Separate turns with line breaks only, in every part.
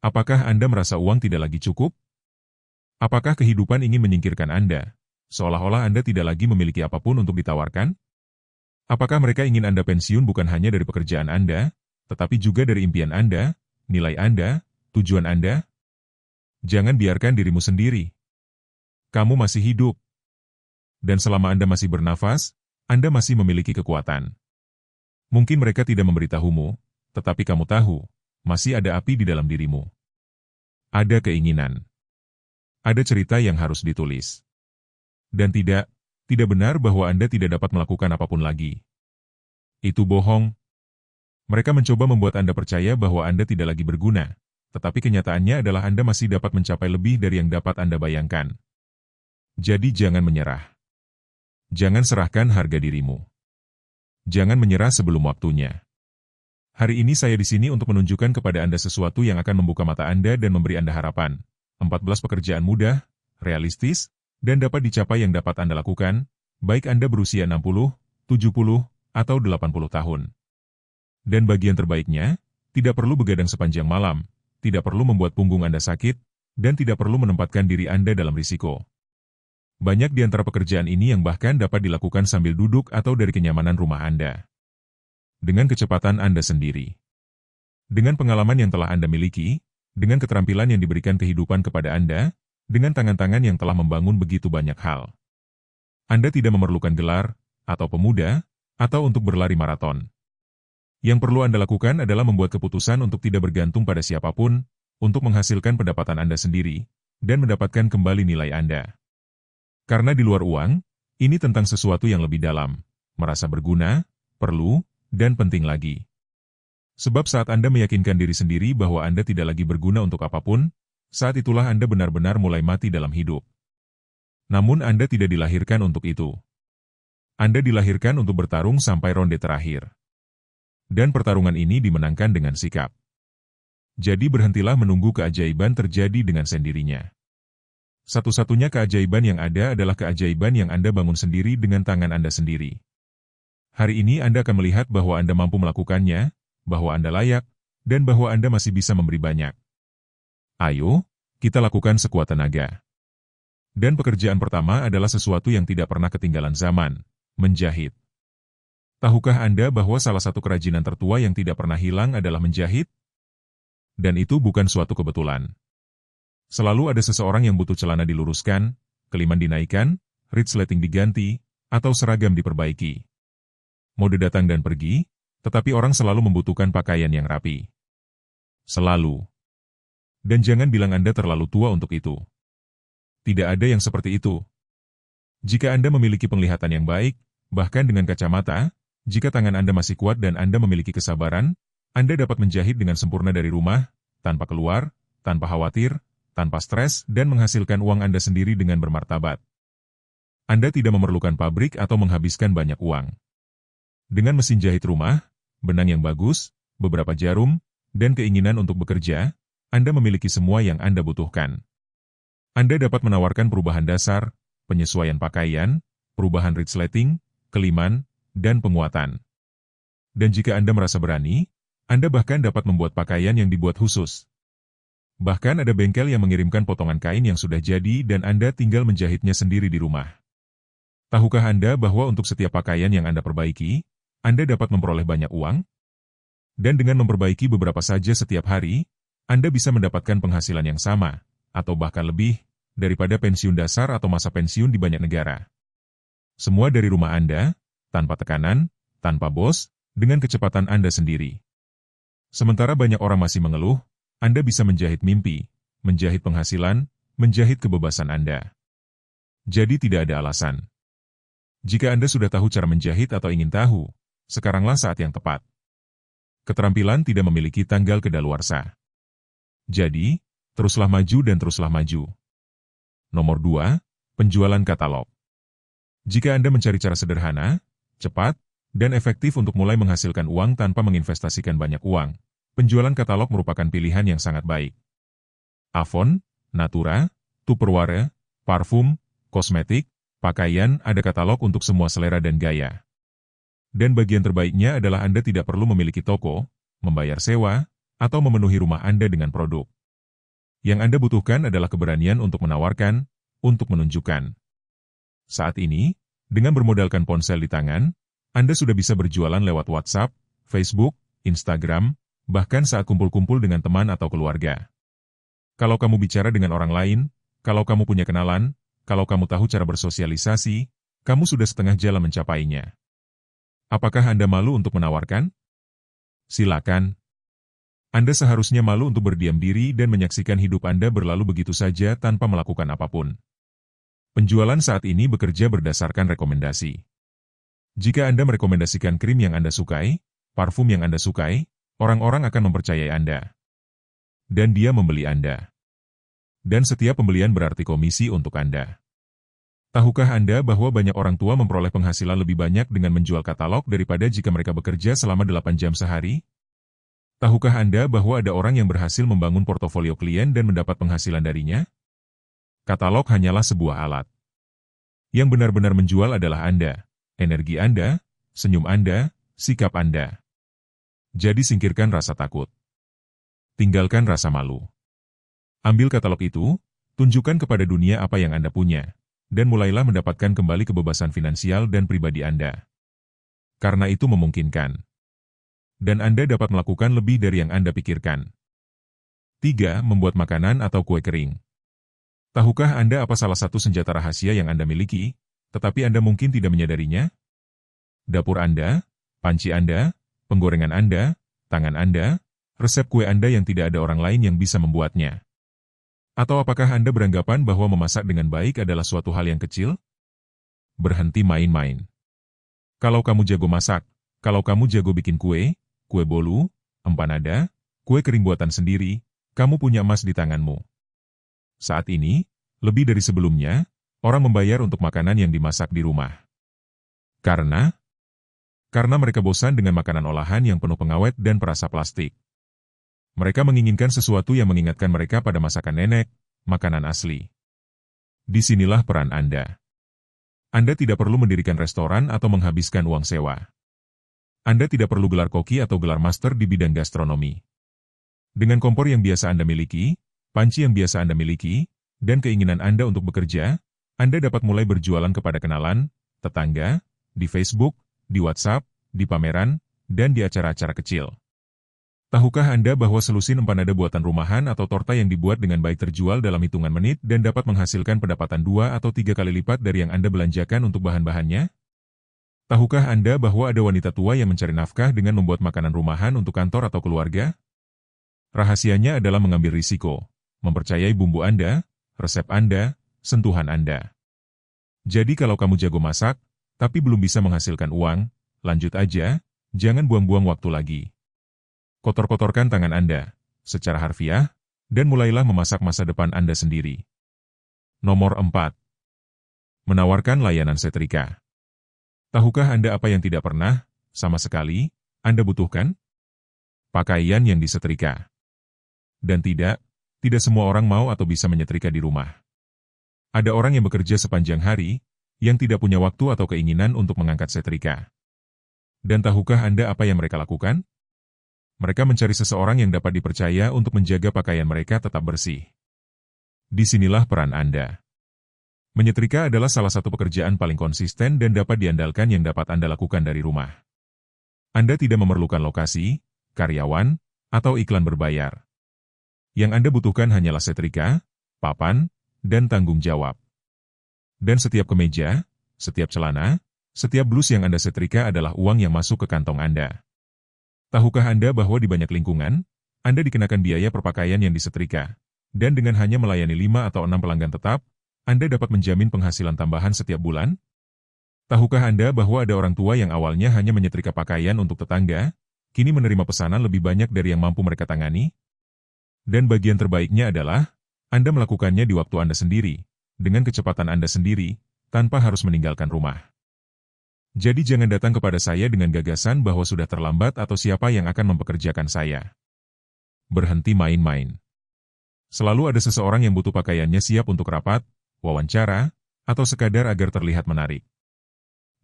Apakah Anda merasa uang tidak lagi cukup? Apakah kehidupan ingin menyingkirkan Anda, seolah-olah Anda tidak lagi memiliki apapun untuk ditawarkan? Apakah mereka ingin Anda pensiun bukan hanya dari pekerjaan Anda, tetapi juga dari impian Anda, nilai Anda, tujuan Anda? Jangan biarkan dirimu sendiri. Kamu masih hidup. Dan selama Anda masih bernafas, Anda masih memiliki kekuatan. Mungkin mereka tidak memberitahumu, tetapi kamu tahu, masih ada api di dalam dirimu. Ada keinginan. Ada cerita yang harus ditulis. Dan tidak benar bahwa Anda tidak dapat melakukan apapun lagi. Itu bohong. Mereka mencoba membuat Anda percaya bahwa Anda tidak lagi berguna, tetapi kenyataannya adalah Anda masih dapat mencapai lebih dari yang dapat Anda bayangkan. Jadi jangan menyerah. Jangan serahkan harga dirimu. Jangan menyerah sebelum waktunya. Hari ini saya di sini untuk menunjukkan kepada Anda sesuatu yang akan membuka mata Anda dan memberi Anda harapan. 14 pekerjaan mudah, realistis, dan dapat dicapai yang dapat Anda lakukan, baik Anda berusia 60, 70, atau 80 tahun. Dan bagian terbaiknya, tidak perlu begadang sepanjang malam, tidak perlu membuat punggung Anda sakit, dan tidak perlu menempatkan diri Anda dalam risiko. Banyak di antara pekerjaan ini yang bahkan dapat dilakukan sambil duduk atau dari kenyamanan rumah Anda. Dengan kecepatan Anda sendiri. Dengan pengalaman yang telah Anda miliki, dengan keterampilan yang diberikan kehidupan kepada Anda, dengan tangan-tangan yang telah membangun begitu banyak hal. Anda tidak memerlukan gelar, atau pemuda, atau untuk berlari maraton. Yang perlu Anda lakukan adalah membuat keputusan untuk tidak bergantung pada siapapun, untuk menghasilkan pendapatan Anda sendiri, dan mendapatkan kembali nilai Anda. Karena di luar uang, ini tentang sesuatu yang lebih dalam, merasa berguna, perlu, dan penting lagi. Sebab saat Anda meyakinkan diri sendiri bahwa Anda tidak lagi berguna untuk apapun, saat itulah Anda benar-benar mulai mati dalam hidup. Namun Anda tidak dilahirkan untuk itu. Anda dilahirkan untuk bertarung sampai ronde terakhir. Dan pertarungan ini dimenangkan dengan sikap. Jadi berhentilah menunggu keajaiban terjadi dengan sendirinya. Satu-satunya keajaiban yang ada adalah keajaiban yang Anda bangun sendiri dengan tangan Anda sendiri. Hari ini Anda akan melihat bahwa Anda mampu melakukannya, bahwa Anda layak, dan bahwa Anda masih bisa memberi banyak. Ayo, kita lakukan sekuat tenaga. Dan pekerjaan pertama adalah sesuatu yang tidak pernah ketinggalan zaman, menjahit. Tahukah Anda bahwa salah satu kerajinan tertua yang tidak pernah hilang adalah menjahit? Dan itu bukan suatu kebetulan. Selalu ada seseorang yang butuh celana diluruskan, keliman dinaikkan, resleting diganti, atau seragam diperbaiki. Mode datang dan pergi, tetapi orang selalu membutuhkan pakaian yang rapi. Selalu. Dan jangan bilang Anda terlalu tua untuk itu. Tidak ada yang seperti itu. Jika Anda memiliki penglihatan yang baik, bahkan dengan kacamata, jika tangan Anda masih kuat dan Anda memiliki kesabaran, Anda dapat menjahit dengan sempurna dari rumah, tanpa keluar, tanpa khawatir, tanpa stres, dan menghasilkan uang Anda sendiri dengan bermartabat. Anda tidak memerlukan pabrik atau menghabiskan banyak uang. Dengan mesin jahit rumah, benang yang bagus, beberapa jarum, dan keinginan untuk bekerja, Anda memiliki semua yang Anda butuhkan. Anda dapat menawarkan perubahan dasar, penyesuaian pakaian, perubahan resleting, keliman, dan penguatan. Dan jika Anda merasa berani, Anda bahkan dapat membuat pakaian yang dibuat khusus. Bahkan ada bengkel yang mengirimkan potongan kain yang sudah jadi dan Anda tinggal menjahitnya sendiri di rumah. Tahukah Anda bahwa untuk setiap pakaian yang Anda perbaiki, Anda dapat memperoleh banyak uang? Dan dengan memperbaiki beberapa saja setiap hari, Anda bisa mendapatkan penghasilan yang sama, atau bahkan lebih, daripada pensiun dasar atau masa pensiun di banyak negara. Semua dari rumah Anda, tanpa tekanan, tanpa bos, dengan kecepatan Anda sendiri. Sementara banyak orang masih mengeluh, Anda bisa menjahit mimpi, menjahit penghasilan, menjahit kebebasan Anda. Jadi tidak ada alasan. Jika Anda sudah tahu cara menjahit atau ingin tahu, sekaranglah saat yang tepat. Keterampilan tidak memiliki tanggal kedaluarsa. Jadi, teruslah maju dan teruslah maju. Nomor 2, penjualan katalog. Jika Anda mencari cara sederhana, cepat, dan efektif untuk mulai menghasilkan uang tanpa menginvestasikan banyak uang, penjualan katalog merupakan pilihan yang sangat baik. Avon, Natura, Tupperware, parfum, kosmetik, pakaian, ada katalog untuk semua selera dan gaya. Dan bagian terbaiknya adalah Anda tidak perlu memiliki toko, membayar sewa, atau memenuhi rumah Anda dengan produk. Yang Anda butuhkan adalah keberanian untuk menawarkan, untuk menunjukkan. Saat ini, dengan bermodalkan ponsel di tangan, Anda sudah bisa berjualan lewat WhatsApp, Facebook, Instagram, bahkan saat kumpul-kumpul dengan teman atau keluarga. Kalau kamu bicara dengan orang lain, kalau kamu punya kenalan, kalau kamu tahu cara bersosialisasi, kamu sudah setengah jalan mencapainya. Apakah Anda malu untuk menawarkan? Silakan. Anda seharusnya malu untuk berdiam diri dan menyaksikan hidup Anda berlalu begitu saja tanpa melakukan apapun. Penjualan saat ini bekerja berdasarkan rekomendasi. Jika Anda merekomendasikan krim yang Anda sukai, parfum yang Anda sukai, orang-orang akan mempercayai Anda. Dan dia membeli Anda. Dan setiap pembelian berarti komisi untuk Anda. Tahukah Anda bahwa banyak orang tua memperoleh penghasilan lebih banyak dengan menjual katalog daripada jika mereka bekerja selama 8 jam sehari? Tahukah Anda bahwa ada orang yang berhasil membangun portofolio klien dan mendapat penghasilan darinya? Katalog hanyalah sebuah alat. Yang benar-benar menjual adalah Anda, energi Anda, senyum Anda, sikap Anda. Jadi singkirkan rasa takut. Tinggalkan rasa malu. Ambil katalog itu, tunjukkan kepada dunia apa yang Anda punya, dan mulailah mendapatkan kembali kebebasan finansial dan pribadi Anda. Karena itu memungkinkan. Dan Anda dapat melakukan lebih dari yang Anda pikirkan. 3. Membuat makanan atau kue kering. Tahukah Anda apa salah satu senjata rahasia yang Anda miliki, tetapi Anda mungkin tidak menyadarinya? Dapur Anda, panci Anda, penggorengan Anda, tangan Anda, resep kue Anda yang tidak ada orang lain yang bisa membuatnya. Atau apakah Anda beranggapan bahwa memasak dengan baik adalah suatu hal yang kecil? Berhenti main-main. Kalau kamu jago masak, kalau kamu jago bikin kue, kue bolu, empanada, kue kering buatan sendiri, kamu punya emas di tanganmu. Saat ini, lebih dari sebelumnya, orang membayar untuk makanan yang dimasak di rumah. Karena mereka bosan dengan makanan olahan yang penuh pengawet dan perasa plastik. Mereka menginginkan sesuatu yang mengingatkan mereka pada masakan nenek, makanan asli. Disinilah peran Anda. Anda tidak perlu mendirikan restoran atau menghabiskan uang sewa. Anda tidak perlu gelar koki atau gelar master di bidang gastronomi. Dengan kompor yang biasa Anda miliki, panci yang biasa Anda miliki, dan keinginan Anda untuk bekerja, Anda dapat mulai berjualan kepada kenalan, tetangga, di Facebook, di WhatsApp, di pameran, dan di acara-acara kecil. Tahukah Anda bahwa selusin empanada buatan rumahan atau torta yang dibuat dengan baik terjual dalam hitungan menit dan dapat menghasilkan pendapatan 2 atau 3 kali lipat dari yang Anda belanjakan untuk bahan-bahannya? Tahukah Anda bahwa ada wanita tua yang mencari nafkah dengan membuat makanan rumahan untuk kantor atau keluarga? Rahasianya adalah mengambil risiko, mempercayai bumbu Anda, resep Anda, sentuhan Anda. Jadi kalau kamu jago masak, tapi belum bisa menghasilkan uang, lanjut aja, jangan buang-buang waktu lagi. Kotor-kotorkan tangan Anda, secara harfiah, dan mulailah memasak masa depan Anda sendiri. Nomor 4. Menawarkan layanan setrika. Tahukah Anda apa yang tidak pernah, sama sekali, Anda butuhkan? Pakaian yang disetrika. Dan tidak semua orang mau atau bisa menyetrika di rumah. Ada orang yang bekerja sepanjang hari, yang tidak punya waktu atau keinginan untuk mengangkat setrika. Dan tahukah Anda apa yang mereka lakukan? Mereka mencari seseorang yang dapat dipercaya untuk menjaga pakaian mereka tetap bersih. Disinilah peran Anda. Menyetrika adalah salah satu pekerjaan paling konsisten dan dapat diandalkan yang dapat Anda lakukan dari rumah. Anda tidak memerlukan lokasi, karyawan, atau iklan berbayar. Yang Anda butuhkan hanyalah setrika, papan, dan tanggung jawab. Dan setiap kemeja, setiap celana, setiap blus yang Anda setrika adalah uang yang masuk ke kantong Anda. Tahukah Anda bahwa di banyak lingkungan, Anda dikenakan biaya perpakaian yang disetrika, dan dengan hanya melayani 5 atau 6 pelanggan tetap, Anda dapat menjamin penghasilan tambahan setiap bulan? Tahukah Anda bahwa ada orang tua yang awalnya hanya menyetrika pakaian untuk tetangga, kini menerima pesanan lebih banyak dari yang mampu mereka tangani? Dan bagian terbaiknya adalah, Anda melakukannya di waktu Anda sendiri, dengan kecepatan Anda sendiri, tanpa harus meninggalkan rumah. Jadi jangan datang kepada saya dengan gagasan bahwa sudah terlambat atau siapa yang akan mempekerjakan saya. Berhenti main-main. Selalu ada seseorang yang butuh pakaiannya siap untuk rapat, wawancara, atau sekadar agar terlihat menarik.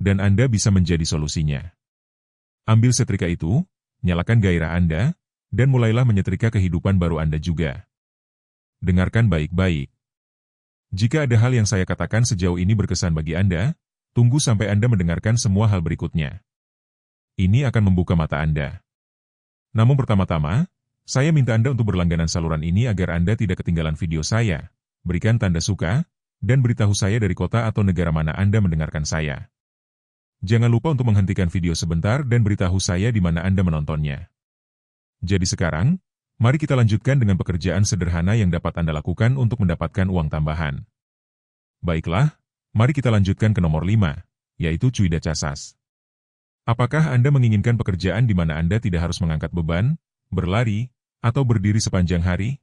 Dan Anda bisa menjadi solusinya. Ambil setrika itu, nyalakan gairah Anda, dan mulailah menyetrika kehidupan baru Anda juga. Dengarkan baik-baik. Jika ada hal yang saya katakan sejauh ini berkesan bagi Anda, tunggu sampai Anda mendengarkan semua hal berikutnya. Ini akan membuka mata Anda. Namun pertama-tama, saya minta Anda untuk berlangganan saluran ini agar Anda tidak ketinggalan video saya. Berikan tanda suka, dan beritahu saya dari kota atau negara mana Anda mendengarkan saya. Jangan lupa untuk menghentikan video sebentar dan beritahu saya di mana Anda menontonnya. Jadi sekarang, mari kita lanjutkan dengan pekerjaan sederhana yang dapat Anda lakukan untuk mendapatkan uang tambahan. Baiklah, mari kita lanjutkan ke nomor 5, yaitu cuida casas. Apakah Anda menginginkan pekerjaan di mana Anda tidak harus mengangkat beban, berlari, atau berdiri sepanjang hari?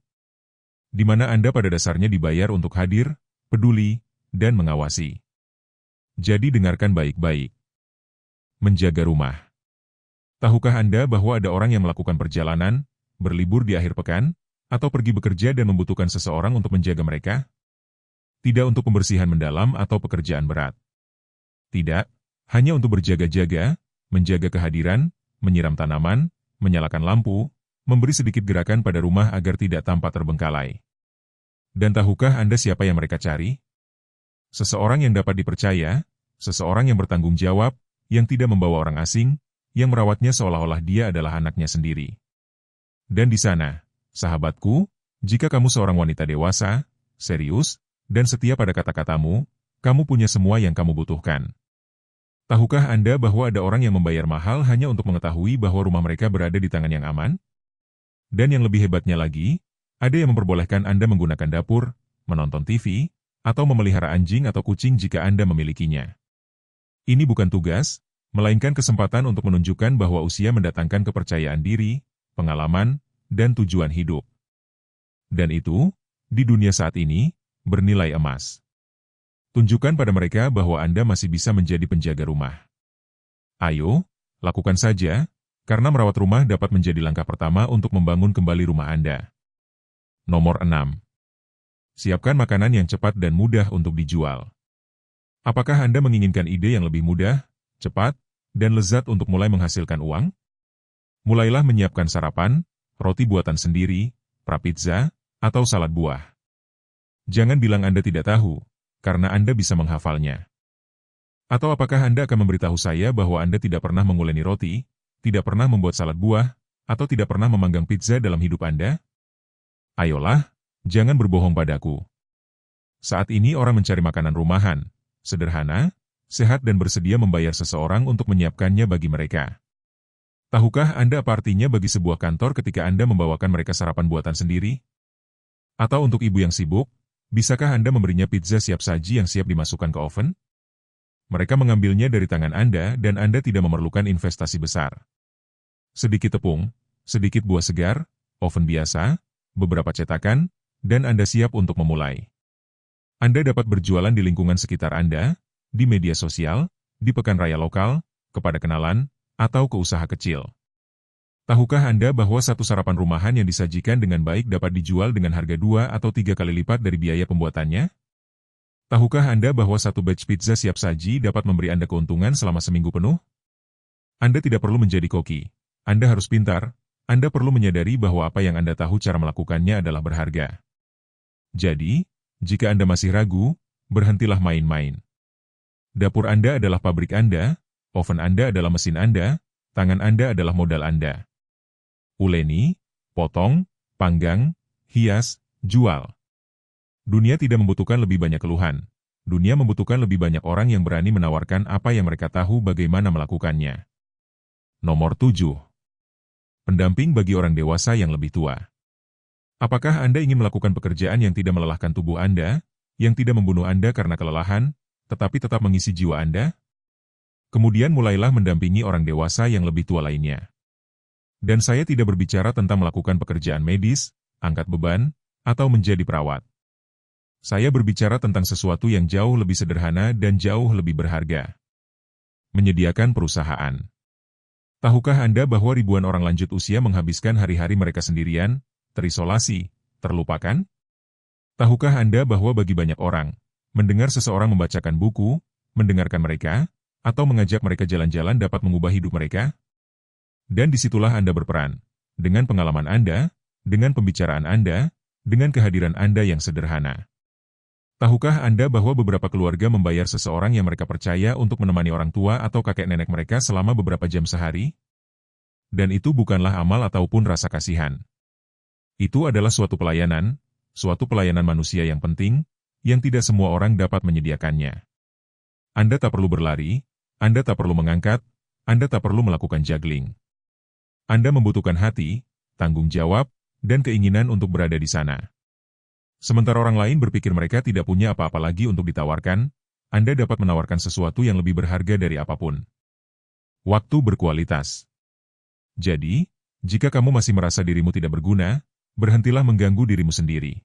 Di mana Anda pada dasarnya dibayar untuk hadir, peduli, dan mengawasi. Jadi dengarkan baik-baik. Menjaga rumah. Tahukah Anda bahwa ada orang yang melakukan perjalanan, berlibur di akhir pekan, atau pergi bekerja dan membutuhkan seseorang untuk menjaga mereka? Tidak untuk pembersihan mendalam atau pekerjaan berat. Tidak, hanya untuk berjaga-jaga, menjaga kehadiran, menyiram tanaman, menyalakan lampu, memberi sedikit gerakan pada rumah agar tidak tampak terbengkalai. Dan tahukah Anda siapa yang mereka cari? Seseorang yang dapat dipercaya, seseorang yang bertanggung jawab, yang tidak membawa orang asing, yang merawatnya seolah-olah dia adalah anaknya sendiri. Dan di sana, sahabatku, jika kamu seorang wanita dewasa, serius, dan setia pada kata-katamu, kamu punya semua yang kamu butuhkan. Tahukah Anda bahwa ada orang yang membayar mahal hanya untuk mengetahui bahwa rumah mereka berada di tangan yang aman? Dan yang lebih hebatnya lagi, ada yang memperbolehkan Anda menggunakan dapur, menonton TV, atau memelihara anjing atau kucing jika Anda memilikinya. Ini bukan tugas, melainkan kesempatan untuk menunjukkan bahwa usia mendatangkan kepercayaan diri, pengalaman, dan tujuan hidup. Dan itu, di dunia saat ini, bernilai emas. Tunjukkan pada mereka bahwa Anda masih bisa menjadi penjaga rumah. Ayo, lakukan saja, karena merawat rumah dapat menjadi langkah pertama untuk membangun kembali rumah Anda. Nomor 6. Siapkan makanan yang cepat dan mudah untuk dijual. Apakah Anda menginginkan ide yang lebih mudah, cepat, dan lezat untuk mulai menghasilkan uang? Mulailah menyiapkan sarapan, roti buatan sendiri, prapizza, atau salad buah. Jangan bilang Anda tidak tahu, karena Anda bisa menghafalnya. Atau apakah Anda akan memberitahu saya bahwa Anda tidak pernah menguleni roti, tidak pernah membuat salad buah, atau tidak pernah memanggang pizza dalam hidup Anda? Ayolah, jangan berbohong padaku. Saat ini orang mencari makanan rumahan, sederhana, sehat dan bersedia membayar seseorang untuk menyiapkannya bagi mereka. Tahukah Anda apa artinya bagi sebuah kantor ketika Anda membawakan mereka sarapan buatan sendiri? Atau untuk ibu yang sibuk, bisakah Anda memberinya pizza siap saji yang siap dimasukkan ke oven? Mereka mengambilnya dari tangan Anda dan Anda tidak memerlukan investasi besar. Sedikit tepung, sedikit buah segar, oven biasa, beberapa cetakan, dan Anda siap untuk memulai. Anda dapat berjualan di lingkungan sekitar Anda, di media sosial, di pekan raya lokal, kepada kenalan, atau ke usaha kecil. Tahukah Anda bahwa satu sarapan rumahan yang disajikan dengan baik dapat dijual dengan harga 2 atau 3 kali lipat dari biaya pembuatannya? Tahukah Anda bahwa satu batch pizza siap saji dapat memberi Anda keuntungan selama seminggu penuh? Anda tidak perlu menjadi koki. Anda harus pintar. Anda perlu menyadari bahwa apa yang Anda tahu cara melakukannya adalah berharga. Jadi, jika Anda masih ragu, berhentilah main-main. Dapur Anda adalah pabrik Anda, oven Anda adalah mesin Anda, tangan Anda adalah modal Anda. Uleni, potong, panggang, hias, jual. Dunia tidak membutuhkan lebih banyak keluhan. Dunia membutuhkan lebih banyak orang yang berani menawarkan apa yang mereka tahu bagaimana melakukannya. Nomor 7. Pendamping bagi orang dewasa yang lebih tua. Apakah Anda ingin melakukan pekerjaan yang tidak melelahkan tubuh Anda, yang tidak membunuh Anda karena kelelahan, tetapi tetap mengisi jiwa Anda? Kemudian mulailah mendampingi orang dewasa yang lebih tua lainnya. Dan saya tidak berbicara tentang melakukan pekerjaan medis, angkat beban, atau menjadi perawat. Saya berbicara tentang sesuatu yang jauh lebih sederhana dan jauh lebih berharga. Menyediakan perusahaan. Tahukah Anda bahwa ribuan orang lanjut usia menghabiskan hari-hari mereka sendirian, terisolasi, terlupakan? Tahukah Anda bahwa bagi banyak orang, mendengar seseorang membacakan buku, mendengarkan mereka, atau mengajak mereka jalan-jalan dapat mengubah hidup mereka? Dan disitulah Anda berperan. Dengan pengalaman Anda, dengan pembicaraan Anda, dengan kehadiran Anda yang sederhana. Tahukah Anda bahwa beberapa keluarga membayar seseorang yang mereka percaya untuk menemani orang tua atau kakek nenek mereka selama beberapa jam sehari? Dan itu bukanlah amal ataupun rasa kasihan. Itu adalah suatu pelayanan manusia yang penting, yang tidak semua orang dapat menyediakannya. Anda tak perlu berlari, Anda tak perlu mengangkat, Anda tak perlu melakukan juggling. Anda membutuhkan hati, tanggung jawab, dan keinginan untuk berada di sana. Sementara orang lain berpikir mereka tidak punya apa-apa lagi untuk ditawarkan, Anda dapat menawarkan sesuatu yang lebih berharga dari apapun. Waktu berkualitas. Jadi, jika kamu masih merasa dirimu tidak berguna, berhentilah mengganggu dirimu sendiri.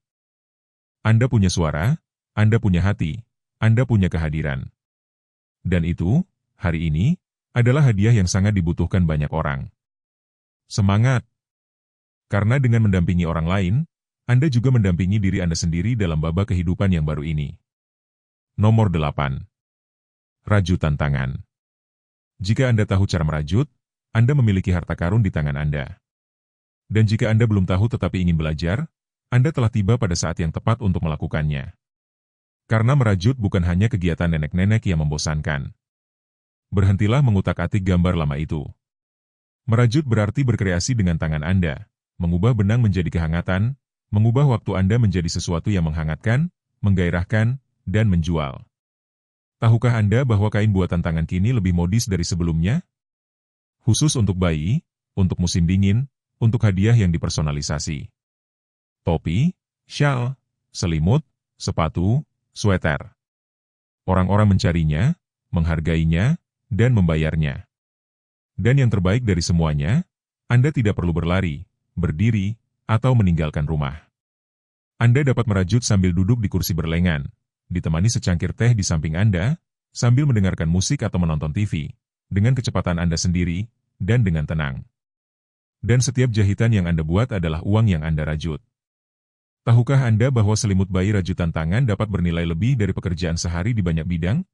Anda punya suara, Anda punya hati, Anda punya kehadiran. Dan itu, hari ini, adalah hadiah yang sangat dibutuhkan banyak orang. Semangat! Karena dengan mendampingi orang lain, Anda juga mendampingi diri Anda sendiri dalam babak kehidupan yang baru ini. Nomor 8. Rajut tantangan. Jika Anda tahu cara merajut, Anda memiliki harta karun di tangan Anda. Dan jika Anda belum tahu tetapi ingin belajar, Anda telah tiba pada saat yang tepat untuk melakukannya. Karena merajut bukan hanya kegiatan nenek-nenek yang membosankan. Berhentilah mengutak-atik gambar lama itu. Merajut berarti berkreasi dengan tangan Anda, mengubah benang menjadi kehangatan, mengubah waktu Anda menjadi sesuatu yang menghangatkan, menggairahkan, dan menjual. Tahukah Anda bahwa kain buatan tangan kini lebih modis dari sebelumnya? Khusus untuk bayi, untuk musim dingin, untuk hadiah yang dipersonalisasi. Topi, syal, selimut, sepatu, sweater. Orang-orang mencarinya, menghargainya, dan membayarnya. Dan yang terbaik dari semuanya, Anda tidak perlu berlari, berdiri, atau meninggalkan rumah. Anda dapat merajut sambil duduk di kursi berlengan, ditemani secangkir teh di samping Anda, sambil mendengarkan musik atau menonton TV, dengan kecepatan Anda sendiri, dan dengan tenang. Dan setiap jahitan yang Anda buat adalah uang yang Anda rajut. Tahukah Anda bahwa selimut bayi rajutan tangan dapat bernilai lebih dari pekerjaan sehari di banyak bidang?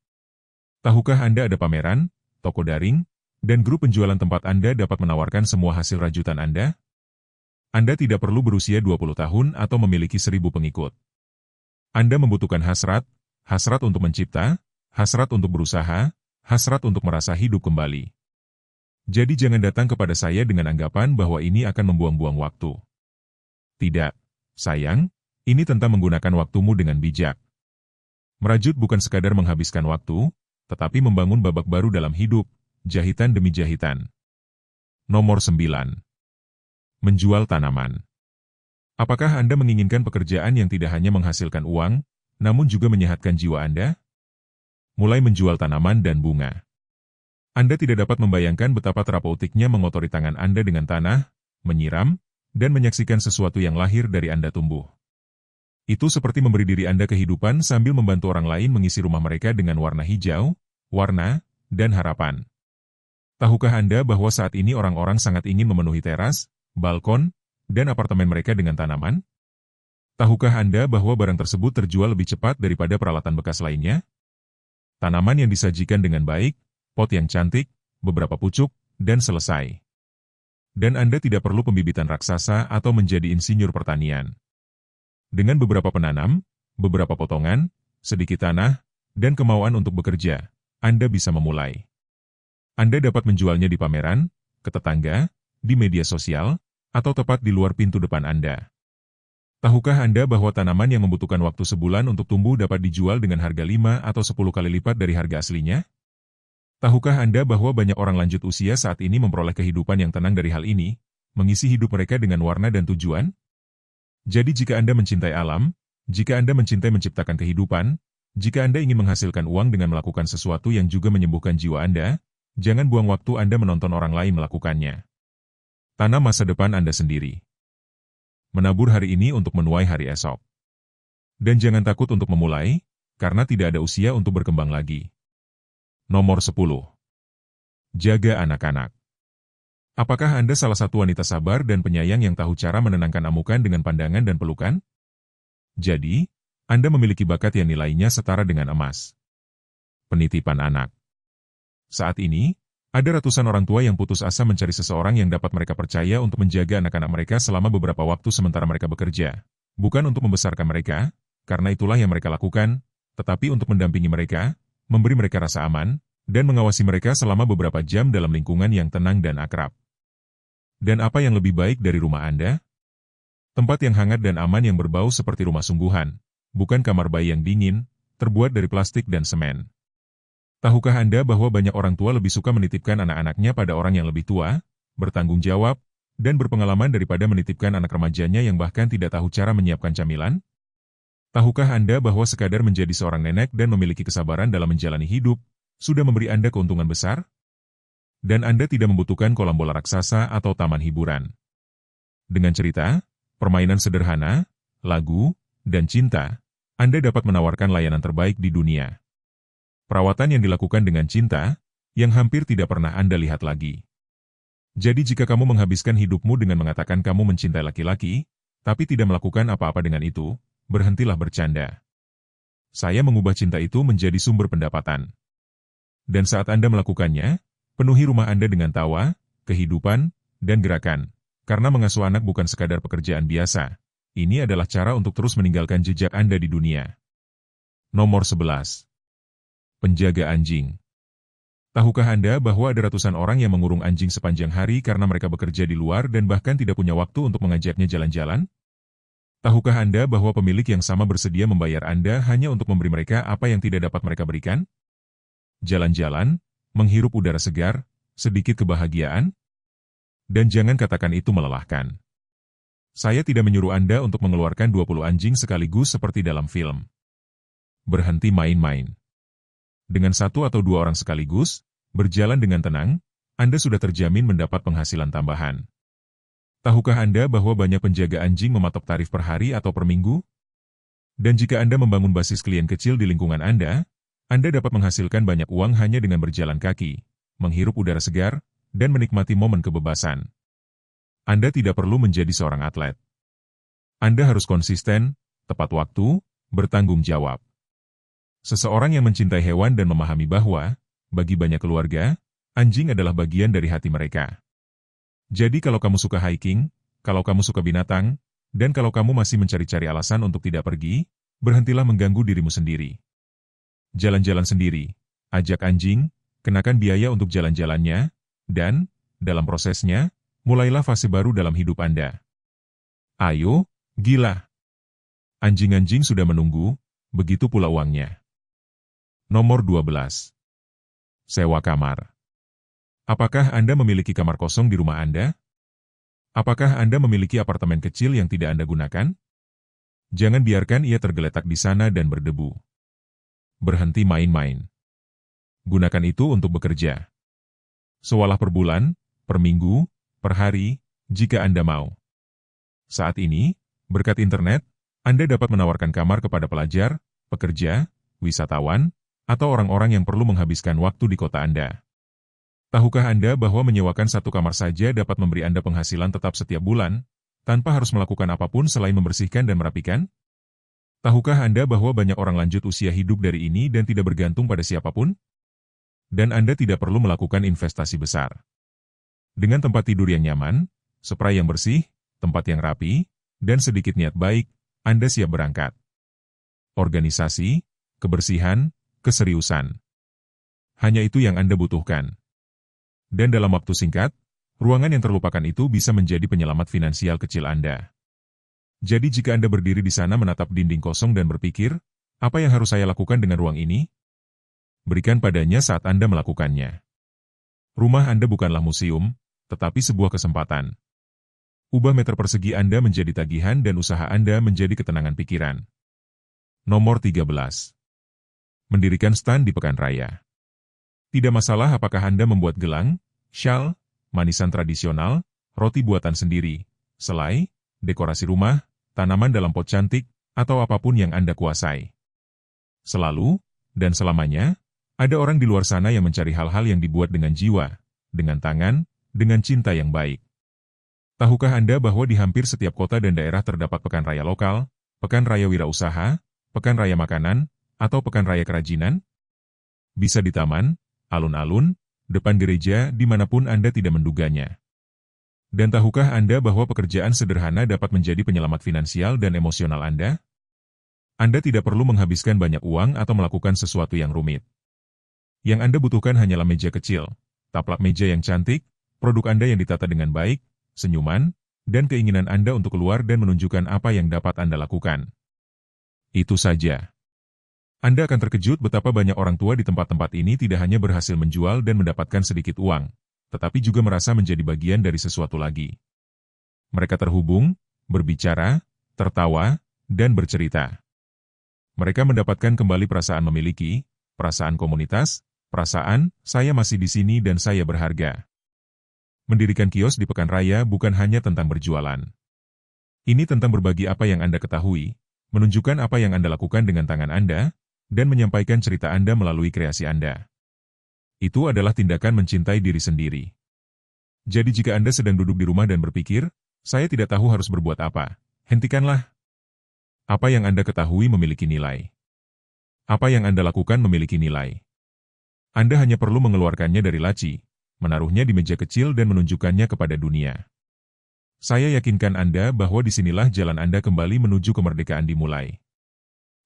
Tahukah Anda ada pameran, toko daring, dan grup penjualan tempat Anda dapat menawarkan semua hasil rajutan Anda? Anda tidak perlu berusia 20 tahun atau memiliki 1.000 pengikut. Anda membutuhkan hasrat untuk mencipta, hasrat untuk berusaha, hasrat untuk merasa hidup kembali. Jadi jangan datang kepada saya dengan anggapan bahwa ini akan membuang-buang waktu. Tidak, sayang, ini tentang menggunakan waktumu dengan bijak. Merajut bukan sekadar menghabiskan waktu, tetapi membangun babak baru dalam hidup, jahitan demi jahitan. Nomor 9. Menjual tanaman. Apakah Anda menginginkan pekerjaan yang tidak hanya menghasilkan uang, namun juga menyehatkan jiwa Anda? Mulai menjual tanaman dan bunga. Anda tidak dapat membayangkan betapa terapeutiknya mengotori tangan Anda dengan tanah, menyiram, dan menyaksikan sesuatu yang lahir dari Anda tumbuh. Itu seperti memberi diri Anda kehidupan sambil membantu orang lain mengisi rumah mereka dengan warna hijau, warna, dan harapan. Tahukah Anda bahwa saat ini orang-orang sangat ingin memenuhi teras, balkon, dan apartemen mereka dengan tanaman? Tahukah Anda bahwa barang tersebut terjual lebih cepat daripada peralatan bekas lainnya? Tanaman yang disajikan dengan baik, pot yang cantik, beberapa pucuk, dan selesai. Dan Anda tidak perlu pembibitan raksasa atau menjadi insinyur pertanian. Dengan beberapa penanam, beberapa potongan, sedikit tanah, dan kemauan untuk bekerja, Anda bisa memulai. Anda dapat menjualnya di pameran, ke tetangga, di media sosial, atau tepat di luar pintu depan Anda. Tahukah Anda bahwa tanaman yang membutuhkan waktu sebulan untuk tumbuh dapat dijual dengan harga 5 atau 10 kali lipat dari harga aslinya? Tahukah Anda bahwa banyak orang lanjut usia saat ini memperoleh kehidupan yang tenang dari hal ini, mengisi hidup mereka dengan warna dan tujuan? Jadi jika Anda mencintai alam, jika Anda mencintai menciptakan kehidupan, jika Anda ingin menghasilkan uang dengan melakukan sesuatu yang juga menyembuhkan jiwa Anda, jangan buang waktu Anda menonton orang lain melakukannya. Tanam masa depan Anda sendiri. Menabur hari ini untuk menuai hari esok. Dan jangan takut untuk memulai, karena tidak ada usia untuk berkembang lagi. Nomor 10. Jaga anak-anak. Apakah Anda salah satu wanita sabar dan penyayang yang tahu cara menenangkan amukan dengan pandangan dan pelukan? Jadi, Anda memiliki bakat yang nilainya setara dengan emas. Penitipan anak. Saat ini, ada ratusan orang tua yang putus asa mencari seseorang yang dapat mereka percaya untuk menjaga anak-anak mereka selama beberapa waktu sementara mereka bekerja, Bukan untuk membesarkan mereka, karena itulah yang mereka lakukan, tetapi untuk mendampingi mereka, memberi mereka rasa aman, dan mengawasi mereka selama beberapa jam dalam lingkungan yang tenang dan akrab. Dan apa yang lebih baik dari rumah Anda? Tempat yang hangat dan aman yang berbau seperti rumah sungguhan, bukan kamar bayi yang dingin, terbuat dari plastik dan semen. Tahukah Anda bahwa banyak orang tua lebih suka menitipkan anak-anaknya pada orang yang lebih tua, bertanggung jawab, dan berpengalaman daripada menitipkan anak remajanya yang bahkan tidak tahu cara menyiapkan camilan? Tahukah Anda bahwa sekadar menjadi seorang nenek dan memiliki kesabaran dalam menjalani hidup, sudah memberi Anda keuntungan besar? Dan Anda tidak membutuhkan kolam bola raksasa atau taman hiburan. Dengan cerita, permainan sederhana, lagu, dan cinta, Anda dapat menawarkan layanan terbaik di dunia. Perawatan yang dilakukan dengan cinta, yang hampir tidak pernah Anda lihat lagi. Jadi jika kamu menghabiskan hidupmu dengan mengatakan kamu mencintai laki-laki, tapi tidak melakukan apa-apa dengan itu, berhentilah bercanda. Saya mengubah cinta itu menjadi sumber pendapatan. Dan saat Anda melakukannya, penuhi rumah Anda dengan tawa, kehidupan, dan gerakan. Karena mengasuh anak bukan sekadar pekerjaan biasa. Ini adalah cara untuk terus meninggalkan jejak Anda di dunia. Nomor 11. Penjaga anjing. Tahukah Anda bahwa ada ratusan orang yang mengurung anjing sepanjang hari karena mereka bekerja di luar dan bahkan tidak punya waktu untuk mengajaknya jalan-jalan? Tahukah Anda bahwa pemilik yang sama bersedia membayar Anda hanya untuk memberi mereka apa yang tidak dapat mereka berikan? Jalan-jalan, menghirup udara segar, sedikit kebahagiaan? Dan jangan katakan itu melelahkan. Saya tidak menyuruh Anda untuk mengeluarkan 20 anjing sekaligus seperti dalam film. Berhenti main-main. Dengan 1 atau 2 orang sekaligus, berjalan dengan tenang, Anda sudah terjamin mendapat penghasilan tambahan. Tahukah Anda bahwa banyak penjaga anjing mematok tarif per hari atau per minggu? Dan jika Anda membangun basis klien kecil di lingkungan Anda dapat menghasilkan banyak uang hanya dengan berjalan kaki, menghirup udara segar, dan menikmati momen kebebasan. Anda tidak perlu menjadi seorang atlet. Anda harus konsisten, tepat waktu, bertanggung jawab. Seseorang yang mencintai hewan dan memahami bahwa, bagi banyak keluarga, anjing adalah bagian dari hati mereka. Jadi kalau kamu suka hiking, kalau kamu suka binatang, dan kalau kamu masih mencari-cari alasan untuk tidak pergi, berhentilah mengganggu dirimu sendiri. Jalan-jalan sendiri, ajak anjing, kenakan biaya untuk jalan-jalannya, dan, dalam prosesnya, mulailah fase baru dalam hidup Anda. Ayo, gila! Anjing-anjing sudah menunggu, begitu pula uangnya. Nomor 12. Sewa kamar. Apakah Anda memiliki kamar kosong di rumah Anda? Apakah Anda memiliki apartemen kecil yang tidak Anda gunakan? Jangan biarkan ia tergeletak di sana dan berdebu. Berhenti main-main. Gunakan itu untuk bekerja. Sewalah per bulan, per minggu, per hari, jika Anda mau. Saat ini, berkat internet, Anda dapat menawarkan kamar kepada pelajar, pekerja, wisatawan, atau orang-orang yang perlu menghabiskan waktu di kota Anda. Tahukah Anda bahwa menyewakan 1 kamar saja dapat memberi Anda penghasilan tetap setiap bulan, tanpa harus melakukan apapun selain membersihkan dan merapikan? Tahukah Anda bahwa banyak orang lanjut usia hidup dari ini dan tidak bergantung pada siapapun? Dan Anda tidak perlu melakukan investasi besar. Dengan tempat tidur yang nyaman, spray yang bersih, tempat yang rapi, dan sedikit niat baik, Anda siap berangkat. Organisasi, kebersihan, keseriusan. Hanya itu yang Anda butuhkan. Dan dalam waktu singkat, ruangan yang terlupakan itu bisa menjadi penyelamat finansial kecil Anda. Jadi jika Anda berdiri di sana menatap dinding kosong dan berpikir, apa yang harus saya lakukan dengan ruang ini? Berikan padanya saat Anda melakukannya. Rumah Anda bukanlah museum, tetapi sebuah kesempatan. Ubah meter persegi Anda menjadi tagihan dan usaha Anda menjadi ketenangan pikiran. Nomor 13. Mendirikan stan di pekan raya. Tidak masalah apakah Anda membuat gelang, syal, manisan tradisional, roti buatan sendiri, selai, dekorasi rumah, tanaman dalam pot cantik, atau apapun yang Anda kuasai. Selalu, dan selamanya, ada orang di luar sana yang mencari hal-hal yang dibuat dengan jiwa, dengan tangan, dengan cinta yang baik. Tahukah Anda bahwa di hampir setiap kota dan daerah terdapat pekan raya lokal, pekan raya wirausaha, pekan raya makanan, atau pekan raya kerajinan? Bisa di taman, alun-alun, depan gereja, dimanapun Anda tidak menduganya. Dan tahukah Anda bahwa pekerjaan sederhana dapat menjadi penyelamat finansial dan emosional Anda? Anda tidak perlu menghabiskan banyak uang atau melakukan sesuatu yang rumit. Yang Anda butuhkan hanyalah meja kecil, taplak meja yang cantik, produk Anda yang ditata dengan baik, senyuman, dan keinginan Anda untuk keluar dan menunjukkan apa yang dapat Anda lakukan. Itu saja. Anda akan terkejut betapa banyak orang tua di tempat-tempat ini tidak hanya berhasil menjual dan mendapatkan sedikit uang, tetapi juga merasa menjadi bagian dari sesuatu lagi. Mereka terhubung, berbicara, tertawa, dan bercerita. Mereka mendapatkan kembali perasaan memiliki, perasaan komunitas, perasaan, saya masih di sini dan saya berharga. Mendirikan kios di Pekan Raya bukan hanya tentang berjualan. Ini tentang berbagi apa yang Anda ketahui, menunjukkan apa yang Anda lakukan dengan tangan Anda, dan menyampaikan cerita Anda melalui kreasi Anda. Itu adalah tindakan mencintai diri sendiri. Jadi jika Anda sedang duduk di rumah dan berpikir, saya tidak tahu harus berbuat apa, hentikanlah. Apa yang Anda ketahui memiliki nilai. Apa yang Anda lakukan memiliki nilai. Anda hanya perlu mengeluarkannya dari laci, menaruhnya di meja kecil dan menunjukkannya kepada dunia. Saya yakinkan Anda bahwa disinilah jalan Anda kembali menuju kemerdekaan dimulai.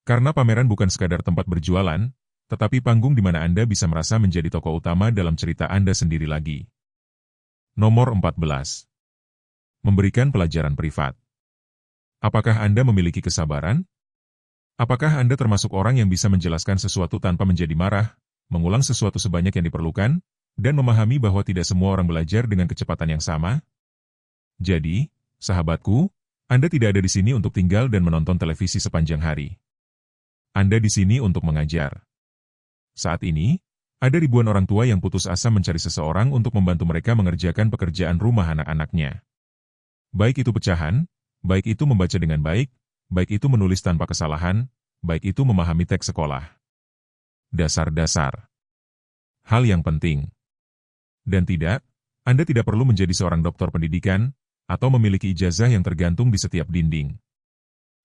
Karena pameran bukan sekadar tempat berjualan, tetapi panggung di mana Anda bisa merasa menjadi tokoh utama dalam cerita Anda sendiri lagi. Nomor 14. Memberikan pelajaran privat. Apakah Anda memiliki kesabaran? Apakah Anda termasuk orang yang bisa menjelaskan sesuatu tanpa menjadi marah, mengulang sesuatu sebanyak yang diperlukan, dan memahami bahwa tidak semua orang belajar dengan kecepatan yang sama? Jadi, sahabatku, Anda tidak ada di sini untuk tinggal dan menonton televisi sepanjang hari. Anda di sini untuk mengajar. Saat ini, ada ribuan orang tua yang putus asa mencari seseorang untuk membantu mereka mengerjakan pekerjaan rumah anak-anaknya. Baik itu pecahan, baik itu membaca dengan baik itu menulis tanpa kesalahan, baik itu memahami teks sekolah. Dasar-dasar. Hal yang penting. Dan tidak, Anda tidak perlu menjadi seorang doktor pendidikan, atau memiliki ijazah yang tergantung di setiap dinding.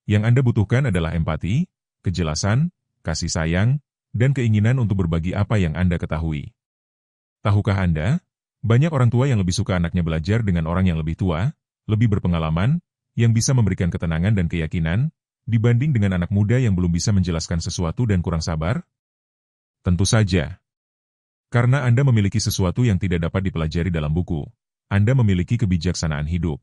Yang Anda butuhkan adalah empati, kejelasan, kasih sayang, dan keinginan untuk berbagi apa yang Anda ketahui. Tahukah Anda, banyak orang tua yang lebih suka anaknya belajar dengan orang yang lebih tua, lebih berpengalaman, yang bisa memberikan ketenangan dan keyakinan, dibanding dengan anak muda yang belum bisa menjelaskan sesuatu dan kurang sabar? Tentu saja. Karena Anda memiliki sesuatu yang tidak dapat dipelajari dalam buku, Anda memiliki kebijaksanaan hidup.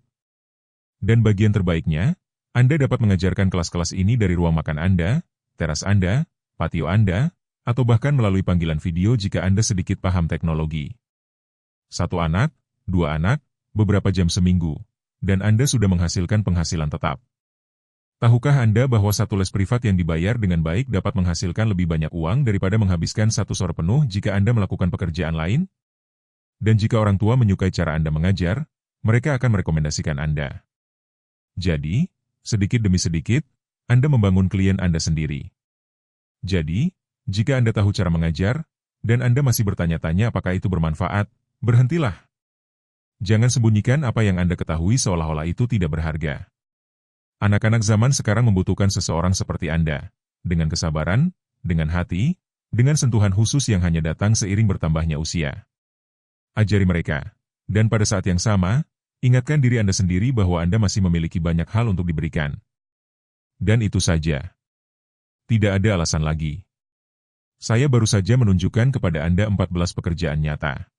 Dan bagian terbaiknya, Anda dapat mengajarkan kelas-kelas ini dari ruang makan Anda, teras Anda, patio Anda, atau bahkan melalui panggilan video jika Anda sedikit paham teknologi. 1 anak, 2 anak, beberapa jam seminggu, dan Anda sudah menghasilkan penghasilan tetap. Tahukah Anda bahwa satu les privat yang dibayar dengan baik dapat menghasilkan lebih banyak uang daripada menghabiskan 1 sore penuh jika Anda melakukan pekerjaan lain? Dan jika orang tua menyukai cara Anda mengajar, mereka akan merekomendasikan Anda. Jadi, sedikit demi sedikit, Anda membangun klien Anda sendiri. Jadi, jika Anda tahu cara mengajar, dan Anda masih bertanya-tanya apakah itu bermanfaat, berhentilah. Jangan sembunyikan apa yang Anda ketahui seolah-olah itu tidak berharga. Anak-anak zaman sekarang membutuhkan seseorang seperti Anda, dengan kesabaran, dengan hati, dengan sentuhan khusus yang hanya datang seiring bertambahnya usia. Ajari mereka, dan pada saat yang sama, ingatkan diri Anda sendiri bahwa Anda masih memiliki banyak hal untuk diberikan. Dan itu saja. Tidak ada alasan lagi. Saya baru saja menunjukkan kepada Anda 14 pekerjaan nyata.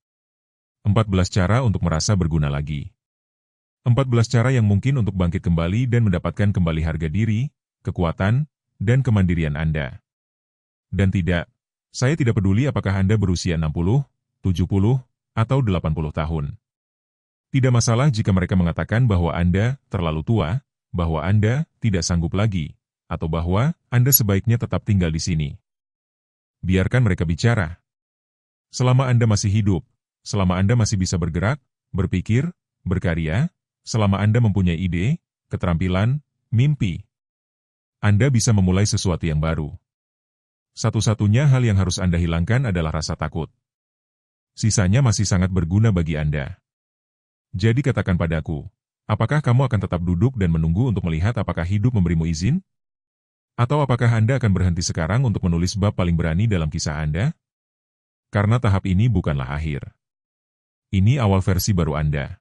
14 cara untuk merasa berguna lagi. 14 cara yang mungkin untuk bangkit kembali dan mendapatkan kembali harga diri, kekuatan, dan kemandirian Anda. Dan tidak, saya tidak peduli apakah Anda berusia 60, 70, atau 80 tahun. Tidak masalah jika mereka mengatakan bahwa Anda terlalu tua, bahwa Anda tidak sanggup lagi, atau bahwa Anda sebaiknya tetap tinggal di sini. Biarkan mereka bicara. Selama Anda masih hidup, selama Anda masih bisa bergerak, berpikir, berkarya, selama Anda mempunyai ide, keterampilan, mimpi, Anda bisa memulai sesuatu yang baru. Satu-satunya hal yang harus Anda hilangkan adalah rasa takut. Sisanya masih sangat berguna bagi Anda. Jadi katakan padaku, apakah kamu akan tetap duduk dan menunggu untuk melihat apakah hidup memberimu izin? Atau apakah Anda akan berhenti sekarang untuk menulis bab paling berani dalam kisah Anda? Karena tahap ini bukanlah akhir. Ini awal versi baru Anda.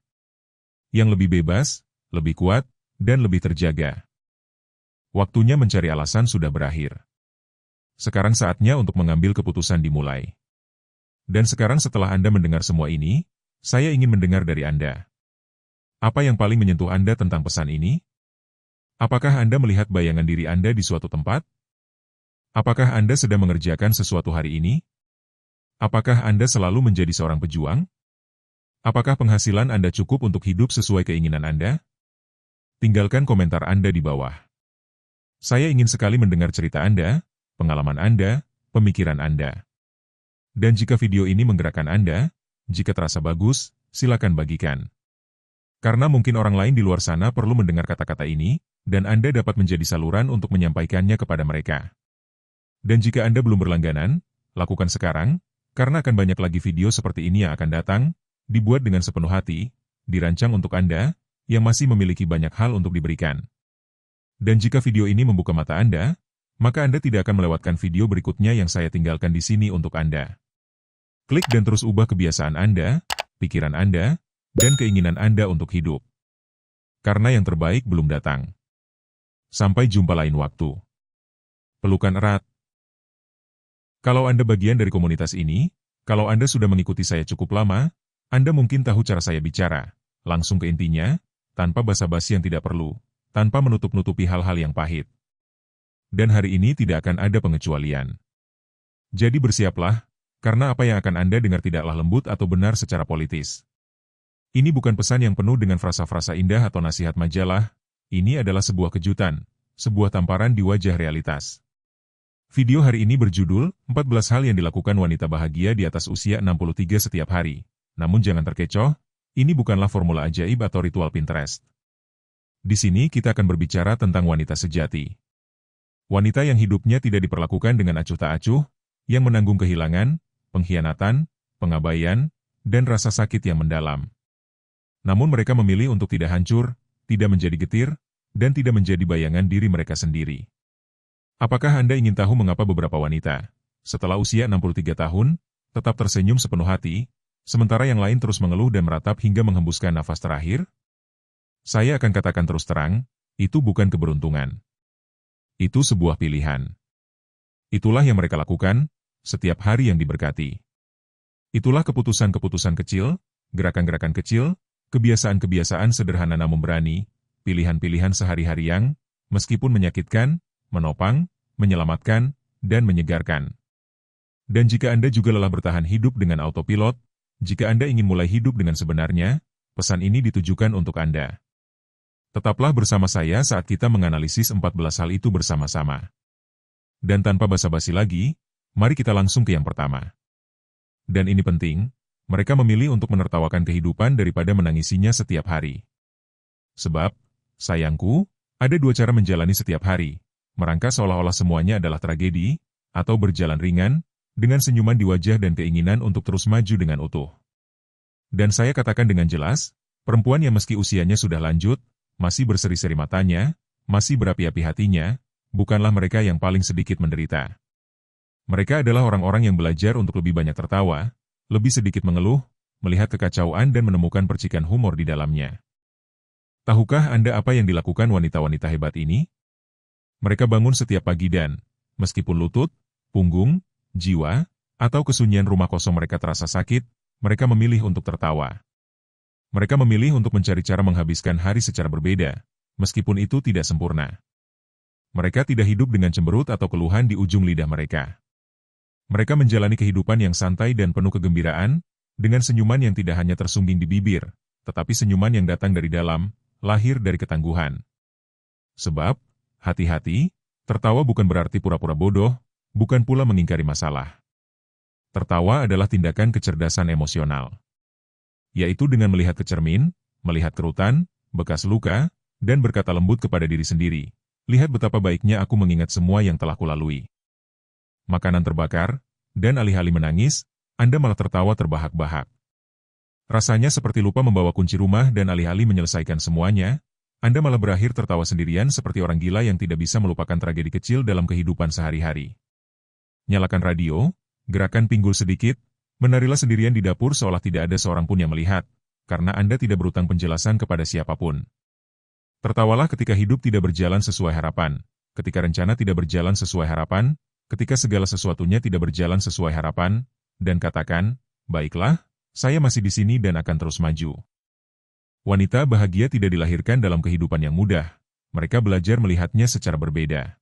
yang lebih bebas, lebih kuat, dan lebih terjaga. Waktunya mencari alasan sudah berakhir. Sekarang saatnya untuk mengambil keputusan dimulai. Dan sekarang setelah Anda mendengar semua ini, saya ingin mendengar dari Anda. Apa yang paling menyentuh Anda tentang pesan ini? Apakah Anda melihat bayangan diri Anda di suatu tempat? Apakah Anda sedang mengerjakan sesuatu hari ini? Apakah Anda selalu menjadi seorang pejuang? Apakah penghasilan Anda cukup untuk hidup sesuai keinginan Anda? Tinggalkan komentar Anda di bawah. Saya ingin sekali mendengar cerita Anda, pengalaman Anda, pemikiran Anda. Dan jika video ini menggerakkan Anda, jika terasa bagus, silakan bagikan. Karena mungkin orang lain di luar sana perlu mendengar kata-kata ini, dan Anda dapat menjadi saluran untuk menyampaikannya kepada mereka. Dan jika Anda belum berlangganan, lakukan sekarang, karena akan banyak lagi video seperti ini yang akan datang, dibuat dengan sepenuh hati, dirancang untuk Anda, yang masih memiliki banyak hal untuk diberikan. Dan jika video ini membuka mata Anda, maka Anda tidak akan melewatkan video berikutnya yang saya tinggalkan di sini untuk Anda. Klik dan terus ubah kebiasaan Anda, pikiran Anda, dan keinginan Anda untuk hidup. Karena yang terbaik belum datang. Sampai jumpa lain waktu. Pelukan erat. Kalau Anda bagian dari komunitas ini, kalau Anda sudah mengikuti saya cukup lama, Anda mungkin tahu cara saya bicara, langsung ke intinya, tanpa basa-basi yang tidak perlu, tanpa menutup-nutupi hal-hal yang pahit. Dan hari ini tidak akan ada pengecualian. Jadi bersiaplah, karena apa yang akan Anda dengar tidaklah lembut atau benar secara politis. Ini bukan pesan yang penuh dengan frasa-frasa indah atau nasihat majalah, ini adalah sebuah kejutan, sebuah tamparan di wajah realitas. Video hari ini berjudul, 14 hal yang dilakukan wanita bahagia di atas usia 63 setiap hari. Namun jangan terkecoh, ini bukanlah formula ajaib atau ritual Pinterest. Di sini kita akan berbicara tentang wanita sejati. Wanita yang hidupnya tidak diperlakukan dengan acuh tak acuh, yang menanggung kehilangan, pengkhianatan, pengabaian, dan rasa sakit yang mendalam. Namun mereka memilih untuk tidak hancur, tidak menjadi getir, dan tidak menjadi bayangan diri mereka sendiri. Apakah Anda ingin tahu mengapa beberapa wanita, setelah usia 63 tahun, tetap tersenyum sepenuh hati, sementara yang lain terus mengeluh dan meratap hingga menghembuskan nafas terakhir? Saya akan katakan terus terang, itu bukan keberuntungan. Itu sebuah pilihan. Itulah yang mereka lakukan, setiap hari yang diberkati. Itulah keputusan-keputusan kecil, gerakan-gerakan kecil, kebiasaan-kebiasaan sederhana namun berani, pilihan-pilihan sehari-hari yang, meskipun menyakitkan, menopang, menyelamatkan, dan menyegarkan. Dan jika Anda juga lelah bertahan hidup dengan autopilot, jika Anda ingin mulai hidup dengan sebenarnya, pesan ini ditujukan untuk Anda. Tetaplah bersama saya saat kita menganalisis 14 hal itu bersama-sama. Dan tanpa basa-basi lagi, mari kita langsung ke yang pertama. Dan ini penting, mereka memilih untuk menertawakan kehidupan daripada menangisinya setiap hari. Sebab, sayangku, ada dua cara menjalani setiap hari, merangkak seolah-olah semuanya adalah tragedi, atau berjalan ringan, dengan senyuman di wajah dan keinginan untuk terus maju dengan utuh. Dan saya katakan dengan jelas, perempuan yang meski usianya sudah lanjut, masih berseri-seri matanya, masih berapi-api hatinya, bukanlah mereka yang paling sedikit menderita. Mereka adalah orang-orang yang belajar untuk lebih banyak tertawa, lebih sedikit mengeluh, melihat kekacauan dan menemukan percikan humor di dalamnya. Tahukah Anda apa yang dilakukan wanita-wanita hebat ini? Mereka bangun setiap pagi dan, meskipun lutut, punggung, jiwa, atau kesunyian rumah kosong mereka terasa sakit, mereka memilih untuk tertawa. Mereka memilih untuk mencari cara menghabiskan hari secara berbeda, meskipun itu tidak sempurna. Mereka tidak hidup dengan cemberut atau keluhan di ujung lidah mereka. Mereka menjalani kehidupan yang santai dan penuh kegembiraan, dengan senyuman yang tidak hanya tersungging di bibir, tetapi senyuman yang datang dari dalam, lahir dari ketangguhan. Sebab, hati-hati, tertawa bukan berarti pura-pura bodoh, bukan pula mengingkari masalah. Tertawa adalah tindakan kecerdasan emosional. Yaitu dengan melihat ke cermin, melihat kerutan, bekas luka, dan berkata lembut kepada diri sendiri, lihat betapa baiknya aku mengingat semua yang telah kulalui. Makanan terbakar, dan alih-alih menangis, Anda malah tertawa terbahak-bahak. Rasanya seperti lupa membawa kunci rumah dan alih-alih menyelesaikan semuanya, Anda malah berakhir tertawa sendirian seperti orang gila yang tidak bisa melupakan tragedi kecil dalam kehidupan sehari-hari. Nyalakan radio, gerakan pinggul sedikit, menarilah sendirian di dapur seolah tidak ada seorang pun yang melihat, karena Anda tidak berutang penjelasan kepada siapapun. Tertawalah ketika hidup tidak berjalan sesuai harapan, ketika rencana tidak berjalan sesuai harapan, ketika segala sesuatunya tidak berjalan sesuai harapan, dan katakan, baiklah, saya masih di sini dan akan terus maju. Wanita bahagia tidak dilahirkan dalam kehidupan yang mudah, mereka belajar melihatnya secara berbeda.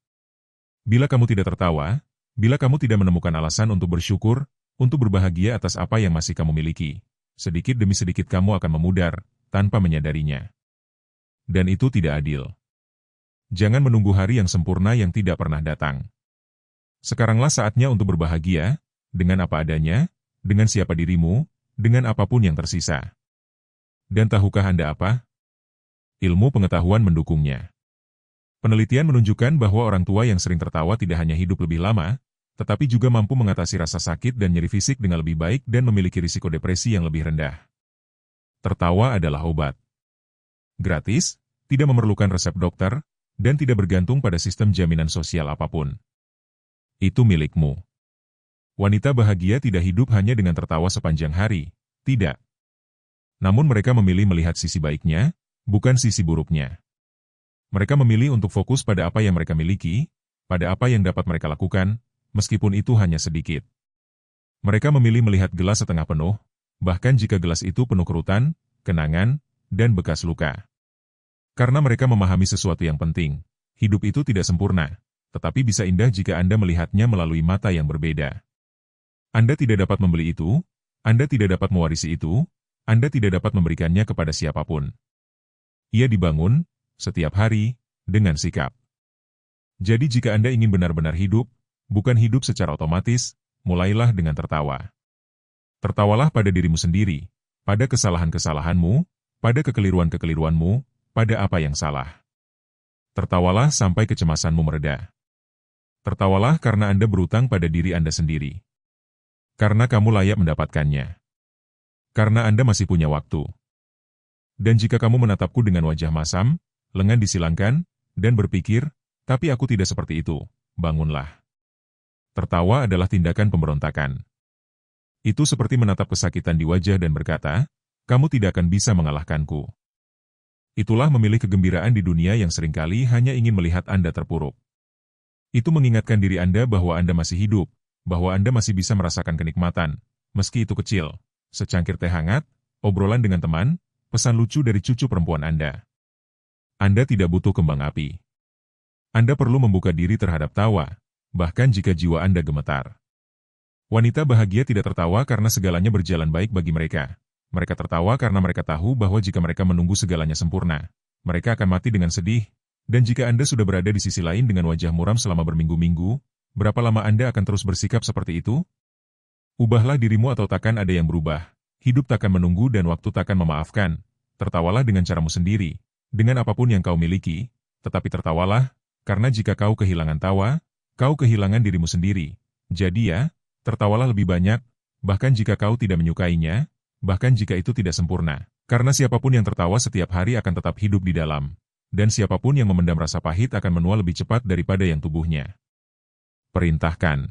Bila kamu tidak tertawa, bila kamu tidak menemukan alasan untuk bersyukur, untuk berbahagia atas apa yang masih kamu miliki, sedikit demi sedikit kamu akan memudar, tanpa menyadarinya. Dan itu tidak adil. Jangan menunggu hari yang sempurna yang tidak pernah datang. Sekaranglah saatnya untuk berbahagia, dengan apa adanya, dengan siapa dirimu, dengan apapun yang tersisa. Dan tahukah Anda apa? Ilmu pengetahuan mendukungnya. Penelitian menunjukkan bahwa orang tua yang sering tertawa tidak hanya hidup lebih lama, tetapi juga mampu mengatasi rasa sakit dan nyeri fisik dengan lebih baik dan memiliki risiko depresi yang lebih rendah. Tertawa adalah obat. Gratis, tidak memerlukan resep dokter, dan tidak bergantung pada sistem jaminan sosial apapun. Itu milikmu. Wanita bahagia tidak hidup hanya dengan tertawa sepanjang hari, tidak. Namun mereka memilih melihat sisi baiknya, bukan sisi buruknya. Mereka memilih untuk fokus pada apa yang mereka miliki, pada apa yang dapat mereka lakukan, meskipun itu hanya sedikit. Mereka memilih melihat gelas setengah penuh, bahkan jika gelas itu penuh kerutan, kenangan, dan bekas luka. Karena mereka memahami sesuatu yang penting, hidup itu tidak sempurna, tetapi bisa indah jika Anda melihatnya melalui mata yang berbeda. Anda tidak dapat membeli itu, Anda tidak dapat mewarisi itu, Anda tidak dapat memberikannya kepada siapapun. Ia dibangun, setiap hari, dengan sikap. Jadi jika Anda ingin benar-benar hidup, bukan hidup secara otomatis, mulailah dengan tertawa. Tertawalah pada dirimu sendiri, pada kesalahan-kesalahanmu, pada kekeliruan-kekeliruanmu, pada apa yang salah. Tertawalah sampai kecemasanmu mereda. Tertawalah karena Anda berutang pada diri Anda sendiri. Karena kamu layak mendapatkannya. Karena Anda masih punya waktu. Dan jika kamu menatapku dengan wajah masam, lengan disilangkan, dan berpikir, tapi aku tidak seperti itu, bangunlah. Tertawa adalah tindakan pemberontakan. Itu seperti menatap kesakitan di wajah dan berkata, kamu tidak akan bisa mengalahkanku. Itulah memilih kegembiraan di dunia yang seringkali hanya ingin melihat Anda terpuruk. Itu mengingatkan diri Anda bahwa Anda masih hidup, bahwa Anda masih bisa merasakan kenikmatan, meski itu kecil, secangkir teh hangat, obrolan dengan teman, pesan lucu dari cucu perempuan Anda. Anda tidak butuh kembang api. Anda perlu membuka diri terhadap tawa, bahkan jika jiwa Anda gemetar. Wanita bahagia tidak tertawa karena segalanya berjalan baik bagi mereka. Mereka tertawa karena mereka tahu bahwa jika mereka menunggu segalanya sempurna, mereka akan mati dengan sedih, dan jika Anda sudah berada di sisi lain dengan wajah muram selama berminggu-minggu, berapa lama Anda akan terus bersikap seperti itu? Ubahlah dirimu atau takkan ada yang berubah. Hidup takkan menunggu dan waktu takkan memaafkan. Tertawalah dengan caramu sendiri, dengan apapun yang kau miliki, tetapi tertawalah, karena jika kau kehilangan tawa, kau kehilangan dirimu sendiri. Jadi ya, tertawalah lebih banyak, bahkan jika kau tidak menyukainya, bahkan jika itu tidak sempurna. Karena siapapun yang tertawa setiap hari akan tetap hidup di dalam, dan siapapun yang memendam rasa pahit akan menua lebih cepat daripada yang tubuhnya. Perintahkan.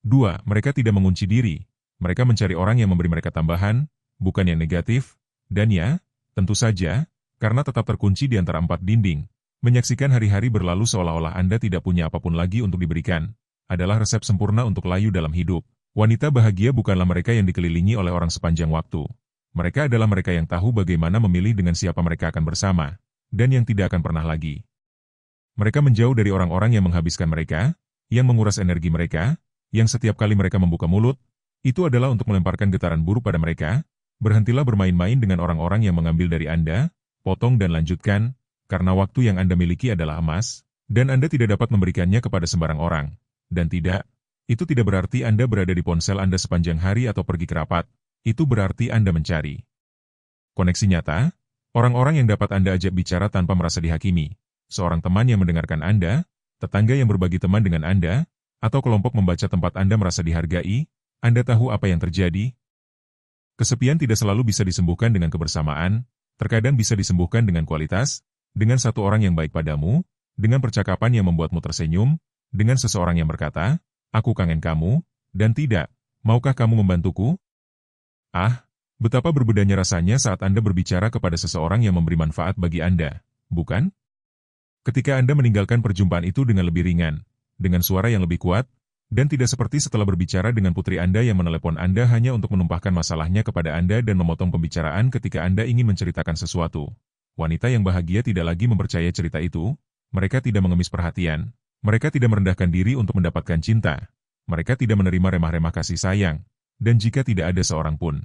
2. Mereka tidak mengunci diri. Mereka mencari orang yang memberi mereka tambahan, bukan yang negatif, dan ya, tentu saja, karena tetap terkunci di antara 4 dinding, menyaksikan hari-hari berlalu seolah-olah Anda tidak punya apapun lagi untuk diberikan, adalah resep sempurna untuk layu dalam hidup. Wanita bahagia bukanlah mereka yang dikelilingi oleh orang sepanjang waktu. Mereka adalah mereka yang tahu bagaimana memilih dengan siapa mereka akan bersama, dan yang tidak akan pernah lagi. Mereka menjauh dari orang-orang yang menghabiskan mereka, yang menguras energi mereka, yang setiap kali mereka membuka mulut, itu adalah untuk melemparkan getaran buruk pada mereka. Berhentilah bermain-main dengan orang-orang yang mengambil dari Anda, potong dan lanjutkan, karena waktu yang Anda miliki adalah emas, dan Anda tidak dapat memberikannya kepada sembarang orang. Dan tidak, itu tidak berarti Anda berada di ponsel Anda sepanjang hari atau pergi ke rapat, itu berarti Anda mencari koneksi nyata, orang-orang yang dapat Anda ajak bicara tanpa merasa dihakimi, seorang teman yang mendengarkan Anda, tetangga yang berbagi teman dengan Anda, atau kelompok membaca tempat Anda merasa dihargai. Anda tahu apa yang terjadi? Kesepian tidak selalu bisa disembuhkan dengan kebersamaan, terkadang bisa disembuhkan dengan kualitas, dengan satu orang yang baik padamu, dengan percakapan yang membuatmu tersenyum, dengan seseorang yang berkata, aku kangen kamu, dan tidak, maukah kamu membantuku? Ah, Betapa berbedanya rasanya saat Anda berbicara kepada seseorang yang memberi manfaat bagi Anda, bukan? Ketika Anda meninggalkan perjumpaan itu dengan lebih ringan, dengan suara yang lebih kuat, dan tidak seperti setelah berbicara dengan putri Anda yang menelepon Anda hanya untuk menumpahkan masalahnya kepada Anda dan memotong pembicaraan ketika Anda ingin menceritakan sesuatu. Wanita yang bahagia tidak lagi mempercayai cerita itu, mereka tidak mengemis perhatian, mereka tidak merendahkan diri untuk mendapatkan cinta, mereka tidak menerima remah-remah kasih sayang, dan jika tidak ada seorang pun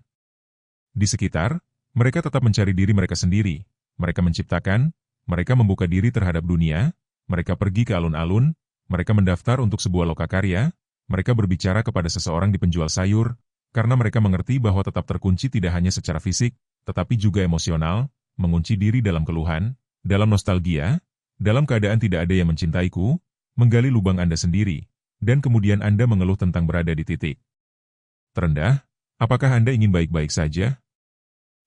di sekitar, mereka tetap mencari diri mereka sendiri, mereka menciptakan, mereka membuka diri terhadap dunia, mereka pergi ke alun-alun, mereka mendaftar untuk sebuah lokakarya, mereka berbicara kepada seseorang di penjual sayur, karena mereka mengerti bahwa tetap terkunci tidak hanya secara fisik, tetapi juga emosional, mengunci diri dalam keluhan, dalam nostalgia, dalam keadaan tidak ada yang mencintaiku, menggali lubang Anda sendiri, dan kemudian Anda mengeluh tentang berada di titik terendah. Apakah Anda ingin baik-baik saja?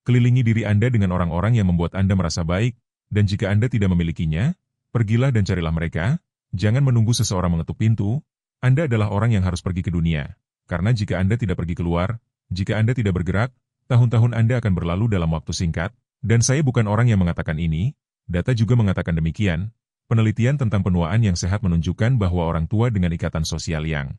Kelilingi diri Anda dengan orang-orang yang membuat Anda merasa baik, dan jika Anda tidak memilikinya, pergilah dan carilah mereka. Jangan menunggu seseorang mengetuk pintu. Anda adalah orang yang harus pergi ke dunia. Karena jika Anda tidak pergi keluar, jika Anda tidak bergerak, tahun-tahun Anda akan berlalu dalam waktu singkat. Dan saya bukan orang yang mengatakan ini, data juga mengatakan demikian. Penelitian tentang penuaan yang sehat menunjukkan bahwa orang tua dengan ikatan sosial yang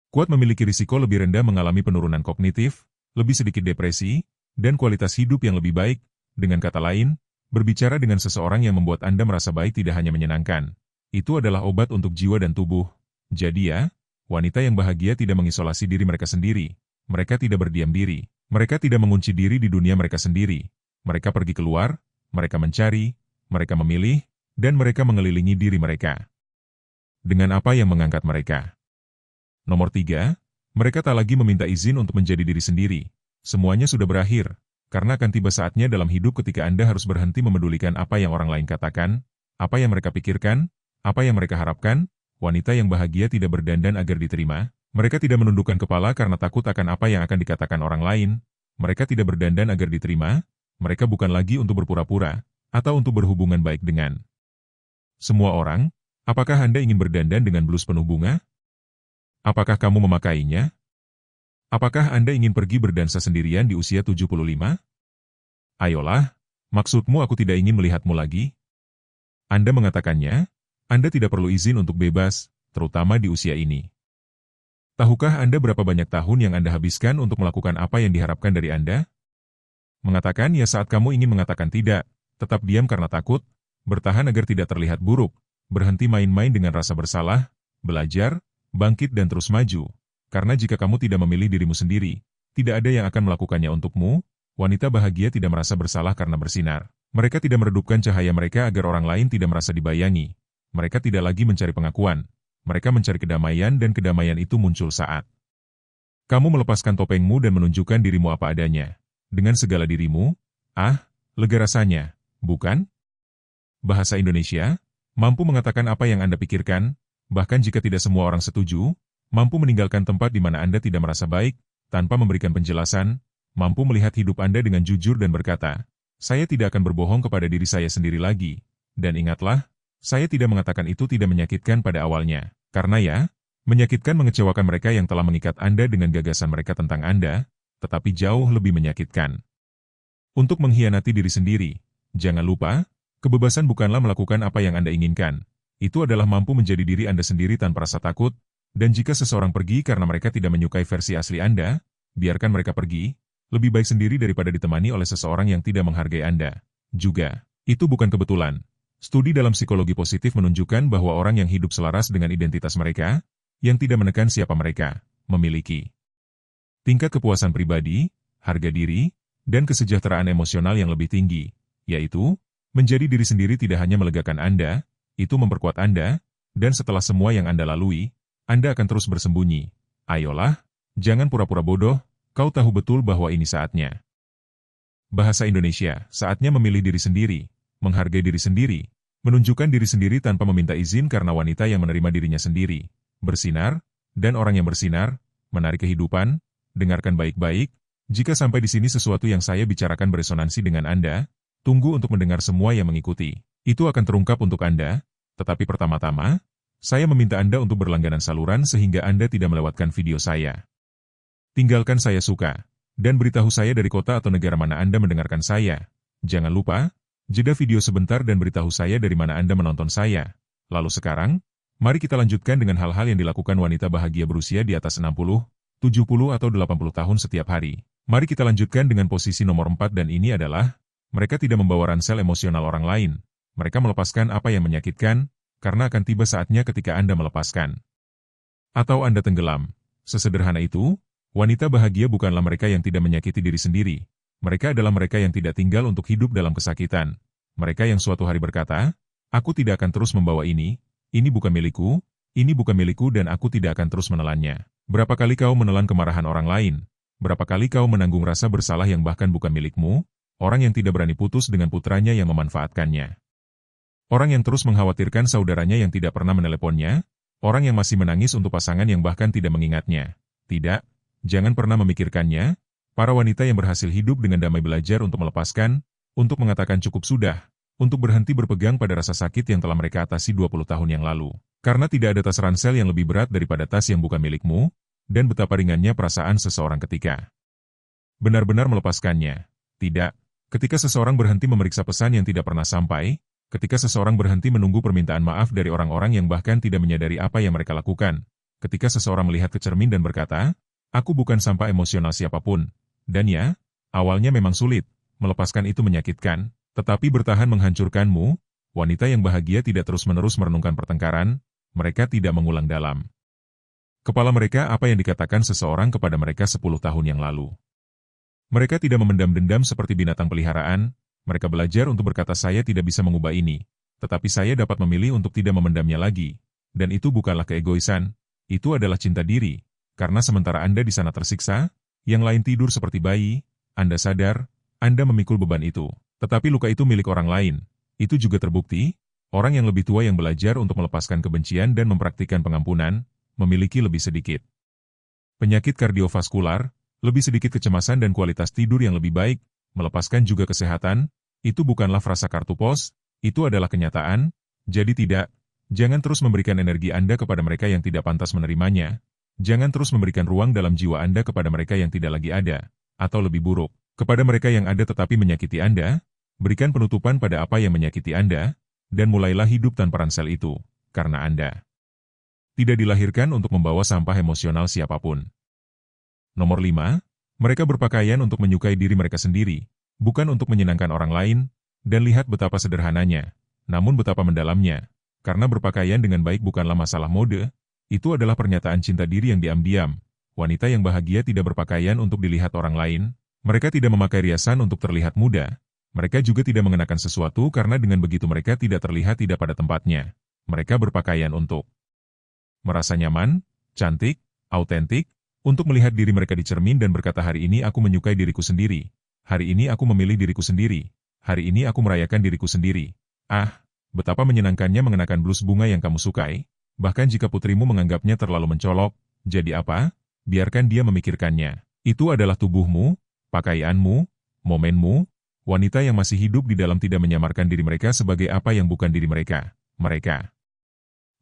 kuat memiliki risiko lebih rendah mengalami penurunan kognitif, lebih sedikit depresi, dan kualitas hidup yang lebih baik. Dengan kata lain, berbicara dengan seseorang yang membuat Anda merasa baik tidak hanya menyenangkan. Itu adalah obat untuk jiwa dan tubuh. Jadi ya, wanita yang bahagia tidak mengisolasi diri mereka sendiri. Mereka tidak berdiam diri. Mereka tidak mengunci diri di dunia mereka sendiri. Mereka pergi keluar, mereka mencari, mereka memilih, dan mereka mengelilingi diri mereka. Dengan apa yang mengangkat mereka? Nomor 3, mereka tak lagi meminta izin untuk menjadi diri sendiri. Semuanya sudah berakhir, karena akan tiba saatnya dalam hidup ketika Anda harus berhenti memedulikan apa yang orang lain katakan, apa yang mereka pikirkan, apa yang mereka harapkan. Wanita yang bahagia tidak berdandan agar diterima, mereka tidak menundukkan kepala karena takut akan apa yang akan dikatakan orang lain, mereka tidak berdandan agar diterima, mereka bukan lagi untuk berpura-pura, atau untuk berhubungan baik dengan semua orang. Apakah Anda ingin berdandan dengan blus penuh bunga? Apakah kamu memakainya? Apakah Anda ingin pergi berdansa sendirian di usia 75? Ayolah, maksudmu aku tidak ingin melihatmu lagi? Anda mengatakannya, Anda tidak perlu izin untuk bebas, terutama di usia ini. Tahukah Anda berapa banyak tahun yang Anda habiskan untuk melakukan apa yang diharapkan dari Anda? Mengatakan ya saat kamu ingin mengatakan tidak, tetap diam karena takut, bertahan agar tidak terlihat buruk, berhenti main-main dengan rasa bersalah, belajar, bangkit dan terus maju. Karena jika kamu tidak memilih dirimu sendiri, tidak ada yang akan melakukannya untukmu. Wanita bahagia tidak merasa bersalah karena bersinar. Mereka tidak meredupkan cahaya mereka agar orang lain tidak merasa dibayangi. Mereka tidak lagi mencari pengakuan. Mereka mencari kedamaian dan kedamaian itu muncul saat kamu melepaskan topengmu dan menunjukkan dirimu apa adanya. Dengan segala dirimu, lega rasanya, bukan? Bahasa Indonesia, mampu mengatakan apa yang Anda pikirkan, bahkan jika tidak semua orang setuju, mampu meninggalkan tempat di mana Anda tidak merasa baik, tanpa memberikan penjelasan, mampu melihat hidup Anda dengan jujur dan berkata, saya tidak akan berbohong kepada diri saya sendiri lagi. Dan ingatlah, saya tidak mengatakan itu tidak menyakitkan pada awalnya. Karena ya, menyakitkan mengecewakan mereka yang telah mengikat Anda dengan gagasan mereka tentang Anda, tetapi jauh lebih menyakitkan untuk mengkhianati diri sendiri. Jangan lupa, kebebasan bukanlah melakukan apa yang Anda inginkan. Itu adalah mampu menjadi diri Anda sendiri tanpa rasa takut. Dan jika seseorang pergi karena mereka tidak menyukai versi asli Anda, biarkan mereka pergi, lebih baik sendiri daripada ditemani oleh seseorang yang tidak menghargai Anda. Juga, itu bukan kebetulan. Studi dalam psikologi positif menunjukkan bahwa orang yang hidup selaras dengan identitas mereka, yang tidak menekan siapa mereka, memiliki tingkat kepuasan pribadi, harga diri, dan kesejahteraan emosional yang lebih tinggi, yaitu, menjadi diri sendiri tidak hanya melegakan Anda, itu memperkuat Anda, dan setelah semua yang Anda lalui, Anda akan terus bersembunyi. Ayolah, jangan pura-pura bodoh, kau tahu betul bahwa ini saatnya. Bahasa Indonesia, saatnya memilih diri sendiri, menghargai diri sendiri, menunjukkan diri sendiri tanpa meminta izin karena wanita yang menerima dirinya sendiri, bersinar, dan orang yang bersinar, menarik kehidupan. Dengarkan baik-baik, jika sampai di sini sesuatu yang saya bicarakan beresonansi dengan Anda, tunggu untuk mendengar semua yang mengikuti. Itu akan terungkap untuk Anda, tetapi pertama-tama, saya meminta Anda untuk berlangganan saluran sehingga Anda tidak melewatkan video saya. Tinggalkan saya suka. Dan beritahu saya dari kota atau negara mana Anda mendengarkan saya. Jangan lupa, jeda video sebentar dan beritahu saya dari mana Anda menonton saya. Lalu sekarang, mari kita lanjutkan dengan hal-hal yang dilakukan wanita bahagia berusia di atas 60, 70 atau 80 tahun setiap hari. Mari kita lanjutkan dengan posisi nomor 4 dan ini adalah, mereka tidak membawa ransel emosional orang lain. Mereka melepaskan apa yang menyakitkan, karena akan tiba saatnya ketika Anda melepaskan. Atau Anda tenggelam. Sesederhana itu, wanita bahagia bukanlah mereka yang tidak menyakiti diri sendiri. Mereka adalah mereka yang tidak tinggal untuk hidup dalam kesakitan. Mereka yang suatu hari berkata, aku tidak akan terus membawa ini bukan milikku, dan aku tidak akan terus menelannya. Berapa kali kau menelan kemarahan orang lain? Berapa kali kau menanggung rasa bersalah yang bahkan bukan milikmu? Orang yang tidak berani putus dengan putranya yang memanfaatkannya. Orang yang terus mengkhawatirkan saudaranya yang tidak pernah meneleponnya? Orang yang masih menangis untuk pasangan yang bahkan tidak mengingatnya? Tidak. Jangan pernah memikirkannya. Para wanita yang berhasil hidup dengan damai belajar untuk melepaskan, untuk mengatakan cukup sudah, untuk berhenti berpegang pada rasa sakit yang telah mereka atasi 20 tahun yang lalu. Karena tidak ada tas ransel yang lebih berat daripada tas yang bukan milikmu, dan betapa ringannya perasaan seseorang ketika benar-benar melepaskannya. Tidak. Ketika seseorang berhenti memeriksa pesan yang tidak pernah sampai, ketika seseorang berhenti menunggu permintaan maaf dari orang-orang yang bahkan tidak menyadari apa yang mereka lakukan, ketika seseorang melihat ke cermin dan berkata, aku bukan sampah emosional siapapun. Dan ya, awalnya memang sulit, melepaskan itu menyakitkan, tetapi bertahan menghancurkanmu. Wanita yang bahagia tidak terus-menerus merenungkan pertengkaran, mereka tidak mengulang dalam kepala mereka apa yang dikatakan seseorang kepada mereka 10 tahun yang lalu. Mereka tidak memendam dendam seperti binatang peliharaan, mereka belajar untuk berkata saya tidak bisa mengubah ini, tetapi saya dapat memilih untuk tidak memendamnya lagi. Dan itu bukanlah keegoisan, itu adalah cinta diri. Karena sementara Anda di sana tersiksa, yang lain tidur seperti bayi, Anda sadar, Anda memikul beban itu. Tetapi luka itu milik orang lain. Itu juga terbukti, orang yang lebih tua yang belajar untuk melepaskan kebencian dan mempraktikkan pengampunan, memiliki lebih sedikit penyakit kardiovaskular, lebih sedikit kecemasan dan kualitas tidur yang lebih baik, melepaskan juga kesehatan, itu bukanlah frasa kartu pos, itu adalah kenyataan, jadi tidak, jangan terus memberikan energi Anda kepada mereka yang tidak pantas menerimanya. Jangan terus memberikan ruang dalam jiwa Anda kepada mereka yang tidak lagi ada, atau lebih buruk, kepada mereka yang ada tetapi menyakiti Anda. Berikan penutupan pada apa yang menyakiti Anda, dan mulailah hidup tanpa ransel itu, karena Anda tidak dilahirkan untuk membawa sampah emosional siapapun. Nomor 5, mereka berpakaian untuk menyukai diri mereka sendiri, bukan untuk menyenangkan orang lain, dan lihat betapa sederhananya, namun betapa mendalamnya, karena berpakaian dengan baik bukanlah masalah mode. Itu adalah pernyataan cinta diri yang diam-diam. Wanita yang bahagia tidak berpakaian untuk dilihat orang lain. Mereka tidak memakai riasan untuk terlihat muda. Mereka juga tidak mengenakan sesuatu karena dengan begitu mereka tidak terlihat tidak pada tempatnya. Mereka berpakaian untuk merasa nyaman, cantik, autentik, untuk melihat diri mereka di cermin dan berkata hari ini aku menyukai diriku sendiri. Hari ini aku memilih diriku sendiri. Hari ini aku merayakan diriku sendiri. Ah, betapa menyenangkannya mengenakan blus bunga yang kamu sukai. Bahkan jika putrimu menganggapnya terlalu mencolok, jadi apa? Biarkan dia memikirkannya. Itu adalah tubuhmu, pakaianmu, momenmu. Wanita yang masih hidup di dalam tidak menyamarkan diri mereka sebagai apa yang bukan diri mereka. Mereka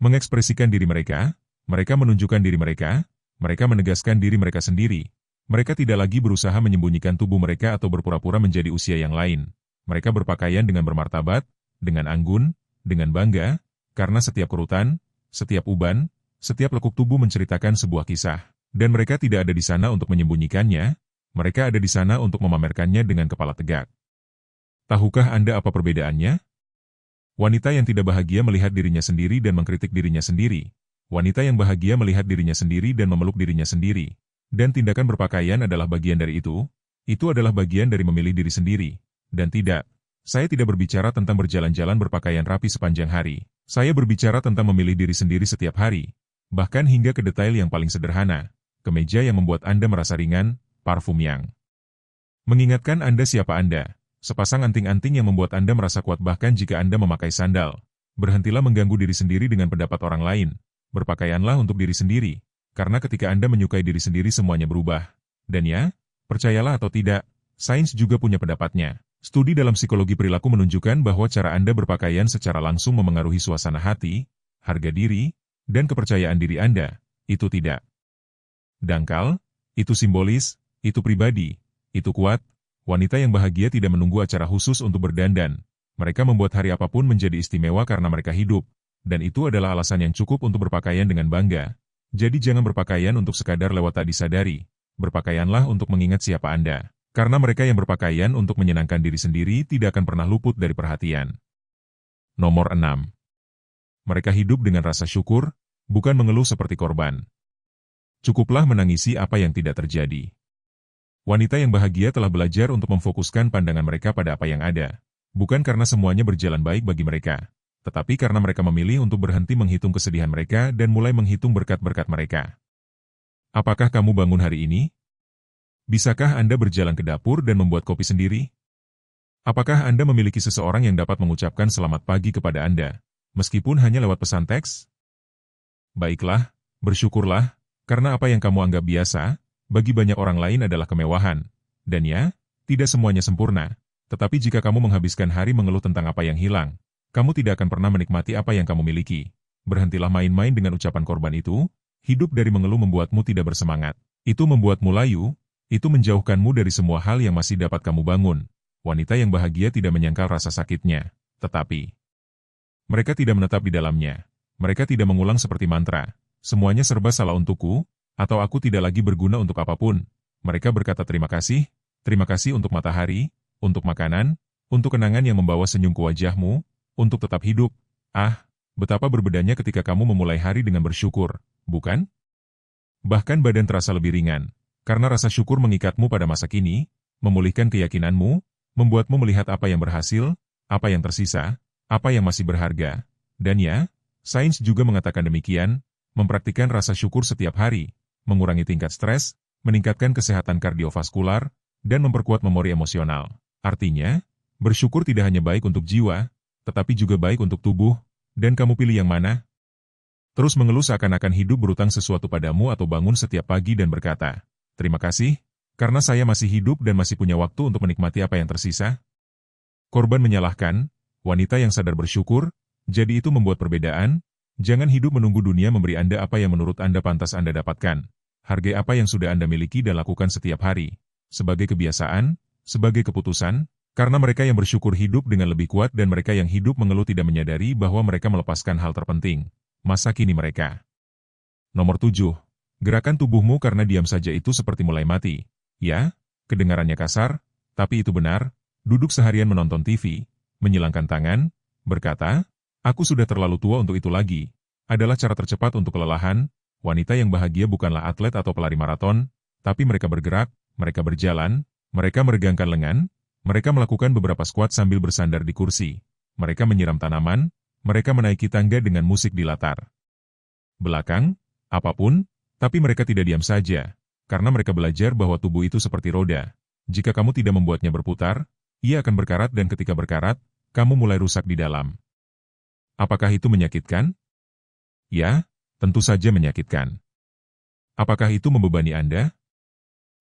mengekspresikan diri mereka, mereka menunjukkan diri mereka menegaskan diri mereka sendiri. Mereka tidak lagi berusaha menyembunyikan tubuh mereka atau berpura-pura menjadi usia yang lain. Mereka berpakaian dengan bermartabat, dengan anggun, dengan bangga, karena setiap kerutan, setiap uban, setiap lekuk tubuh menceritakan sebuah kisah, dan mereka tidak ada di sana untuk menyembunyikannya, mereka ada di sana untuk memamerkannya dengan kepala tegak. Tahukah Anda apa perbedaannya? Wanita yang tidak bahagia melihat dirinya sendiri dan mengkritik dirinya sendiri. Wanita yang bahagia melihat dirinya sendiri dan memeluk dirinya sendiri. Dan tindakan berpakaian adalah bagian dari itu. Itu adalah bagian dari memilih diri sendiri. Dan tidak, saya tidak berbicara tentang berjalan-jalan berpakaian rapi sepanjang hari. Saya berbicara tentang memilih diri sendiri setiap hari, bahkan hingga ke detail yang paling sederhana, kemeja yang membuat Anda merasa ringan, parfum yang mengingatkan Anda siapa Anda, sepasang anting-anting yang membuat Anda merasa kuat bahkan jika Anda memakai sandal. Berhentilah mengganggu diri sendiri dengan pendapat orang lain, berpakaianlah untuk diri sendiri, karena ketika Anda menyukai diri sendiri semuanya berubah. Dan ya, percayalah atau tidak, sains juga punya pendapatnya. Studi dalam psikologi perilaku menunjukkan bahwa cara Anda berpakaian secara langsung memengaruhi suasana hati, harga diri, dan kepercayaan diri Anda. Itu tidak dangkal, itu simbolis, itu pribadi, Itu kuat. Wanita yang bahagia tidak menunggu acara khusus untuk berdandan. Mereka membuat hari apapun menjadi istimewa karena mereka hidup. Dan itu adalah alasan yang cukup untuk berpakaian dengan bangga. Jadi jangan berpakaian untuk sekadar lewat tak disadari. Berpakaianlah untuk mengingat siapa Anda. Karena mereka yang berpakaian untuk menyenangkan diri sendiri tidak akan pernah luput dari perhatian. Nomor 6. Mereka hidup dengan rasa syukur, bukan mengeluh seperti korban. Cukuplah menangisi apa yang tidak terjadi. Wanita yang bahagia telah belajar untuk memfokuskan pandangan mereka pada apa yang ada. Bukan karena semuanya berjalan baik bagi mereka, tetapi karena mereka memilih untuk berhenti menghitung kesedihan mereka dan mulai menghitung berkat-berkat mereka. Apakah kamu bangun hari ini? Bisakah Anda berjalan ke dapur dan membuat kopi sendiri? Apakah Anda memiliki seseorang yang dapat mengucapkan selamat pagi kepada Anda, meskipun hanya lewat pesan teks? Baiklah, bersyukurlah, karena apa yang kamu anggap biasa, bagi banyak orang lain adalah kemewahan. Dan ya, tidak semuanya sempurna. Tetapi jika kamu menghabiskan hari mengeluh tentang apa yang hilang, kamu tidak akan pernah menikmati apa yang kamu miliki. Berhentilah main-main dengan ucapan korban itu. Hidup dari mengeluh membuatmu tidak bersemangat. Itu membuatmu layu. Itu menjauhkanmu dari semua hal yang masih dapat kamu bangun. Wanita yang bahagia tidak menyangkal rasa sakitnya. Tetapi mereka tidak menetap di dalamnya. Mereka tidak mengulang seperti mantra. Semuanya serba salah untukku, atau aku tidak lagi berguna untuk apapun. Mereka berkata terima kasih untuk matahari, untuk makanan, untuk kenangan yang membawa senyum ke wajahmu, untuk tetap hidup. Ah, betapa berbedanya ketika kamu memulai hari dengan bersyukur, bukan? Bahkan badan terasa lebih ringan, karena rasa syukur mengikatmu pada masa kini, memulihkan keyakinanmu, membuatmu melihat apa yang berhasil, apa yang tersisa, apa yang masih berharga. Dan ya, sains juga mengatakan demikian, mempraktikkan rasa syukur setiap hari, mengurangi tingkat stres, meningkatkan kesehatan kardiovaskular, dan memperkuat memori emosional. Artinya, bersyukur tidak hanya baik untuk jiwa, tetapi juga baik untuk tubuh, dan kamu pilih yang mana? Terus mengeluh seakan-akan hidup berutang sesuatu padamu atau bangun setiap pagi dan berkata, terima kasih, karena saya masih hidup dan masih punya waktu untuk menikmati apa yang tersisa. Korban menyalahkan, wanita yang sadar bersyukur, jadi itu membuat perbedaan. Jangan hidup menunggu dunia memberi Anda apa yang menurut Anda pantas Anda dapatkan. Hargai apa yang sudah Anda miliki dan lakukan setiap hari. Sebagai kebiasaan, sebagai keputusan, karena mereka yang bersyukur hidup dengan lebih kuat dan mereka yang hidup mengeluh tidak menyadari bahwa mereka melepaskan hal terpenting. Masa kini mereka. Nomor 7. Gerakan tubuhmu karena diam saja itu seperti mulai mati. Ya, kedengarannya kasar, tapi itu benar. Duduk seharian menonton TV, menyilangkan tangan, berkata, aku sudah terlalu tua untuk itu lagi, adalah cara tercepat untuk kelelahan. Wanita yang bahagia bukanlah atlet atau pelari maraton, tapi mereka bergerak, mereka berjalan, mereka meregangkan lengan, mereka melakukan beberapa squat sambil bersandar di kursi, mereka menyiram tanaman, mereka menaiki tangga dengan musik di latar belakang, apapun, tapi mereka tidak diam saja, karena mereka belajar bahwa tubuh itu seperti roda. Jika kamu tidak membuatnya berputar, ia akan berkarat dan ketika berkarat, kamu mulai rusak di dalam. Apakah itu menyakitkan? Ya, tentu saja menyakitkan. Apakah itu membebani Anda?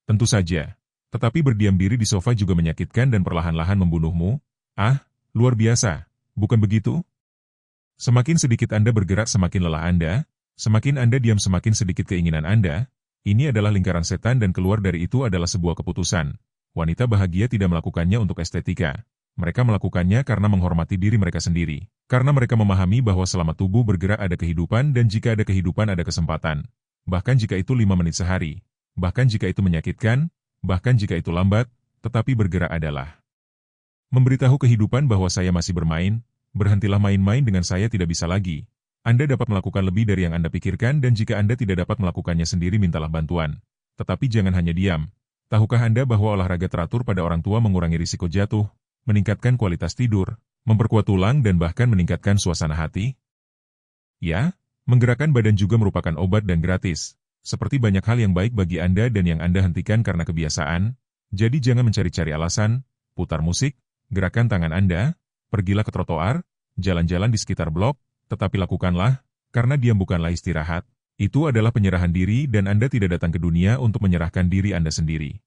Tentu saja. Tetapi berdiam diri di sofa juga menyakitkan dan perlahan-lahan membunuhmu. Ah, luar biasa, bukan begitu? Semakin sedikit Anda bergerak semakin lelah Anda, semakin Anda diam semakin sedikit keinginan Anda. Ini adalah lingkaran setan dan keluar dari itu adalah sebuah keputusan. Wanita bahagia tidak melakukannya untuk estetika. Mereka melakukannya karena menghormati diri mereka sendiri. Karena mereka memahami bahwa selama tubuh bergerak ada kehidupan dan jika ada kehidupan ada kesempatan. Bahkan jika itu 5 menit sehari. Bahkan jika itu menyakitkan. Bahkan jika itu lambat. Tetapi bergerak adalah memberitahu kehidupan bahwa saya masih bermain. Berhentilah main-main dengan saya tidak bisa lagi. Anda dapat melakukan lebih dari yang Anda pikirkan dan jika Anda tidak dapat melakukannya sendiri mintalah bantuan. Tetapi jangan hanya diam. Tahukah Anda bahwa olahraga teratur pada orang tua mengurangi risiko jatuh? Meningkatkan kualitas tidur, memperkuat tulang dan bahkan meningkatkan suasana hati? Ya, menggerakkan badan juga merupakan obat dan gratis. Seperti banyak hal yang baik bagi Anda dan yang Anda hentikan karena kebiasaan, jadi jangan mencari-cari alasan, putar musik, gerakan tangan Anda, pergilah ke trotoar, jalan-jalan di sekitar blok, tetapi lakukanlah, karena diam bukanlah istirahat. Itu adalah penyerahan diri dan Anda tidak datang ke dunia untuk menyerahkan diri Anda sendiri.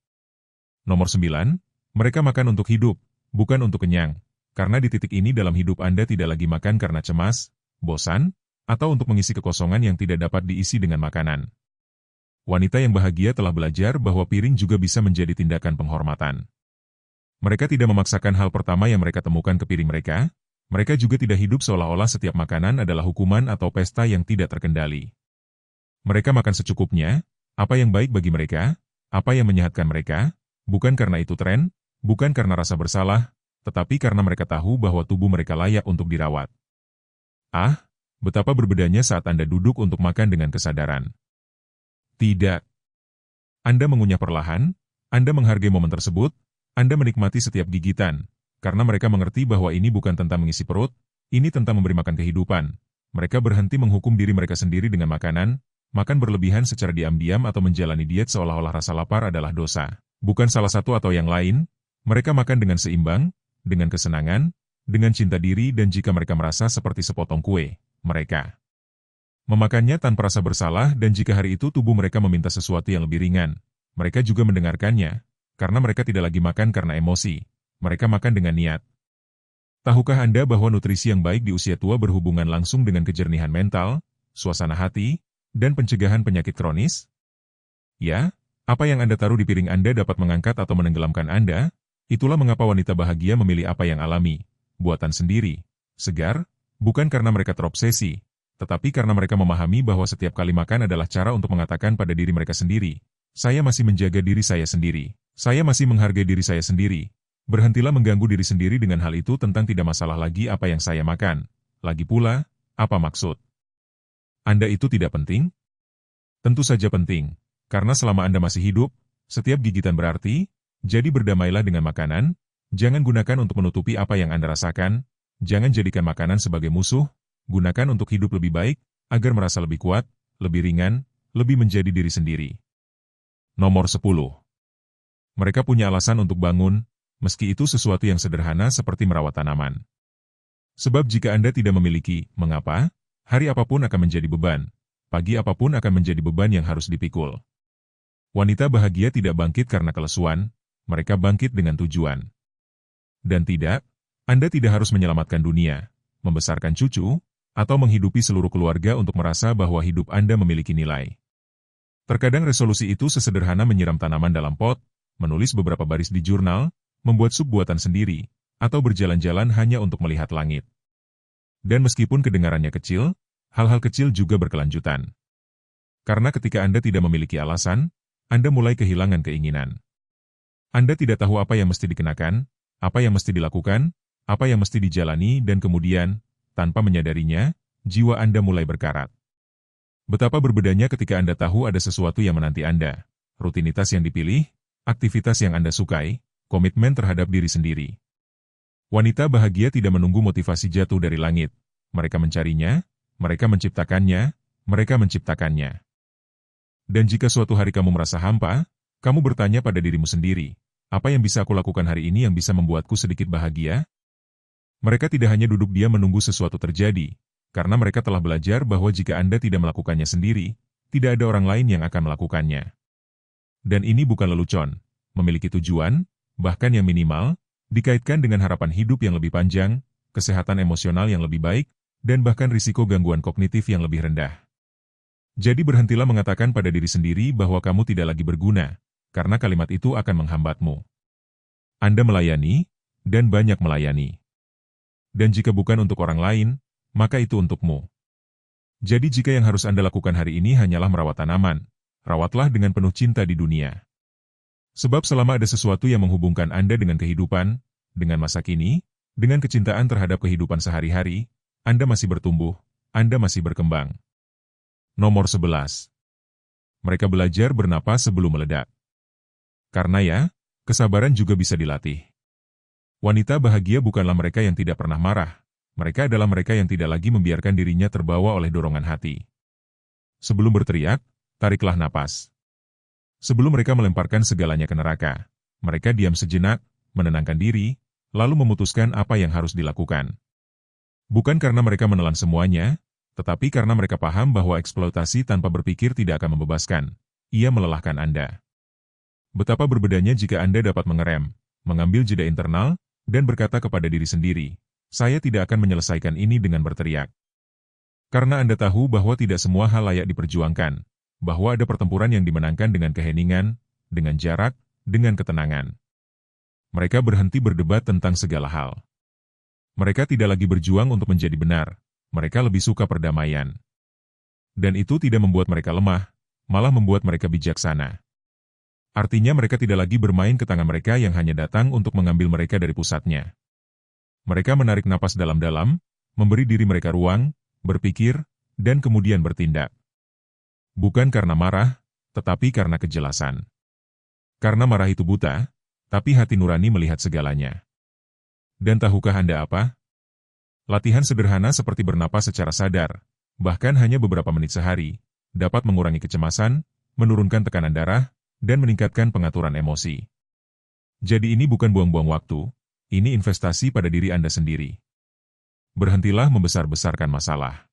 Nomor 9, mereka makan untuk hidup. Bukan untuk kenyang, karena di titik ini dalam hidup Anda tidak lagi makan karena cemas, bosan, atau untuk mengisi kekosongan yang tidak dapat diisi dengan makanan. Wanita yang bahagia telah belajar bahwa piring juga bisa menjadi tindakan penghormatan. Mereka tidak memaksakan hal pertama yang mereka temukan ke piring mereka. Mereka juga tidak hidup seolah-olah setiap makanan adalah hukuman atau pesta yang tidak terkendali. Mereka makan secukupnya, apa yang baik bagi mereka, apa yang menyehatkan mereka, bukan karena itu tren, bukan karena rasa bersalah, tetapi karena mereka tahu bahwa tubuh mereka layak untuk dirawat. Ah, betapa berbedanya saat Anda duduk untuk makan dengan kesadaran. Tidak. Anda mengunyah perlahan, Anda menghargai momen tersebut, Anda menikmati setiap gigitan, karena mereka mengerti bahwa ini bukan tentang mengisi perut, ini tentang memberi makan kehidupan. Mereka berhenti menghukum diri mereka sendiri dengan makanan, makan berlebihan secara diam-diam atau menjalani diet seolah-olah rasa lapar adalah dosa. Bukan salah satu atau yang lain, mereka makan dengan seimbang, dengan kesenangan, dengan cinta diri dan jika mereka merasa seperti sepotong kue, mereka memakannya tanpa rasa bersalah dan jika hari itu tubuh mereka meminta sesuatu yang lebih ringan, mereka juga mendengarkannya, karena mereka tidak lagi makan karena emosi, mereka makan dengan niat. Tahukah Anda bahwa nutrisi yang baik di usia tua berhubungan langsung dengan kejernihan mental, suasana hati, dan pencegahan penyakit kronis? Ya, apa yang Anda taruh di piring Anda dapat mengangkat atau menenggelamkan Anda, itulah mengapa wanita bahagia memilih apa yang alami, buatan sendiri, segar, bukan karena mereka terobsesi, tetapi karena mereka memahami bahwa setiap kali makan adalah cara untuk mengatakan pada diri mereka sendiri, saya masih menjaga diri saya sendiri. Saya masih menghargai diri saya sendiri. Berhentilah mengganggu diri sendiri dengan hal itu tentang tidak masalah lagi apa yang saya makan. Lagi pula, apa maksud? Anda itu tidak penting? Tentu saja penting, karena selama Anda masih hidup, setiap gigitan berarti, jadi berdamailah dengan makanan, jangan gunakan untuk menutupi apa yang Anda rasakan, jangan jadikan makanan sebagai musuh, gunakan untuk hidup lebih baik, agar merasa lebih kuat, lebih ringan, lebih menjadi diri sendiri. Nomor 10. Mereka punya alasan untuk bangun, meski itu sesuatu yang sederhana seperti merawat tanaman. Sebab jika Anda tidak memiliki, mengapa? Hari apapun akan menjadi beban. Pagi apapun akan menjadi beban yang harus dipikul. Wanita bahagia tidak bangkit karena kelesuan, mereka bangkit dengan tujuan. Dan tidak, Anda tidak harus menyelamatkan dunia, membesarkan cucu, atau menghidupi seluruh keluarga untuk merasa bahwa hidup Anda memiliki nilai. Terkadang resolusi itu sesederhana menyiram tanaman dalam pot, menulis beberapa baris di jurnal, membuat sup buatan sendiri, atau berjalan-jalan hanya untuk melihat langit. Dan meskipun kedengarannya kecil, hal-hal kecil juga berkelanjutan. Karena ketika Anda tidak memiliki alasan, Anda mulai kehilangan keinginan. Anda tidak tahu apa yang mesti dikenakan, apa yang mesti dilakukan, apa yang mesti dijalani dan kemudian, tanpa menyadarinya, jiwa Anda mulai berkarat. Betapa berbedanya ketika Anda tahu ada sesuatu yang menanti Anda, rutinitas yang dipilih, aktivitas yang Anda sukai, komitmen terhadap diri sendiri. Wanita bahagia tidak menunggu motivasi jatuh dari langit. Mereka mencarinya, mereka menciptakannya, mereka menciptakannya. Dan jika suatu hari kamu merasa hampa, kamu bertanya pada dirimu sendiri, apa yang bisa aku lakukan hari ini yang bisa membuatku sedikit bahagia? Mereka tidak hanya duduk diam menunggu sesuatu terjadi, karena mereka telah belajar bahwa jika Anda tidak melakukannya sendiri, tidak ada orang lain yang akan melakukannya. Dan ini bukan lelucon, memiliki tujuan, bahkan yang minimal, dikaitkan dengan harapan hidup yang lebih panjang, kesehatan emosional yang lebih baik, dan bahkan risiko gangguan kognitif yang lebih rendah. Jadi berhentilah mengatakan pada diri sendiri bahwa kamu tidak lagi berguna, karena kalimat itu akan menghambatmu. Anda melayani, dan banyak melayani. Dan jika bukan untuk orang lain, maka itu untukmu. Jadi jika yang harus Anda lakukan hari ini hanyalah merawat tanaman, rawatlah dengan penuh cinta di dunia. Sebab selama ada sesuatu yang menghubungkan Anda dengan kehidupan, dengan masa kini, dengan kecintaan terhadap kehidupan sehari-hari, Anda masih bertumbuh, Anda masih berkembang. Nomor 11. Mereka belajar bernapas sebelum meledak. Karena ya, kesabaran juga bisa dilatih. Wanita bahagia bukanlah mereka yang tidak pernah marah, mereka adalah mereka yang tidak lagi membiarkan dirinya terbawa oleh dorongan hati. Sebelum berteriak, tariklah napas. Sebelum mereka melemparkan segalanya ke neraka, mereka diam sejenak, menenangkan diri, lalu memutuskan apa yang harus dilakukan. Bukan karena mereka menelan semuanya, tetapi karena mereka paham bahwa eksploitasi tanpa berpikir tidak akan membebaskan. Ia melelahkan Anda. Betapa berbedanya jika Anda dapat mengerem, mengambil jeda internal, dan berkata kepada diri sendiri, saya tidak akan menyelesaikan ini dengan berteriak. Karena Anda tahu bahwa tidak semua hal layak diperjuangkan, bahwa ada pertempuran yang dimenangkan dengan keheningan, dengan jarak, dengan ketenangan. Mereka berhenti berdebat tentang segala hal. Mereka tidak lagi berjuang untuk menjadi benar, mereka lebih suka perdamaian. Dan itu tidak membuat mereka lemah, malah membuat mereka bijaksana. Artinya mereka tidak lagi bermain ke tangan mereka yang hanya datang untuk mengambil mereka dari pusatnya. Mereka menarik napas dalam-dalam, memberi diri mereka ruang, berpikir, dan kemudian bertindak. Bukan karena marah, tetapi karena kejelasan. Karena marah itu buta, tapi hati nurani melihat segalanya. Dan tahukah Anda apa? Latihan sederhana seperti bernapas secara sadar, bahkan hanya beberapa menit sehari, dapat mengurangi kecemasan, menurunkan tekanan darah, dan meningkatkan pengaturan emosi. Jadi ini bukan buang-buang waktu, ini investasi pada diri Anda sendiri. Berhentilah membesar-besarkan masalah.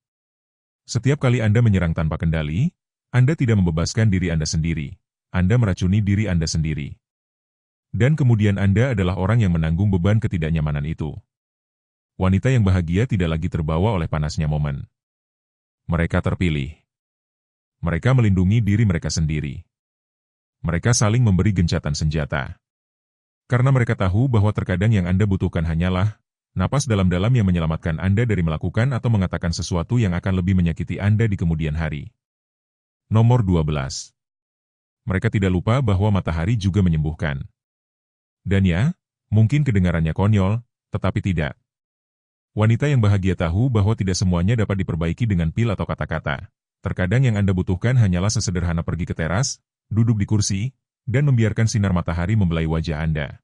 Setiap kali Anda menyerang tanpa kendali, Anda tidak membebaskan diri Anda sendiri, Anda meracuni diri Anda sendiri. Dan kemudian Anda adalah orang yang menanggung beban ketidaknyamanan itu. Wanita yang bahagia tidak lagi terbawa oleh panasnya momen. Mereka terpilih. Mereka melindungi diri mereka sendiri. Mereka saling memberi gencatan senjata. Karena mereka tahu bahwa terkadang yang Anda butuhkan hanyalah napas dalam-dalam yang menyelamatkan Anda dari melakukan atau mengatakan sesuatu yang akan lebih menyakiti Anda di kemudian hari. Nomor 12. Mereka tidak lupa bahwa matahari juga menyembuhkan. Dan ya, mungkin kedengarannya konyol, tetapi tidak. Wanita yang bahagia tahu bahwa tidak semuanya dapat diperbaiki dengan pil atau kata-kata. Terkadang yang Anda butuhkan hanyalah sesederhana pergi ke teras, duduk di kursi, dan membiarkan sinar matahari membelai wajah Anda.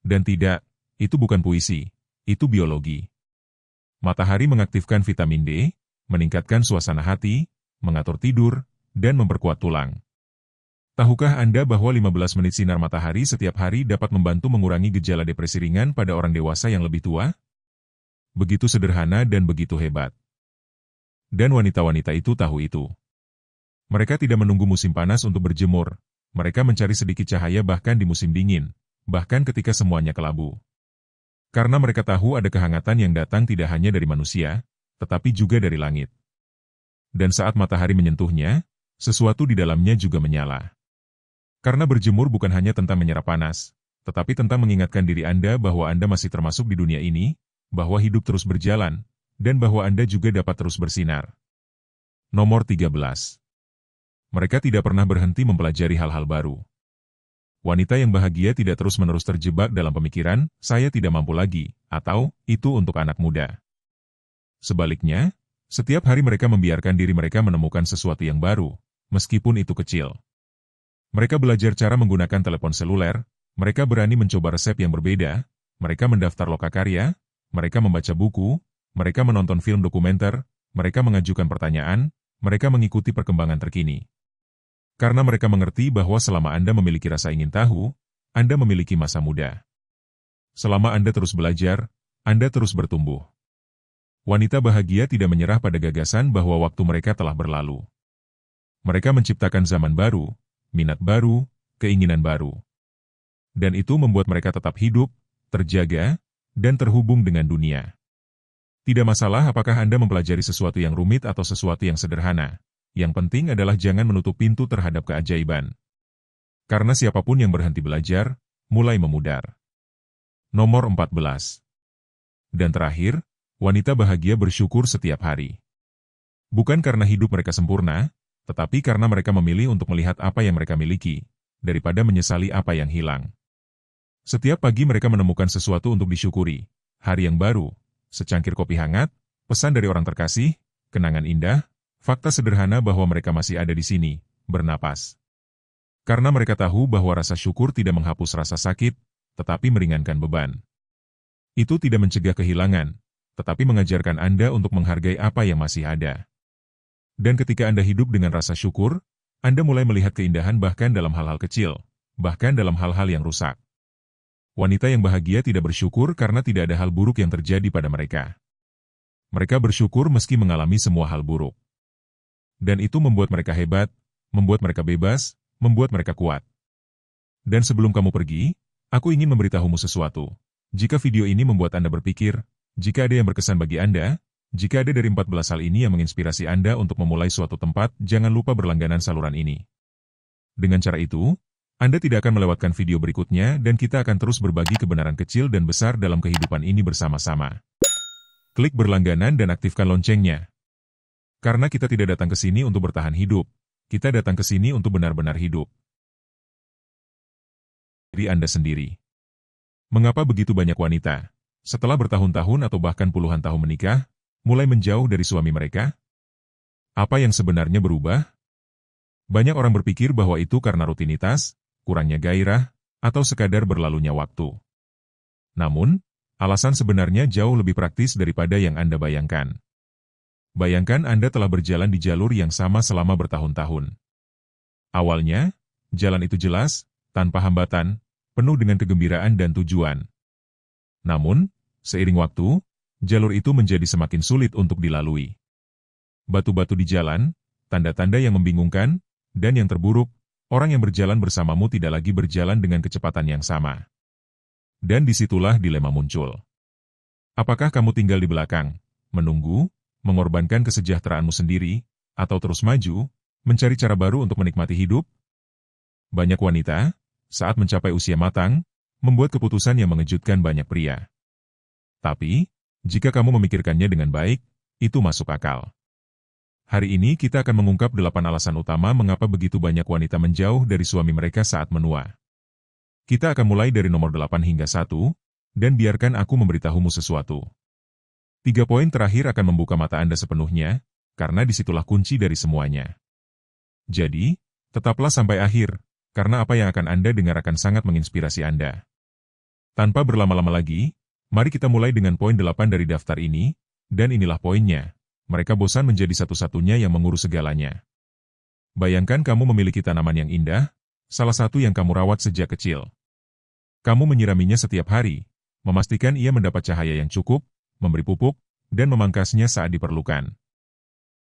Dan tidak, itu bukan puisi, itu biologi. Matahari mengaktifkan vitamin D, meningkatkan suasana hati, mengatur tidur, dan memperkuat tulang. Tahukah Anda bahwa 15 menit sinar matahari setiap hari dapat membantu mengurangi gejala depresi ringan pada orang dewasa yang lebih tua? Begitu sederhana dan begitu hebat. Dan wanita-wanita itu tahu itu. Mereka tidak menunggu musim panas untuk berjemur. Mereka mencari sedikit cahaya bahkan di musim dingin, bahkan ketika semuanya kelabu. Karena mereka tahu ada kehangatan yang datang tidak hanya dari manusia, tetapi juga dari langit. Dan saat matahari menyentuhnya, sesuatu di dalamnya juga menyala. Karena berjemur bukan hanya tentang menyerap panas, tetapi tentang mengingatkan diri Anda bahwa Anda masih termasuk di dunia ini, bahwa hidup terus berjalan, dan bahwa Anda juga dapat terus bersinar. Nomor 13. Mereka tidak pernah berhenti mempelajari hal-hal baru. Wanita yang bahagia tidak terus-menerus terjebak dalam pemikiran, saya tidak mampu lagi, atau, itu untuk anak muda. Sebaliknya, setiap hari mereka membiarkan diri mereka menemukan sesuatu yang baru, meskipun itu kecil. Mereka belajar cara menggunakan telepon seluler, mereka berani mencoba resep yang berbeda, mereka mendaftar lokakarya, mereka membaca buku, mereka menonton film dokumenter, mereka mengajukan pertanyaan, mereka mengikuti perkembangan terkini. Karena mereka mengerti bahwa selama Anda memiliki rasa ingin tahu, Anda memiliki masa muda. Selama Anda terus belajar, Anda terus bertumbuh. Wanita bahagia tidak menyerah pada gagasan bahwa waktu mereka telah berlalu. Mereka menciptakan zaman baru, minat baru, keinginan baru. Dan itu membuat mereka tetap hidup, terjaga, dan terhubung dengan dunia. Tidak masalah apakah Anda mempelajari sesuatu yang rumit atau sesuatu yang sederhana. Yang penting adalah jangan menutup pintu terhadap keajaiban. Karena siapapun yang berhenti belajar, mulai memudar. Nomor 14. Dan terakhir, wanita bahagia bersyukur setiap hari. Bukan karena hidup mereka sempurna, tetapi karena mereka memilih untuk melihat apa yang mereka miliki, daripada menyesali apa yang hilang. Setiap pagi mereka menemukan sesuatu untuk disyukuri, hari yang baru, secangkir kopi hangat, pesan dari orang terkasih, kenangan indah, fakta sederhana bahwa mereka masih ada di sini, bernapas. Karena mereka tahu bahwa rasa syukur tidak menghapus rasa sakit, tetapi meringankan beban. Itu tidak mencegah kehilangan, tetapi mengajarkan Anda untuk menghargai apa yang masih ada. Dan ketika Anda hidup dengan rasa syukur, Anda mulai melihat keindahan bahkan dalam hal-hal kecil, bahkan dalam hal-hal yang rusak. Wanita yang bahagia tidak bersyukur karena tidak ada hal buruk yang terjadi pada mereka. Mereka bersyukur meski mengalami semua hal buruk. Dan itu membuat mereka hebat, membuat mereka bebas, membuat mereka kuat. Dan sebelum kamu pergi, aku ingin memberitahumu sesuatu. Jika video ini membuat Anda berpikir, jika ada yang berkesan bagi Anda, Jika ada dari 14 hal ini yang menginspirasi Anda untuk memulai suatu tempat, jangan lupa berlangganan saluran ini. Dengan cara itu, Anda tidak akan melewatkan video berikutnya dan kita akan terus berbagi kebenaran kecil dan besar dalam kehidupan ini bersama-sama. Klik berlangganan dan aktifkan loncengnya. Karena kita tidak datang ke sini untuk bertahan hidup, kita datang ke sini untuk benar-benar hidup. Diri Anda sendiri. Mengapa begitu banyak wanita, setelah bertahun-tahun atau bahkan puluhan tahun menikah, mulai menjauh dari suami mereka? Apa yang sebenarnya berubah? Banyak orang berpikir bahwa itu karena rutinitas, kurangnya gairah, atau sekadar berlalunya waktu. Namun, alasan sebenarnya jauh lebih praktis daripada yang Anda bayangkan. Bayangkan Anda telah berjalan di jalur yang sama selama bertahun-tahun. Awalnya, jalan itu jelas, tanpa hambatan, penuh dengan kegembiraan dan tujuan. Namun, seiring waktu, jalur itu menjadi semakin sulit untuk dilalui. Batu-batu di jalan, tanda-tanda yang membingungkan, dan yang terburuk, orang yang berjalan bersamamu tidak lagi berjalan dengan kecepatan yang sama. Dan disitulah dilema muncul. Apakah kamu tinggal di belakang, menunggu, mengorbankan kesejahteraanmu sendiri, atau terus maju, mencari cara baru untuk menikmati hidup? Banyak wanita, saat mencapai usia matang, membuat keputusan yang mengejutkan banyak pria. Tapi, jika kamu memikirkannya dengan baik, itu masuk akal. Hari ini kita akan mengungkap 8 alasan utama mengapa begitu banyak wanita menjauh dari suami mereka saat menua. Kita akan mulai dari nomor 8 hingga 1, dan biarkan aku memberitahumu sesuatu. 3 poin terakhir akan membuka mata Anda sepenuhnya, karena disitulah kunci dari semuanya. Jadi, tetaplah sampai akhir, karena apa yang akan Anda dengar akan sangat menginspirasi Anda. Tanpa berlama-lama lagi, mari kita mulai dengan poin 8 dari daftar ini, dan inilah poinnya. Mereka bosan menjadi satu-satunya yang mengurus segalanya. Bayangkan kamu memiliki tanaman yang indah, salah satu yang kamu rawat sejak kecil. Kamu menyiraminya setiap hari, memastikan ia mendapat cahaya yang cukup, memberi pupuk, dan memangkasnya saat diperlukan.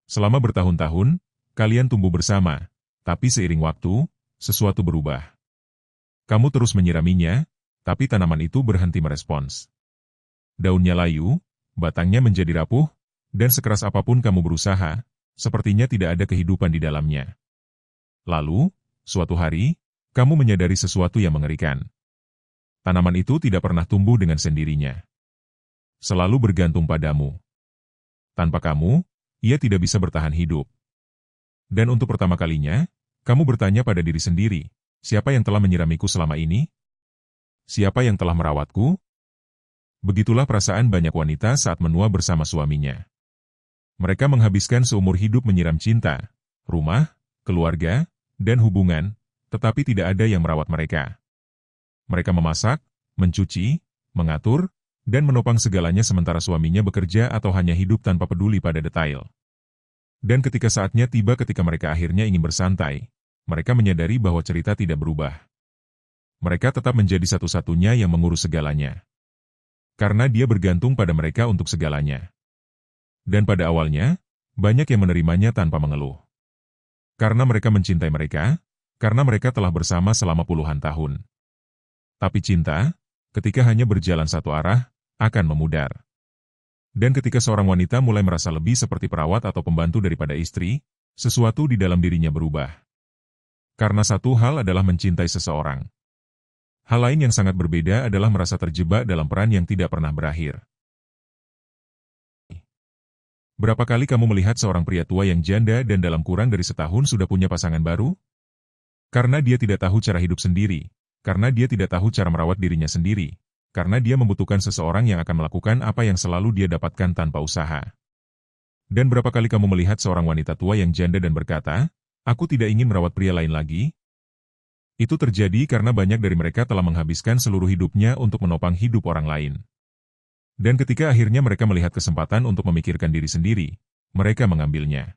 Selama bertahun-tahun, kalian tumbuh bersama, tapi seiring waktu, sesuatu berubah. Kamu terus menyiraminya, tapi tanaman itu berhenti merespons. Daunnya layu, batangnya menjadi rapuh, dan sekeras apapun kamu berusaha, sepertinya tidak ada kehidupan di dalamnya. Lalu, suatu hari, kamu menyadari sesuatu yang mengerikan. Tanaman itu tidak pernah tumbuh dengan sendirinya. Selalu bergantung padamu. Tanpa kamu, ia tidak bisa bertahan hidup. Dan untuk pertama kalinya, kamu bertanya pada diri sendiri, siapa yang telah menyiramiku selama ini? Siapa yang telah merawatku? Begitulah perasaan banyak wanita saat menua bersama suaminya. Mereka menghabiskan seumur hidup menyiram cinta, rumah, keluarga, dan hubungan, tetapi tidak ada yang merawat mereka. Mereka memasak, mencuci, mengatur, dan menopang segalanya sementara suaminya bekerja atau hanya hidup tanpa peduli pada detail. Dan ketika saatnya tiba ketika mereka akhirnya ingin bersantai, mereka menyadari bahwa cerita tidak berubah. Mereka tetap menjadi satu-satunya yang mengurus segalanya. Karena dia bergantung pada mereka untuk segalanya. Dan pada awalnya, banyak yang menerimanya tanpa mengeluh. Karena mereka mencintai mereka, karena mereka telah bersama selama puluhan tahun. Tapi cinta, ketika hanya berjalan satu arah, akan memudar. Dan ketika seorang wanita mulai merasa lebih seperti perawat atau pembantu daripada istri, sesuatu di dalam dirinya berubah. Karena satu hal adalah mencintai seseorang. Hal lain yang sangat berbeda adalah merasa terjebak dalam peran yang tidak pernah berakhir. Berapa kali kamu melihat seorang pria tua yang janda dan dalam kurang dari setahun sudah punya pasangan baru? Karena dia tidak tahu cara hidup sendiri, karena dia tidak tahu cara merawat dirinya sendiri, karena dia membutuhkan seseorang yang akan melakukan apa yang selalu dia dapatkan tanpa usaha. Dan berapa kali kamu melihat seorang wanita tua yang janda dan berkata, "Aku tidak ingin merawat pria lain lagi"? Itu terjadi karena banyak dari mereka telah menghabiskan seluruh hidupnya untuk menopang hidup orang lain. Dan ketika akhirnya mereka melihat kesempatan untuk memikirkan diri sendiri, mereka mengambilnya.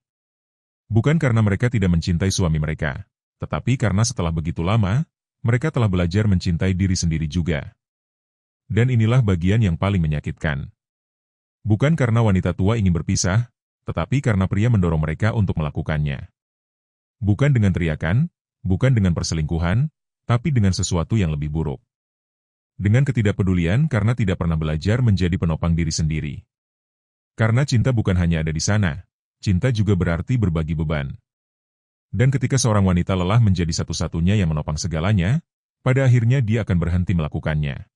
Bukan karena mereka tidak mencintai suami mereka, tetapi karena setelah begitu lama, mereka telah belajar mencintai diri sendiri juga. Dan inilah bagian yang paling menyakitkan. Bukan karena wanita tua ingin berpisah, tetapi karena pria mendorong mereka untuk melakukannya. Bukan dengan teriakan, bukan dengan perselingkuhan, tapi dengan sesuatu yang lebih buruk. Dengan ketidakpedulian karena tidak pernah belajar menjadi penopang diri sendiri. Karena cinta bukan hanya ada di sana, cinta juga berarti berbagi beban. Dan ketika seorang wanita lelah menjadi satu-satunya yang menopang segalanya, pada akhirnya dia akan berhenti melakukannya.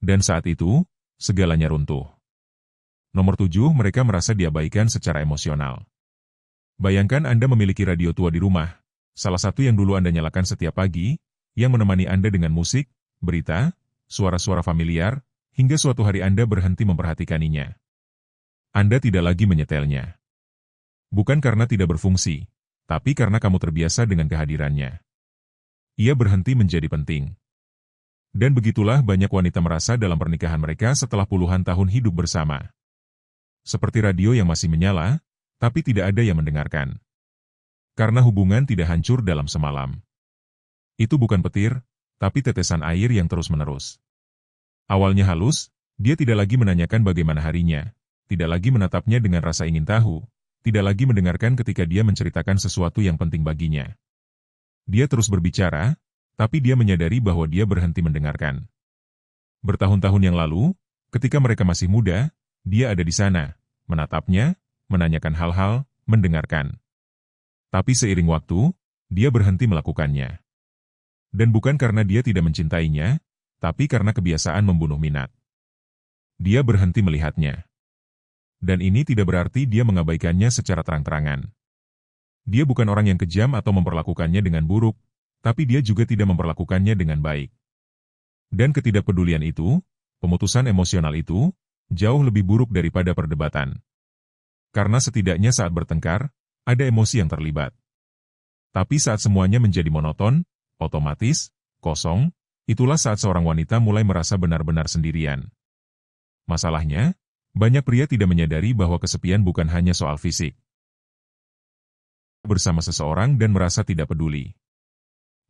Dan saat itu, segalanya runtuh. Nomor 7, mereka merasa diabaikan secara emosional. Bayangkan Anda memiliki radio tua di rumah, salah satu yang dulu Anda nyalakan setiap pagi, yang menemani Anda dengan musik, berita, suara-suara familiar, hingga suatu hari Anda berhenti memperhatikaninya. Anda tidak lagi menyetelnya. Bukan karena tidak berfungsi, tapi karena kamu terbiasa dengan kehadirannya. Ia berhenti menjadi penting. Dan begitulah banyak wanita merasa dalam pernikahan mereka setelah puluhan tahun hidup bersama. Seperti radio yang masih menyala, tapi tidak ada yang mendengarkan. Karena hubungan tidak hancur dalam semalam. Itu bukan petir, tapi tetesan air yang terus-menerus. Awalnya halus, dia tidak lagi menanyakan bagaimana harinya, tidak lagi menatapnya dengan rasa ingin tahu, tidak lagi mendengarkan ketika dia menceritakan sesuatu yang penting baginya. Dia terus berbicara, tapi dia menyadari bahwa dia berhenti mendengarkan. Bertahun-tahun yang lalu, ketika mereka masih muda, dia ada di sana, menatapnya, menanyakan hal-hal, mendengarkan. Tapi seiring waktu, dia berhenti melakukannya. Dan bukan karena dia tidak mencintainya, tapi karena kebiasaan membunuh minat. Dia berhenti melihatnya. Dan ini tidak berarti dia mengabaikannya secara terang-terangan. Dia bukan orang yang kejam atau memperlakukannya dengan buruk, tapi dia juga tidak memperlakukannya dengan baik. Dan ketidakpedulian itu, pemutusan emosional itu, jauh lebih buruk daripada perdebatan. Karena setidaknya saat bertengkar, ada emosi yang terlibat. Tapi saat semuanya menjadi monoton, otomatis, kosong, itulah saat seorang wanita mulai merasa benar-benar sendirian. Masalahnya, banyak pria tidak menyadari bahwa kesepian bukan hanya soal fisik. Bersama seseorang dan merasa tidak peduli.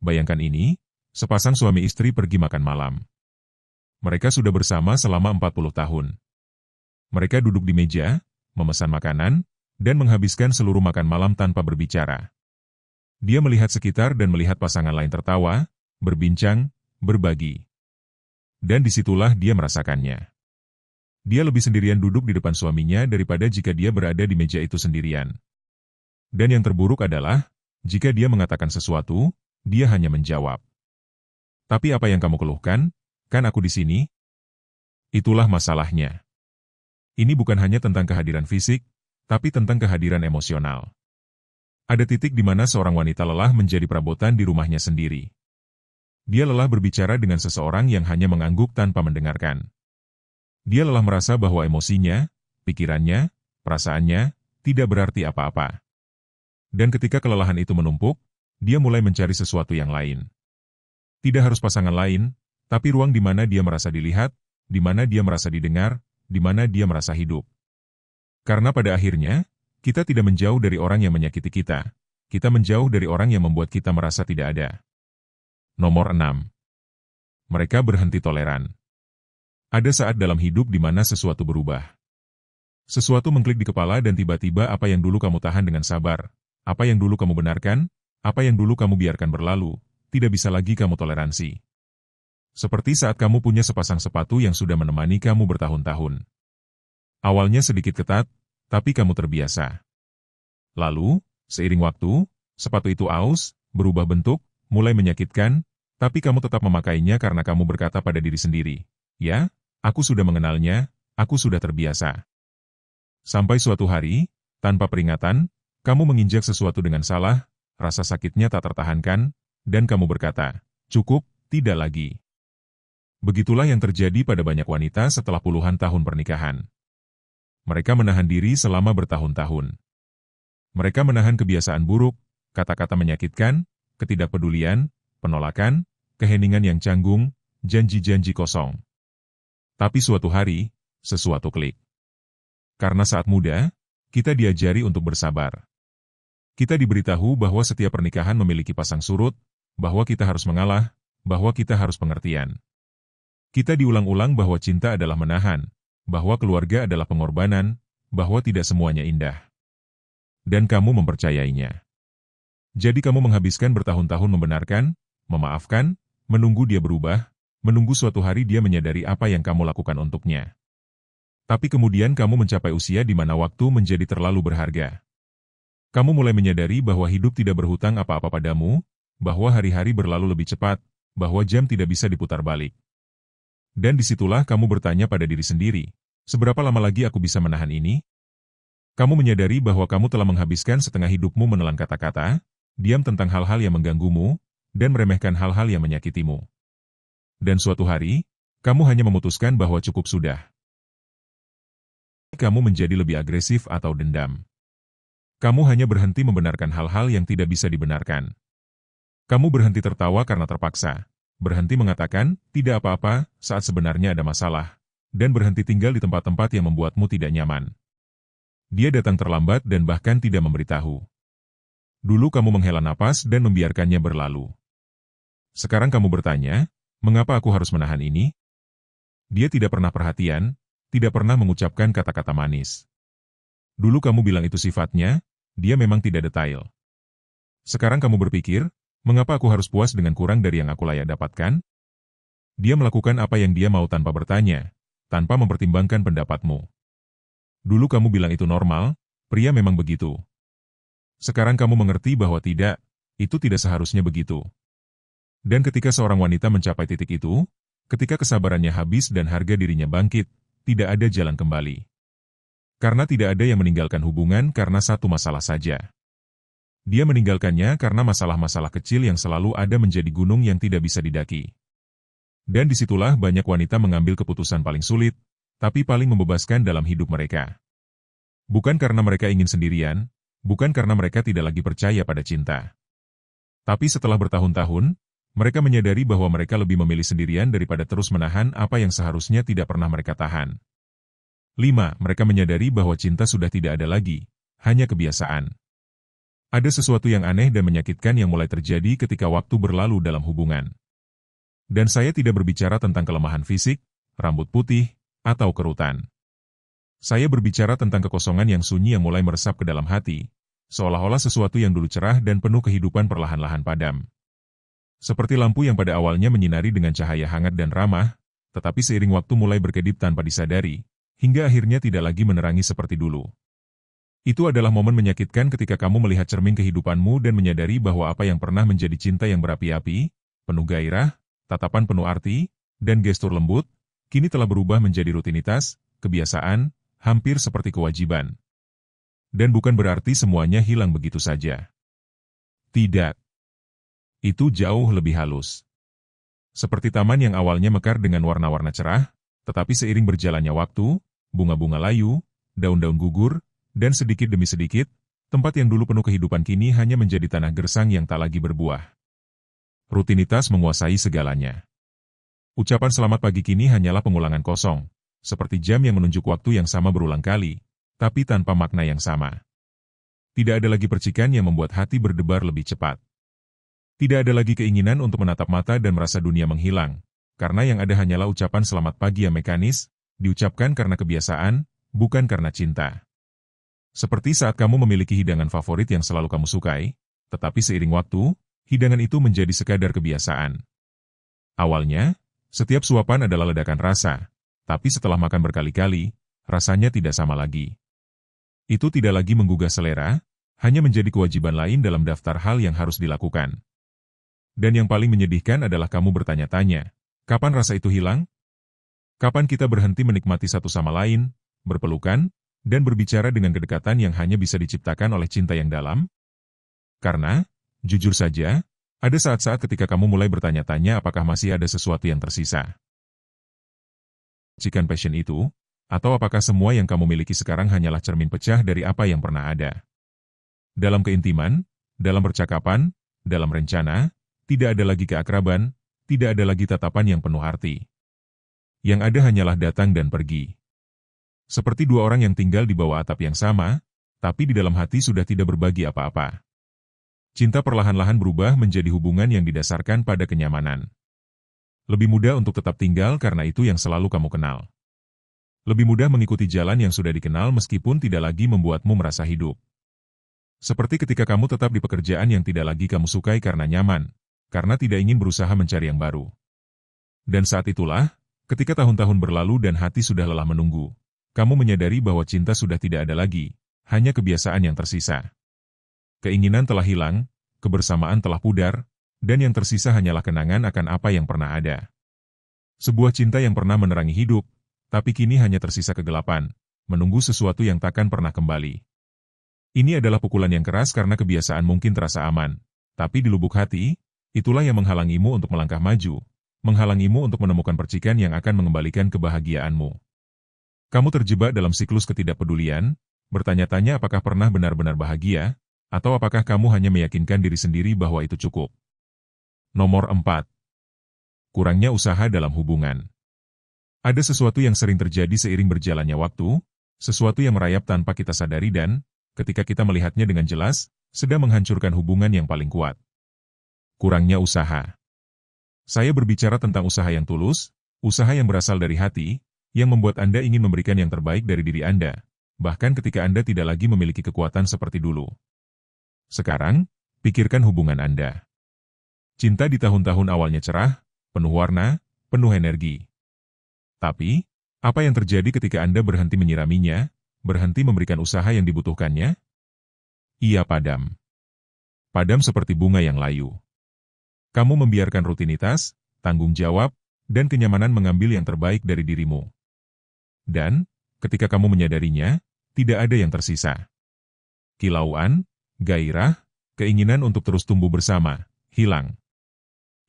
Bayangkan ini, sepasang suami istri pergi makan malam. Mereka sudah bersama selama 40 tahun. Mereka duduk di meja, memesan makanan, dan menghabiskan seluruh makan malam tanpa berbicara. Dia melihat sekitar dan melihat pasangan lain tertawa, berbincang, berbagi. Dan disitulah dia merasakannya. Dia lebih sendirian duduk di depan suaminya daripada jika dia berada di meja itu sendirian. Dan yang terburuk adalah, jika dia mengatakan sesuatu, dia hanya menjawab. Tapi apa yang kamu keluhkan? Kan aku di sini? Itulah masalahnya. Ini bukan hanya tentang kehadiran fisik, tapi tentang kehadiran emosional. Ada titik di mana seorang wanita lelah menjadi perabotan di rumahnya sendiri. Dia lelah berbicara dengan seseorang yang hanya mengangguk tanpa mendengarkan. Dia lelah merasa bahwa emosinya, pikirannya, perasaannya, tidak berarti apa-apa. Dan ketika kelelahan itu menumpuk, dia mulai mencari sesuatu yang lain. Tidak harus pasangan lain, tapi ruang di mana dia merasa dilihat, di mana dia merasa didengar, di mana dia merasa hidup. Karena pada akhirnya, kita tidak menjauh dari orang yang menyakiti kita. Kita menjauh dari orang yang membuat kita merasa tidak ada. Nomor 6. Mereka berhenti toleran. Ada saat dalam hidup di mana sesuatu berubah. Sesuatu mengklik di kepala dan tiba-tiba apa yang dulu kamu tahan dengan sabar, apa yang dulu kamu benarkan, apa yang dulu kamu biarkan berlalu, tidak bisa lagi kamu toleransi. Seperti saat kamu punya sepasang sepatu yang sudah menemani kamu bertahun-tahun. Awalnya sedikit ketat, tapi kamu terbiasa. Lalu, seiring waktu, sepatu itu aus, berubah bentuk, mulai menyakitkan, tapi kamu tetap memakainya karena kamu berkata pada diri sendiri, "Ya, aku sudah mengenalnya, aku sudah terbiasa." Sampai suatu hari, tanpa peringatan, kamu menginjak sesuatu dengan salah, rasa sakitnya tak tertahankan, dan kamu berkata, "Cukup, tidak lagi." Begitulah yang terjadi pada banyak wanita setelah puluhan tahun pernikahan. Mereka menahan diri selama bertahun-tahun. Mereka menahan kebiasaan buruk, kata-kata menyakitkan, ketidakpedulian, penolakan, keheningan yang canggung, janji-janji kosong. Tapi suatu hari, sesuatu klik. Karena saat muda, kita diajari untuk bersabar. Kita diberitahu bahwa setiap pernikahan memiliki pasang surut, bahwa kita harus mengalah, bahwa kita harus pengertian. Kita diulang-ulang bahwa cinta adalah menahan, bahwa keluarga adalah pengorbanan, bahwa tidak semuanya indah. Dan kamu mempercayainya. Jadi kamu menghabiskan bertahun-tahun membenarkan, memaafkan, menunggu dia berubah, menunggu suatu hari dia menyadari apa yang kamu lakukan untuknya. Tapi kemudian kamu mencapai usia di mana waktu menjadi terlalu berharga. Kamu mulai menyadari bahwa hidup tidak berhutang apa-apa padamu, bahwa hari-hari berlalu lebih cepat, bahwa jam tidak bisa diputar balik. Dan disitulah kamu bertanya pada diri sendiri, seberapa lama lagi aku bisa menahan ini? Kamu menyadari bahwa kamu telah menghabiskan setengah hidupmu menelan kata-kata, diam tentang hal-hal yang mengganggumu, dan meremehkan hal-hal yang menyakitimu. Dan suatu hari, kamu hanya memutuskan bahwa cukup sudah. Kamu menjadi lebih agresif atau dendam. Kamu hanya berhenti membenarkan hal-hal yang tidak bisa dibenarkan. Kamu berhenti tertawa karena terpaksa, berhenti mengatakan, tidak apa-apa, saat sebenarnya ada masalah, dan berhenti tinggal di tempat-tempat yang membuatmu tidak nyaman. Dia datang terlambat dan bahkan tidak memberitahu. Dulu kamu menghela napas dan membiarkannya berlalu. Sekarang kamu bertanya, mengapa aku harus menahan ini? Dia tidak pernah perhatian, tidak pernah mengucapkan kata-kata manis. Dulu kamu bilang itu sifatnya, dia memang tidak detail. Sekarang kamu berpikir, mengapa aku harus puas dengan kurang dari yang aku layak dapatkan? Dia melakukan apa yang dia mau tanpa bertanya, tanpa mempertimbangkan pendapatmu. Dulu kamu bilang itu normal, pria memang begitu. Sekarang kamu mengerti bahwa tidak, itu tidak seharusnya begitu. Dan ketika seorang wanita mencapai titik itu, ketika kesabarannya habis dan harga dirinya bangkit, tidak ada jalan kembali. Karena tidak ada yang meninggalkan hubungan karena satu masalah saja. Dia meninggalkannya karena masalah-masalah kecil yang selalu ada menjadi gunung yang tidak bisa didaki. Dan disitulah banyak wanita mengambil keputusan paling sulit, tapi paling membebaskan dalam hidup mereka. Bukan karena mereka ingin sendirian, bukan karena mereka tidak lagi percaya pada cinta. Tapi setelah bertahun-tahun, mereka menyadari bahwa mereka lebih memilih sendirian daripada terus menahan apa yang seharusnya tidak pernah mereka tahan. 5. Mereka menyadari bahwa cinta sudah tidak ada lagi, hanya kebiasaan. Ada sesuatu yang aneh dan menyakitkan yang mulai terjadi ketika waktu berlalu dalam hubungan. Dan saya tidak berbicara tentang kelemahan fisik, rambut putih, atau kerutan. Saya berbicara tentang kekosongan yang sunyi yang mulai meresap ke dalam hati, seolah-olah sesuatu yang dulu cerah dan penuh kehidupan perlahan-lahan padam. Seperti lampu yang pada awalnya menyinari dengan cahaya hangat dan ramah, tetapi seiring waktu mulai berkedip tanpa disadari, hingga akhirnya tidak lagi menerangi seperti dulu. Itu adalah momen menyakitkan ketika kamu melihat cermin kehidupanmu dan menyadari bahwa apa yang pernah menjadi cinta yang berapi-api, penuh gairah, tatapan penuh arti, dan gestur lembut, kini telah berubah menjadi rutinitas, kebiasaan, hampir seperti kewajiban. Dan bukan berarti semuanya hilang begitu saja. Tidak. Itu jauh lebih halus. Seperti taman yang awalnya mekar dengan warna-warna cerah, tetapi seiring berjalannya waktu, bunga-bunga layu, daun-daun gugur, dan sedikit demi sedikit, tempat yang dulu penuh kehidupan kini hanya menjadi tanah gersang yang tak lagi berbuah. Rutinitas menguasai segalanya. Ucapan selamat pagi kini hanyalah pengulangan kosong, seperti jam yang menunjuk waktu yang sama berulang kali, tapi tanpa makna yang sama. Tidak ada lagi percikan yang membuat hati berdebar lebih cepat. Tidak ada lagi keinginan untuk menatap mata dan merasa dunia menghilang, karena yang ada hanyalah ucapan selamat pagi yang mekanis, diucapkan karena kebiasaan, bukan karena cinta. Seperti saat kamu memiliki hidangan favorit yang selalu kamu sukai, tetapi seiring waktu, hidangan itu menjadi sekadar kebiasaan. Awalnya, setiap suapan adalah ledakan rasa, tapi setelah makan berkali-kali, rasanya tidak sama lagi. Itu tidak lagi menggugah selera, hanya menjadi kewajiban lain dalam daftar hal yang harus dilakukan. Dan yang paling menyedihkan adalah kamu bertanya-tanya, kapan rasa itu hilang? Kapan kita berhenti menikmati satu sama lain, berpelukan, dan berbicara dengan kedekatan yang hanya bisa diciptakan oleh cinta yang dalam? Karena, jujur saja, ada saat-saat ketika kamu mulai bertanya-tanya apakah masih ada sesuatu yang tersisa. Cikan passion itu, atau apakah semua yang kamu miliki sekarang hanyalah cermin pecah dari apa yang pernah ada? Dalam keintiman, dalam percakapan, dalam rencana, tidak ada lagi keakraban, tidak ada lagi tatapan yang penuh arti. Yang ada hanyalah datang dan pergi. Seperti dua orang yang tinggal di bawah atap yang sama, tapi di dalam hati sudah tidak berbagi apa-apa. Cinta perlahan-lahan berubah menjadi hubungan yang didasarkan pada kenyamanan. Lebih mudah untuk tetap tinggal karena itu yang selalu kamu kenal. Lebih mudah mengikuti jalan yang sudah dikenal meskipun tidak lagi membuatmu merasa hidup. Seperti ketika kamu tetap di pekerjaan yang tidak lagi kamu sukai karena nyaman, karena tidak ingin berusaha mencari yang baru. Dan saat itulah, ketika tahun-tahun berlalu dan hati sudah lelah menunggu, kamu menyadari bahwa cinta sudah tidak ada lagi, hanya kebiasaan yang tersisa. Keinginan telah hilang, kebersamaan telah pudar, dan yang tersisa hanyalah kenangan akan apa yang pernah ada. Sebuah cinta yang pernah menerangi hidup, tapi kini hanya tersisa kegelapan, menunggu sesuatu yang takkan pernah kembali. Ini adalah pukulan yang keras karena kebiasaan mungkin terasa aman, tapi di lubuk hati, itulah yang menghalangimu untuk melangkah maju, menghalangimu untuk menemukan percikan yang akan mengembalikan kebahagiaanmu. Kamu terjebak dalam siklus ketidakpedulian, bertanya-tanya apakah pernah benar-benar bahagia, atau apakah kamu hanya meyakinkan diri sendiri bahwa itu cukup. Nomor 4. Kurangnya usaha dalam hubungan. Ada sesuatu yang sering terjadi seiring berjalannya waktu, sesuatu yang merayap tanpa kita sadari dan, ketika kita melihatnya dengan jelas, sedang menghancurkan hubungan yang paling kuat. Kurangnya usaha. Saya berbicara tentang usaha yang tulus, usaha yang berasal dari hati, yang membuat Anda ingin memberikan yang terbaik dari diri Anda, bahkan ketika Anda tidak lagi memiliki kekuatan seperti dulu. Sekarang, pikirkan hubungan Anda. Cinta di tahun-tahun awalnya cerah, penuh warna, penuh energi. Tapi, apa yang terjadi ketika Anda berhenti menyiraminya, berhenti memberikan usaha yang dibutuhkannya? Ia padam. Padam seperti bunga yang layu. Kamu membiarkan rutinitas, tanggung jawab, dan kenyamanan mengambil yang terbaik dari dirimu. Dan, ketika kamu menyadarinya, tidak ada yang tersisa. Kilauan, gairah, keinginan untuk terus tumbuh bersama, hilang.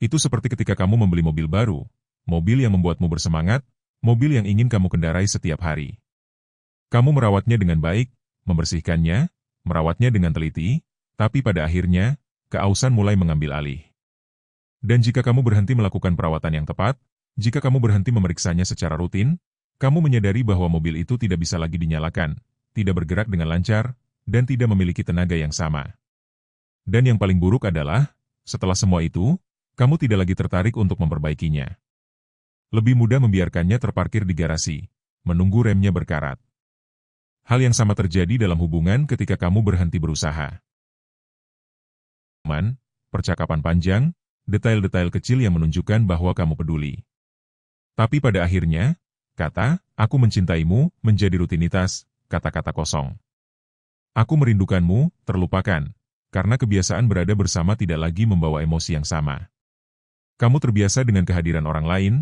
Itu seperti ketika kamu membeli mobil baru, mobil yang membuatmu bersemangat, mobil yang ingin kamu kendarai setiap hari. Kamu merawatnya dengan baik, membersihkannya, merawatnya dengan teliti, tapi pada akhirnya, keausan mulai mengambil alih. Dan jika kamu berhenti melakukan perawatan yang tepat, jika kamu berhenti memeriksanya secara rutin, kamu menyadari bahwa mobil itu tidak bisa lagi dinyalakan, tidak bergerak dengan lancar, dan tidak memiliki tenaga yang sama. Dan yang paling buruk adalah, setelah semua itu, kamu tidak lagi tertarik untuk memperbaikinya. Lebih mudah membiarkannya terparkir di garasi, menunggu remnya berkarat. Hal yang sama terjadi dalam hubungan ketika kamu berhenti berusaha. Percakapan panjang, detail-detail kecil yang menunjukkan bahwa kamu peduli. Tapi pada akhirnya, kata, "Aku mencintaimu," menjadi rutinitas, kata-kata kosong. "Aku merindukanmu," terlupakan, karena kebiasaan berada bersama tidak lagi membawa emosi yang sama. Kamu terbiasa dengan kehadiran orang lain,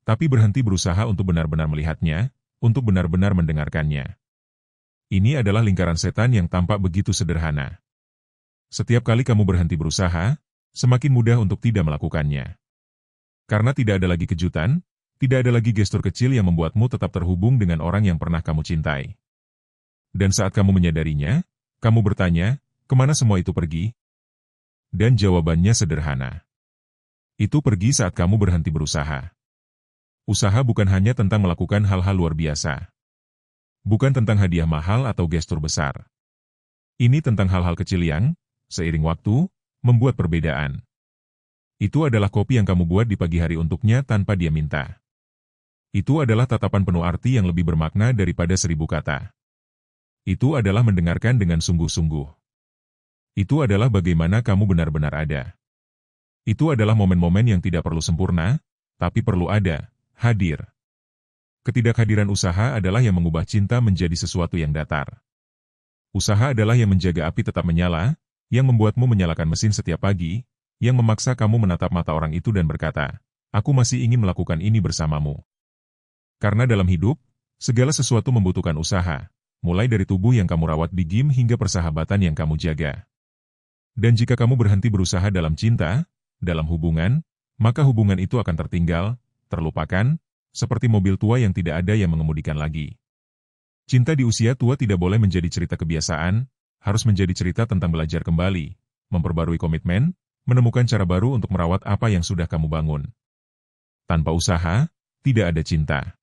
tapi berhenti berusaha untuk benar-benar melihatnya, untuk benar-benar mendengarkannya. Ini adalah lingkaran setan yang tampak begitu sederhana. Setiap kali kamu berhenti berusaha, semakin mudah untuk tidak melakukannya. Karena tidak ada lagi kejutan, tidak ada lagi gestur kecil yang membuatmu tetap terhubung dengan orang yang pernah kamu cintai. Dan saat kamu menyadarinya, kamu bertanya, kemana semua itu pergi? Dan jawabannya sederhana. Itu pergi saat kamu berhenti berusaha. Usaha bukan hanya tentang melakukan hal-hal luar biasa. Bukan tentang hadiah mahal atau gestur besar. Ini tentang hal-hal kecil yang, seiring waktu, membuat perbedaan. Itu adalah kopi yang kamu buat di pagi hari untuknya tanpa dia minta. Itu adalah tatapan penuh arti yang lebih bermakna daripada 1000 kata. Itu adalah mendengarkan dengan sungguh-sungguh. Itu adalah bagaimana kamu benar-benar ada. Itu adalah momen-momen yang tidak perlu sempurna, tapi perlu ada, hadir. Ketidakhadiran usaha adalah yang mengubah cinta menjadi sesuatu yang datar. Usaha adalah yang menjaga api tetap menyala, yang membuatmu menyalakan mesin setiap pagi, yang memaksa kamu menatap mata orang itu dan berkata, "Aku masih ingin melakukan ini bersamamu." Karena dalam hidup, segala sesuatu membutuhkan usaha, mulai dari tubuh yang kamu rawat di gym hingga persahabatan yang kamu jaga. Dan jika kamu berhenti berusaha dalam cinta, dalam hubungan, maka hubungan itu akan tertinggal, terlupakan, seperti mobil tua yang tidak ada yang mengemudikan lagi. Cinta di usia tua tidak boleh menjadi cerita kebiasaan, harus menjadi cerita tentang belajar kembali, memperbarui komitmen, menemukan cara baru untuk merawat apa yang sudah kamu bangun. Tanpa usaha, tidak ada cinta.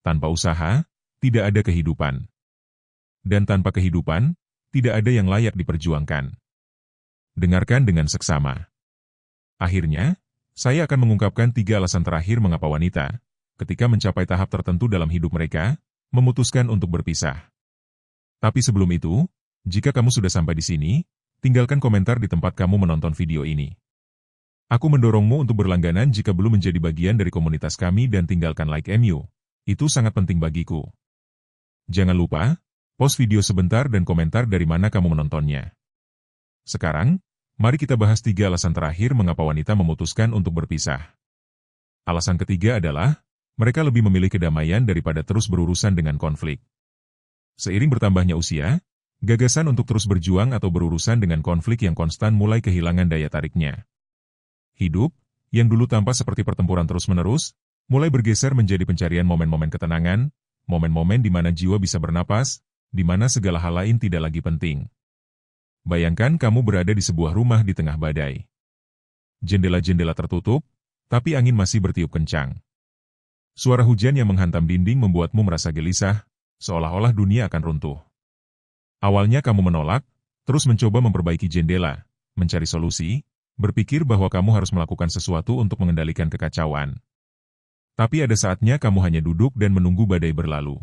Tanpa usaha, tidak ada kehidupan. Dan tanpa kehidupan, tidak ada yang layak diperjuangkan. Dengarkan dengan seksama. Akhirnya, saya akan mengungkapkan 3 alasan terakhir mengapa wanita, ketika mencapai tahap tertentu dalam hidup mereka, memutuskan untuk berpisah. Tapi sebelum itu, jika kamu sudah sampai di sini, tinggalkan komentar di tempat kamu menonton video ini. Aku mendorongmu untuk berlangganan jika belum menjadi bagian dari komunitas kami dan tinggalkan like MU. Itu sangat penting bagiku. Jangan lupa, pause video sebentar dan komentar dari mana kamu menontonnya. Sekarang, mari kita bahas 3 alasan terakhir mengapa wanita memutuskan untuk berpisah. Alasan ketiga adalah, mereka lebih memilih kedamaian daripada terus berurusan dengan konflik. Seiring bertambahnya usia, gagasan untuk terus berjuang atau berurusan dengan konflik yang konstan mulai kehilangan daya tariknya. Hidup, yang dulu tampak seperti pertempuran terus-menerus, mulai bergeser menjadi pencarian momen-momen ketenangan, momen-momen di mana jiwa bisa bernapas, di mana segala hal lain tidak lagi penting. Bayangkan kamu berada di sebuah rumah di tengah badai. Jendela-jendela tertutup, tapi angin masih bertiup kencang. Suara hujan yang menghantam dinding membuatmu merasa gelisah, seolah-olah dunia akan runtuh. Awalnya kamu menolak, terus mencoba memperbaiki jendela, mencari solusi, berpikir bahwa kamu harus melakukan sesuatu untuk mengendalikan kekacauan. Tapi ada saatnya kamu hanya duduk dan menunggu badai berlalu.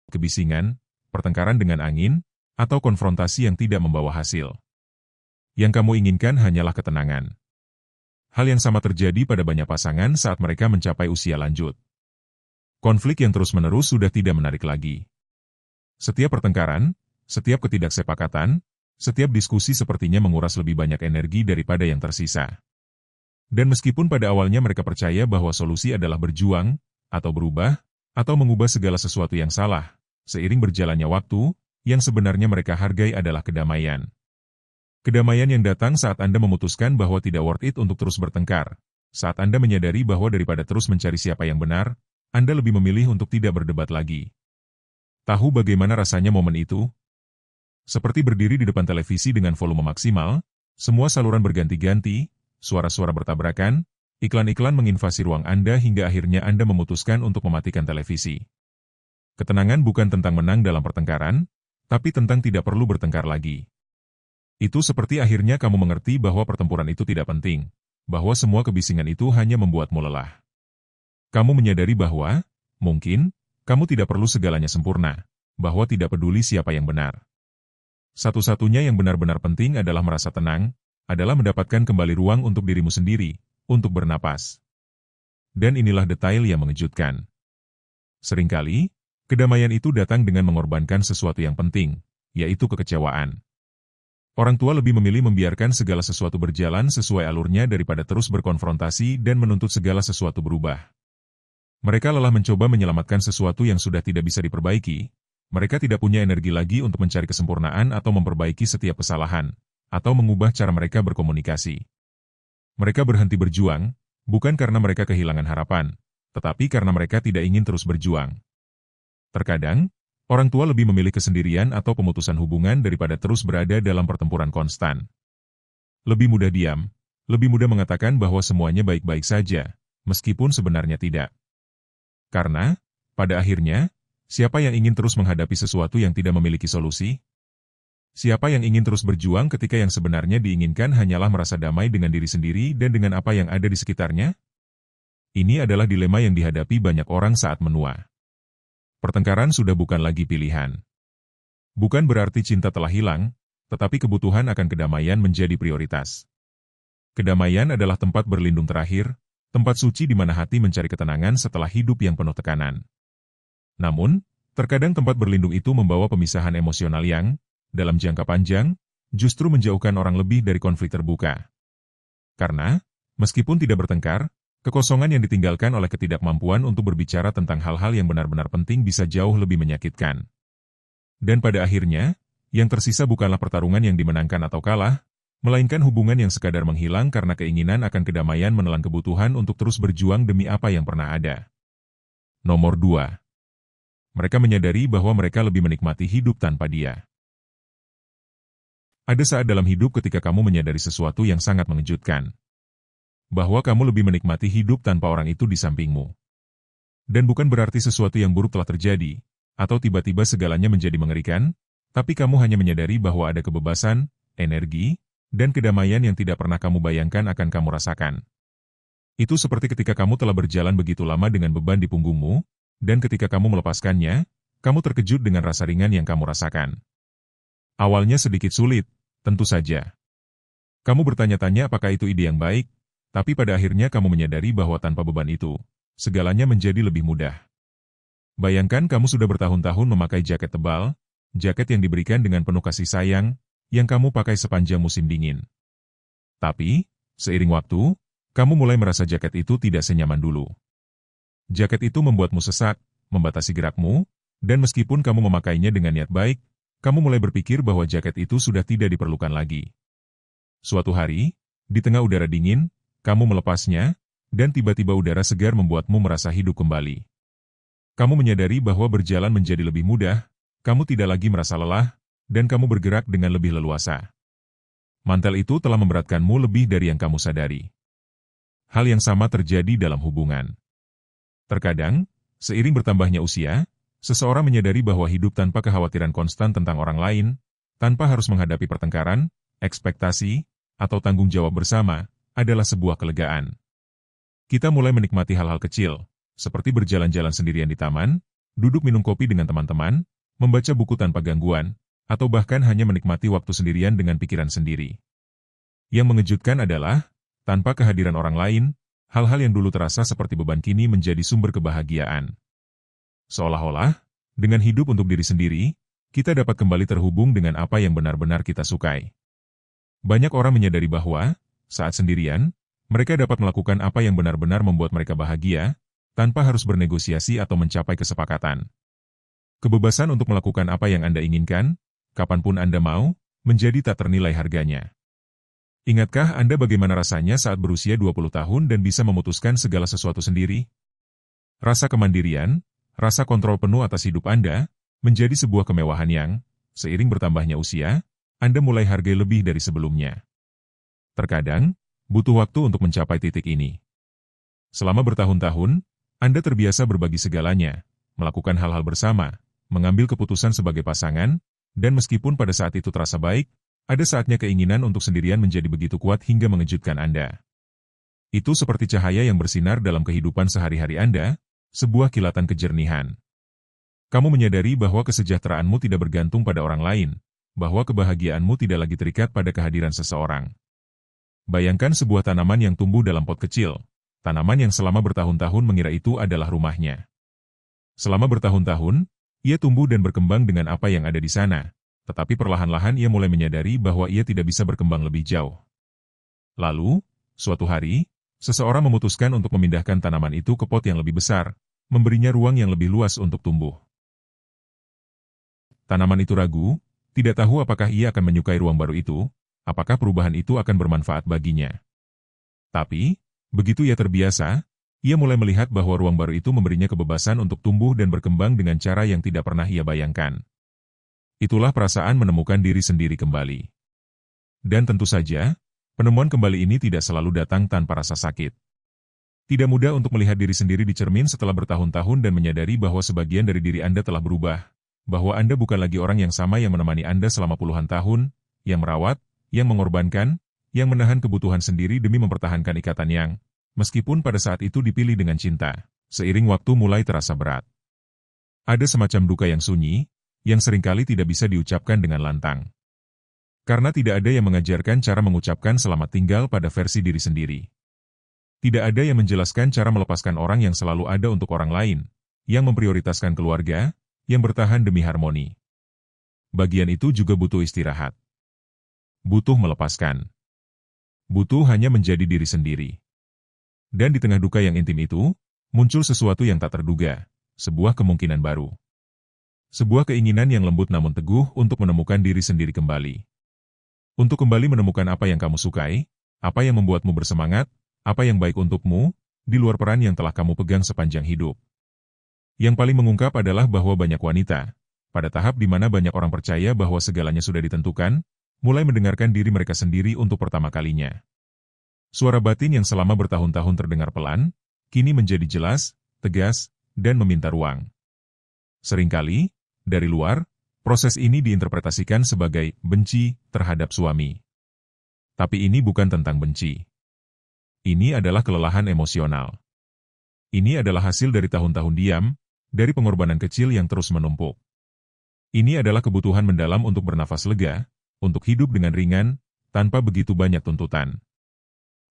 Kebisingan, pertengkaran dengan angin, atau konfrontasi yang tidak membawa hasil. Yang kamu inginkan hanyalah ketenangan. Hal yang sama terjadi pada banyak pasangan saat mereka mencapai usia lanjut. Konflik yang terus-menerus sudah tidak menarik lagi. Setiap pertengkaran, setiap ketidaksepakatan, setiap diskusi sepertinya menguras lebih banyak energi daripada yang tersisa. Dan meskipun pada awalnya mereka percaya bahwa solusi adalah berjuang, atau berubah, atau mengubah segala sesuatu yang salah, seiring berjalannya waktu, yang sebenarnya mereka hargai adalah kedamaian. Kedamaian yang datang saat Anda memutuskan bahwa tidak worth it untuk terus bertengkar, saat Anda menyadari bahwa daripada terus mencari siapa yang benar, Anda lebih memilih untuk tidak berdebat lagi. Tahu bagaimana rasanya momen itu? Seperti berdiri di depan televisi dengan volume maksimal, semua saluran berganti-ganti, suara-suara bertabrakan, iklan-iklan menginvasi ruang Anda hingga akhirnya Anda memutuskan untuk mematikan televisi. Ketenangan bukan tentang menang dalam pertengkaran, tapi tentang tidak perlu bertengkar lagi. Itu seperti akhirnya kamu mengerti bahwa pertempuran itu tidak penting, bahwa semua kebisingan itu hanya membuatmu lelah. Kamu menyadari bahwa, mungkin, kamu tidak perlu segalanya sempurna, bahwa tidak peduli siapa yang benar. Satu-satunya yang benar-benar penting adalah merasa tenang, adalah mendapatkan kembali ruang untuk dirimu sendiri, untuk bernapas. Dan inilah detail yang mengejutkan. Seringkali, kedamaian itu datang dengan mengorbankan sesuatu yang penting, yaitu kekecewaan. Orang tua lebih memilih membiarkan segala sesuatu berjalan sesuai alurnya daripada terus berkonfrontasi dan menuntut segala sesuatu berubah. Mereka lelah mencoba menyelamatkan sesuatu yang sudah tidak bisa diperbaiki. Mereka tidak punya energi lagi untuk mencari kesempurnaan atau memperbaiki setiap kesalahan, atau mengubah cara mereka berkomunikasi. Mereka berhenti berjuang, bukan karena mereka kehilangan harapan, tetapi karena mereka tidak ingin terus berjuang. Terkadang, orang tua lebih memilih kesendirian atau pemutusan hubungan daripada terus berada dalam pertempuran konstan. Lebih mudah diam, lebih mudah mengatakan bahwa semuanya baik-baik saja, meskipun sebenarnya tidak. Karena, pada akhirnya, siapa yang ingin terus menghadapi sesuatu yang tidak memiliki solusi? Siapa yang ingin terus berjuang ketika yang sebenarnya diinginkan hanyalah merasa damai dengan diri sendiri dan dengan apa yang ada di sekitarnya? Ini adalah dilema yang dihadapi banyak orang saat menua. Pertengkaran sudah bukan lagi pilihan. Bukan berarti cinta telah hilang, tetapi kebutuhan akan kedamaian menjadi prioritas. Kedamaian adalah tempat berlindung terakhir, tempat suci di mana hati mencari ketenangan setelah hidup yang penuh tekanan. Namun, terkadang tempat berlindung itu membawa pemisahan emosional yang, dalam jangka panjang, justru menjauhkan orang lebih dari konflik terbuka. Karena, meskipun tidak bertengkar, kekosongan yang ditinggalkan oleh ketidakmampuan untuk berbicara tentang hal-hal yang benar-benar penting bisa jauh lebih menyakitkan. Dan pada akhirnya, yang tersisa bukanlah pertarungan yang dimenangkan atau kalah, melainkan hubungan yang sekadar menghilang karena keinginan akan kedamaian menelan kebutuhan untuk terus berjuang demi apa yang pernah ada. Nomor 2. Mereka menyadari bahwa mereka lebih menikmati hidup tanpa dia. Ada saat dalam hidup ketika kamu menyadari sesuatu yang sangat mengejutkan. Bahwa kamu lebih menikmati hidup tanpa orang itu di sampingmu. Dan bukan berarti sesuatu yang buruk telah terjadi, atau tiba-tiba segalanya menjadi mengerikan, tapi kamu hanya menyadari bahwa ada kebebasan, energi, dan kedamaian yang tidak pernah kamu bayangkan akan kamu rasakan. Itu seperti ketika kamu telah berjalan begitu lama dengan beban di punggungmu, dan ketika kamu melepaskannya, kamu terkejut dengan rasa ringan yang kamu rasakan. Awalnya sedikit sulit, tentu saja. Kamu bertanya-tanya apakah itu ide yang baik, tapi pada akhirnya kamu menyadari bahwa tanpa beban itu, segalanya menjadi lebih mudah. Bayangkan kamu sudah bertahun-tahun memakai jaket tebal, jaket yang diberikan dengan penuh kasih sayang, yang kamu pakai sepanjang musim dingin. Tapi, seiring waktu, kamu mulai merasa jaket itu tidak senyaman dulu. Jaket itu membuatmu sesak, membatasi gerakmu, dan meskipun kamu memakainya dengan niat baik, kamu mulai berpikir bahwa jaket itu sudah tidak diperlukan lagi. Suatu hari, di tengah udara dingin, kamu melepasnya, dan tiba-tiba udara segar membuatmu merasa hidup kembali. Kamu menyadari bahwa berjalan menjadi lebih mudah, kamu tidak lagi merasa lelah, dan kamu bergerak dengan lebih leluasa. Mantel itu telah memberatkanmu lebih dari yang kamu sadari. Hal yang sama terjadi dalam hubungan. Terkadang, seiring bertambahnya usia, seseorang menyadari bahwa hidup tanpa kekhawatiran konstan tentang orang lain, tanpa harus menghadapi pertengkaran, ekspektasi, atau tanggung jawab bersama, adalah sebuah kelegaan. Kita mulai menikmati hal-hal kecil, seperti berjalan-jalan sendirian di taman, duduk minum kopi dengan teman-teman, membaca buku tanpa gangguan, atau bahkan hanya menikmati waktu sendirian dengan pikiran sendiri. Yang mengejutkan adalah, tanpa kehadiran orang lain, hal-hal yang dulu terasa seperti beban kini menjadi sumber kebahagiaan. Seolah-olah, dengan hidup untuk diri sendiri, kita dapat kembali terhubung dengan apa yang benar-benar kita sukai. Banyak orang menyadari bahwa, saat sendirian, mereka dapat melakukan apa yang benar-benar membuat mereka bahagia, tanpa harus bernegosiasi atau mencapai kesepakatan. Kebebasan untuk melakukan apa yang Anda inginkan, kapanpun Anda mau, menjadi tak ternilai harganya. Ingatkah Anda bagaimana rasanya saat berusia 20 tahun dan bisa memutuskan segala sesuatu sendiri? Rasa kemandirian, rasa kontrol penuh atas hidup Anda, menjadi sebuah kemewahan yang, seiring bertambahnya usia, Anda mulai hargai lebih dari sebelumnya. Terkadang, butuh waktu untuk mencapai titik ini. Selama bertahun-tahun, Anda terbiasa berbagi segalanya, melakukan hal-hal bersama, mengambil keputusan sebagai pasangan, dan meskipun pada saat itu terasa baik, ada saatnya keinginan untuk sendirian menjadi begitu kuat hingga mengejutkan Anda. Itu seperti cahaya yang bersinar dalam kehidupan sehari-hari Anda, sebuah kilatan kejernihan. Kamu menyadari bahwa kesejahteraanmu tidak bergantung pada orang lain, bahwa kebahagiaanmu tidak lagi terikat pada kehadiran seseorang. Bayangkan sebuah tanaman yang tumbuh dalam pot kecil, tanaman yang selama bertahun-tahun mengira itu adalah rumahnya. Selama bertahun-tahun, ia tumbuh dan berkembang dengan apa yang ada di sana, tetapi perlahan-lahan ia mulai menyadari bahwa ia tidak bisa berkembang lebih jauh. Lalu, suatu hari, seseorang memutuskan untuk memindahkan tanaman itu ke pot yang lebih besar, memberinya ruang yang lebih luas untuk tumbuh. Tanaman itu ragu, tidak tahu apakah ia akan menyukai ruang baru itu, apakah perubahan itu akan bermanfaat baginya. Tapi, begitu ia terbiasa, ia mulai melihat bahwa ruang baru itu memberinya kebebasan untuk tumbuh dan berkembang dengan cara yang tidak pernah ia bayangkan. Itulah perasaan menemukan diri sendiri kembali. Dan tentu saja, penemuan kembali ini tidak selalu datang tanpa rasa sakit. Tidak mudah untuk melihat diri sendiri di cermin setelah bertahun-tahun dan menyadari bahwa sebagian dari diri Anda telah berubah, bahwa Anda bukan lagi orang yang sama yang menemani Anda selama puluhan tahun, yang merawat, yang mengorbankan, yang menahan kebutuhan sendiri demi mempertahankan ikatan yang, meskipun pada saat itu dipilih dengan cinta, seiring waktu mulai terasa berat. Ada semacam duka yang sunyi, yang seringkali tidak bisa diucapkan dengan lantang. Karena tidak ada yang mengajarkan cara mengucapkan selamat tinggal pada versi diri sendiri. Tidak ada yang menjelaskan cara melepaskan orang yang selalu ada untuk orang lain, yang memprioritaskan keluarga, yang bertahan demi harmoni. Bagian itu juga butuh istirahat. Butuh melepaskan. Butuh hanya menjadi diri sendiri. Dan di tengah duka yang intim itu, muncul sesuatu yang tak terduga, sebuah kemungkinan baru. Sebuah keinginan yang lembut namun teguh untuk menemukan diri sendiri kembali. Untuk kembali menemukan apa yang kamu sukai, apa yang membuatmu bersemangat, apa yang baik untukmu, di luar peran yang telah kamu pegang sepanjang hidup. Yang paling mengungkap adalah bahwa banyak wanita, pada tahap di mana banyak orang percaya bahwa segalanya sudah ditentukan, mulai mendengarkan diri mereka sendiri untuk pertama kalinya. Suara batin yang selama bertahun-tahun terdengar pelan, kini menjadi jelas, tegas, dan meminta ruang. Seringkali, dari luar, proses ini diinterpretasikan sebagai benci terhadap suami. Tapi ini bukan tentang benci. Ini adalah kelelahan emosional. Ini adalah hasil dari tahun-tahun diam, dari pengorbanan kecil yang terus menumpuk. Ini adalah kebutuhan mendalam untuk bernafas lega, untuk hidup dengan ringan, tanpa begitu banyak tuntutan.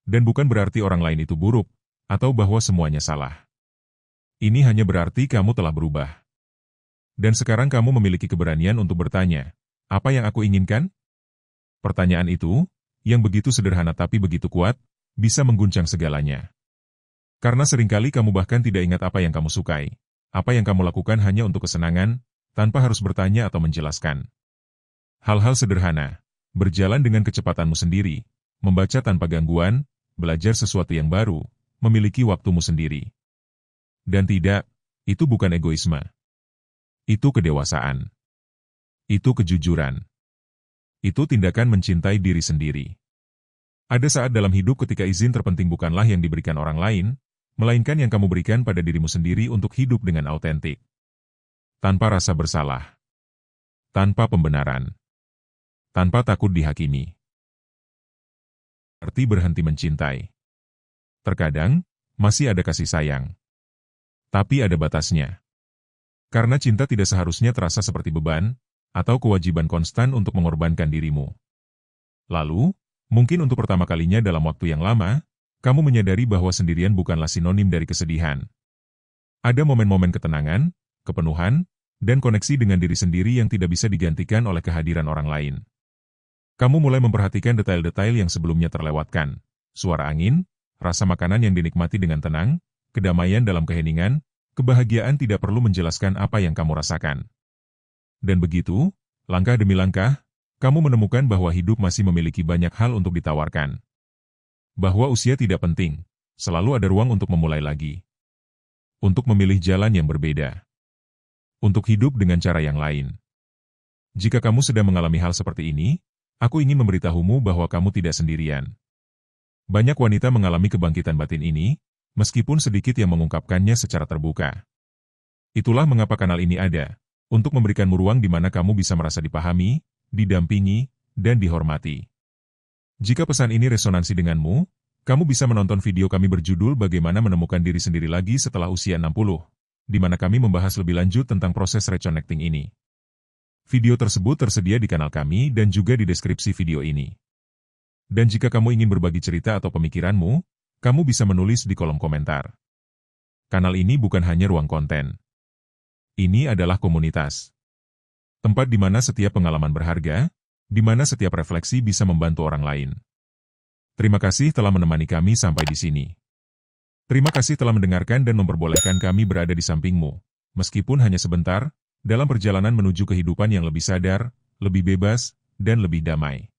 Dan bukan berarti orang lain itu buruk, atau bahwa semuanya salah. Ini hanya berarti kamu telah berubah. Dan sekarang kamu memiliki keberanian untuk bertanya, apa yang aku inginkan? Pertanyaan itu, yang begitu sederhana tapi begitu kuat, bisa mengguncang segalanya. Karena seringkali kamu bahkan tidak ingat apa yang kamu sukai, apa yang kamu lakukan hanya untuk kesenangan, tanpa harus bertanya atau menjelaskan. Hal-hal sederhana, berjalan dengan kecepatanmu sendiri, membaca tanpa gangguan, belajar sesuatu yang baru, memiliki waktumu sendiri. Dan tidak, itu bukan egoisme. Itu kedewasaan. Itu kejujuran. Itu tindakan mencintai diri sendiri. Ada saat dalam hidup ketika izin terpenting bukanlah yang diberikan orang lain, melainkan yang kamu berikan pada dirimu sendiri untuk hidup dengan autentik. Tanpa rasa bersalah. Tanpa pembenaran. Tanpa takut dihakimi. Arti berhenti mencintai. Terkadang, masih ada kasih sayang. Tapi ada batasnya. Karena cinta tidak seharusnya terasa seperti beban, atau kewajiban konstan untuk mengorbankan dirimu. Lalu, mungkin untuk pertama kalinya dalam waktu yang lama, kamu menyadari bahwa sendirian bukanlah sinonim dari kesedihan. Ada momen-momen ketenangan, kepenuhan, dan koneksi dengan diri sendiri yang tidak bisa digantikan oleh kehadiran orang lain. Kamu mulai memperhatikan detail-detail yang sebelumnya terlewatkan. Suara angin, rasa makanan yang dinikmati dengan tenang, kedamaian dalam keheningan, kebahagiaan tidak perlu menjelaskan apa yang kamu rasakan. Dan begitu, langkah demi langkah, kamu menemukan bahwa hidup masih memiliki banyak hal untuk ditawarkan. Bahwa usia tidak penting, selalu ada ruang untuk memulai lagi. Untuk memilih jalan yang berbeda. Untuk hidup dengan cara yang lain. Jika kamu sedang mengalami hal seperti ini, aku ingin memberitahumu bahwa kamu tidak sendirian. Banyak wanita mengalami kebangkitan batin ini, meskipun sedikit yang mengungkapkannya secara terbuka. Itulah mengapa kanal ini ada, untuk memberikanmu ruang di mana kamu bisa merasa dipahami, didampingi, dan dihormati. Jika pesan ini resonansi denganmu, kamu bisa menonton video kami berjudul Bagaimana Menemukan Diri Sendiri Lagi Setelah Usia 60, di mana kami membahas lebih lanjut tentang proses reconnecting ini. Video tersebut tersedia di kanal kami dan juga di deskripsi video ini. Dan jika kamu ingin berbagi cerita atau pemikiranmu, kamu bisa menulis di kolom komentar. Kanal ini bukan hanya ruang konten. Ini adalah komunitas. Tempat di mana setiap pengalaman berharga, di mana setiap refleksi bisa membantu orang lain. Terima kasih telah menemani kami sampai di sini. Terima kasih telah mendengarkan dan memperbolehkan kami berada di sampingmu, meskipun hanya sebentar, dalam perjalanan menuju kehidupan yang lebih sadar, lebih bebas, dan lebih damai.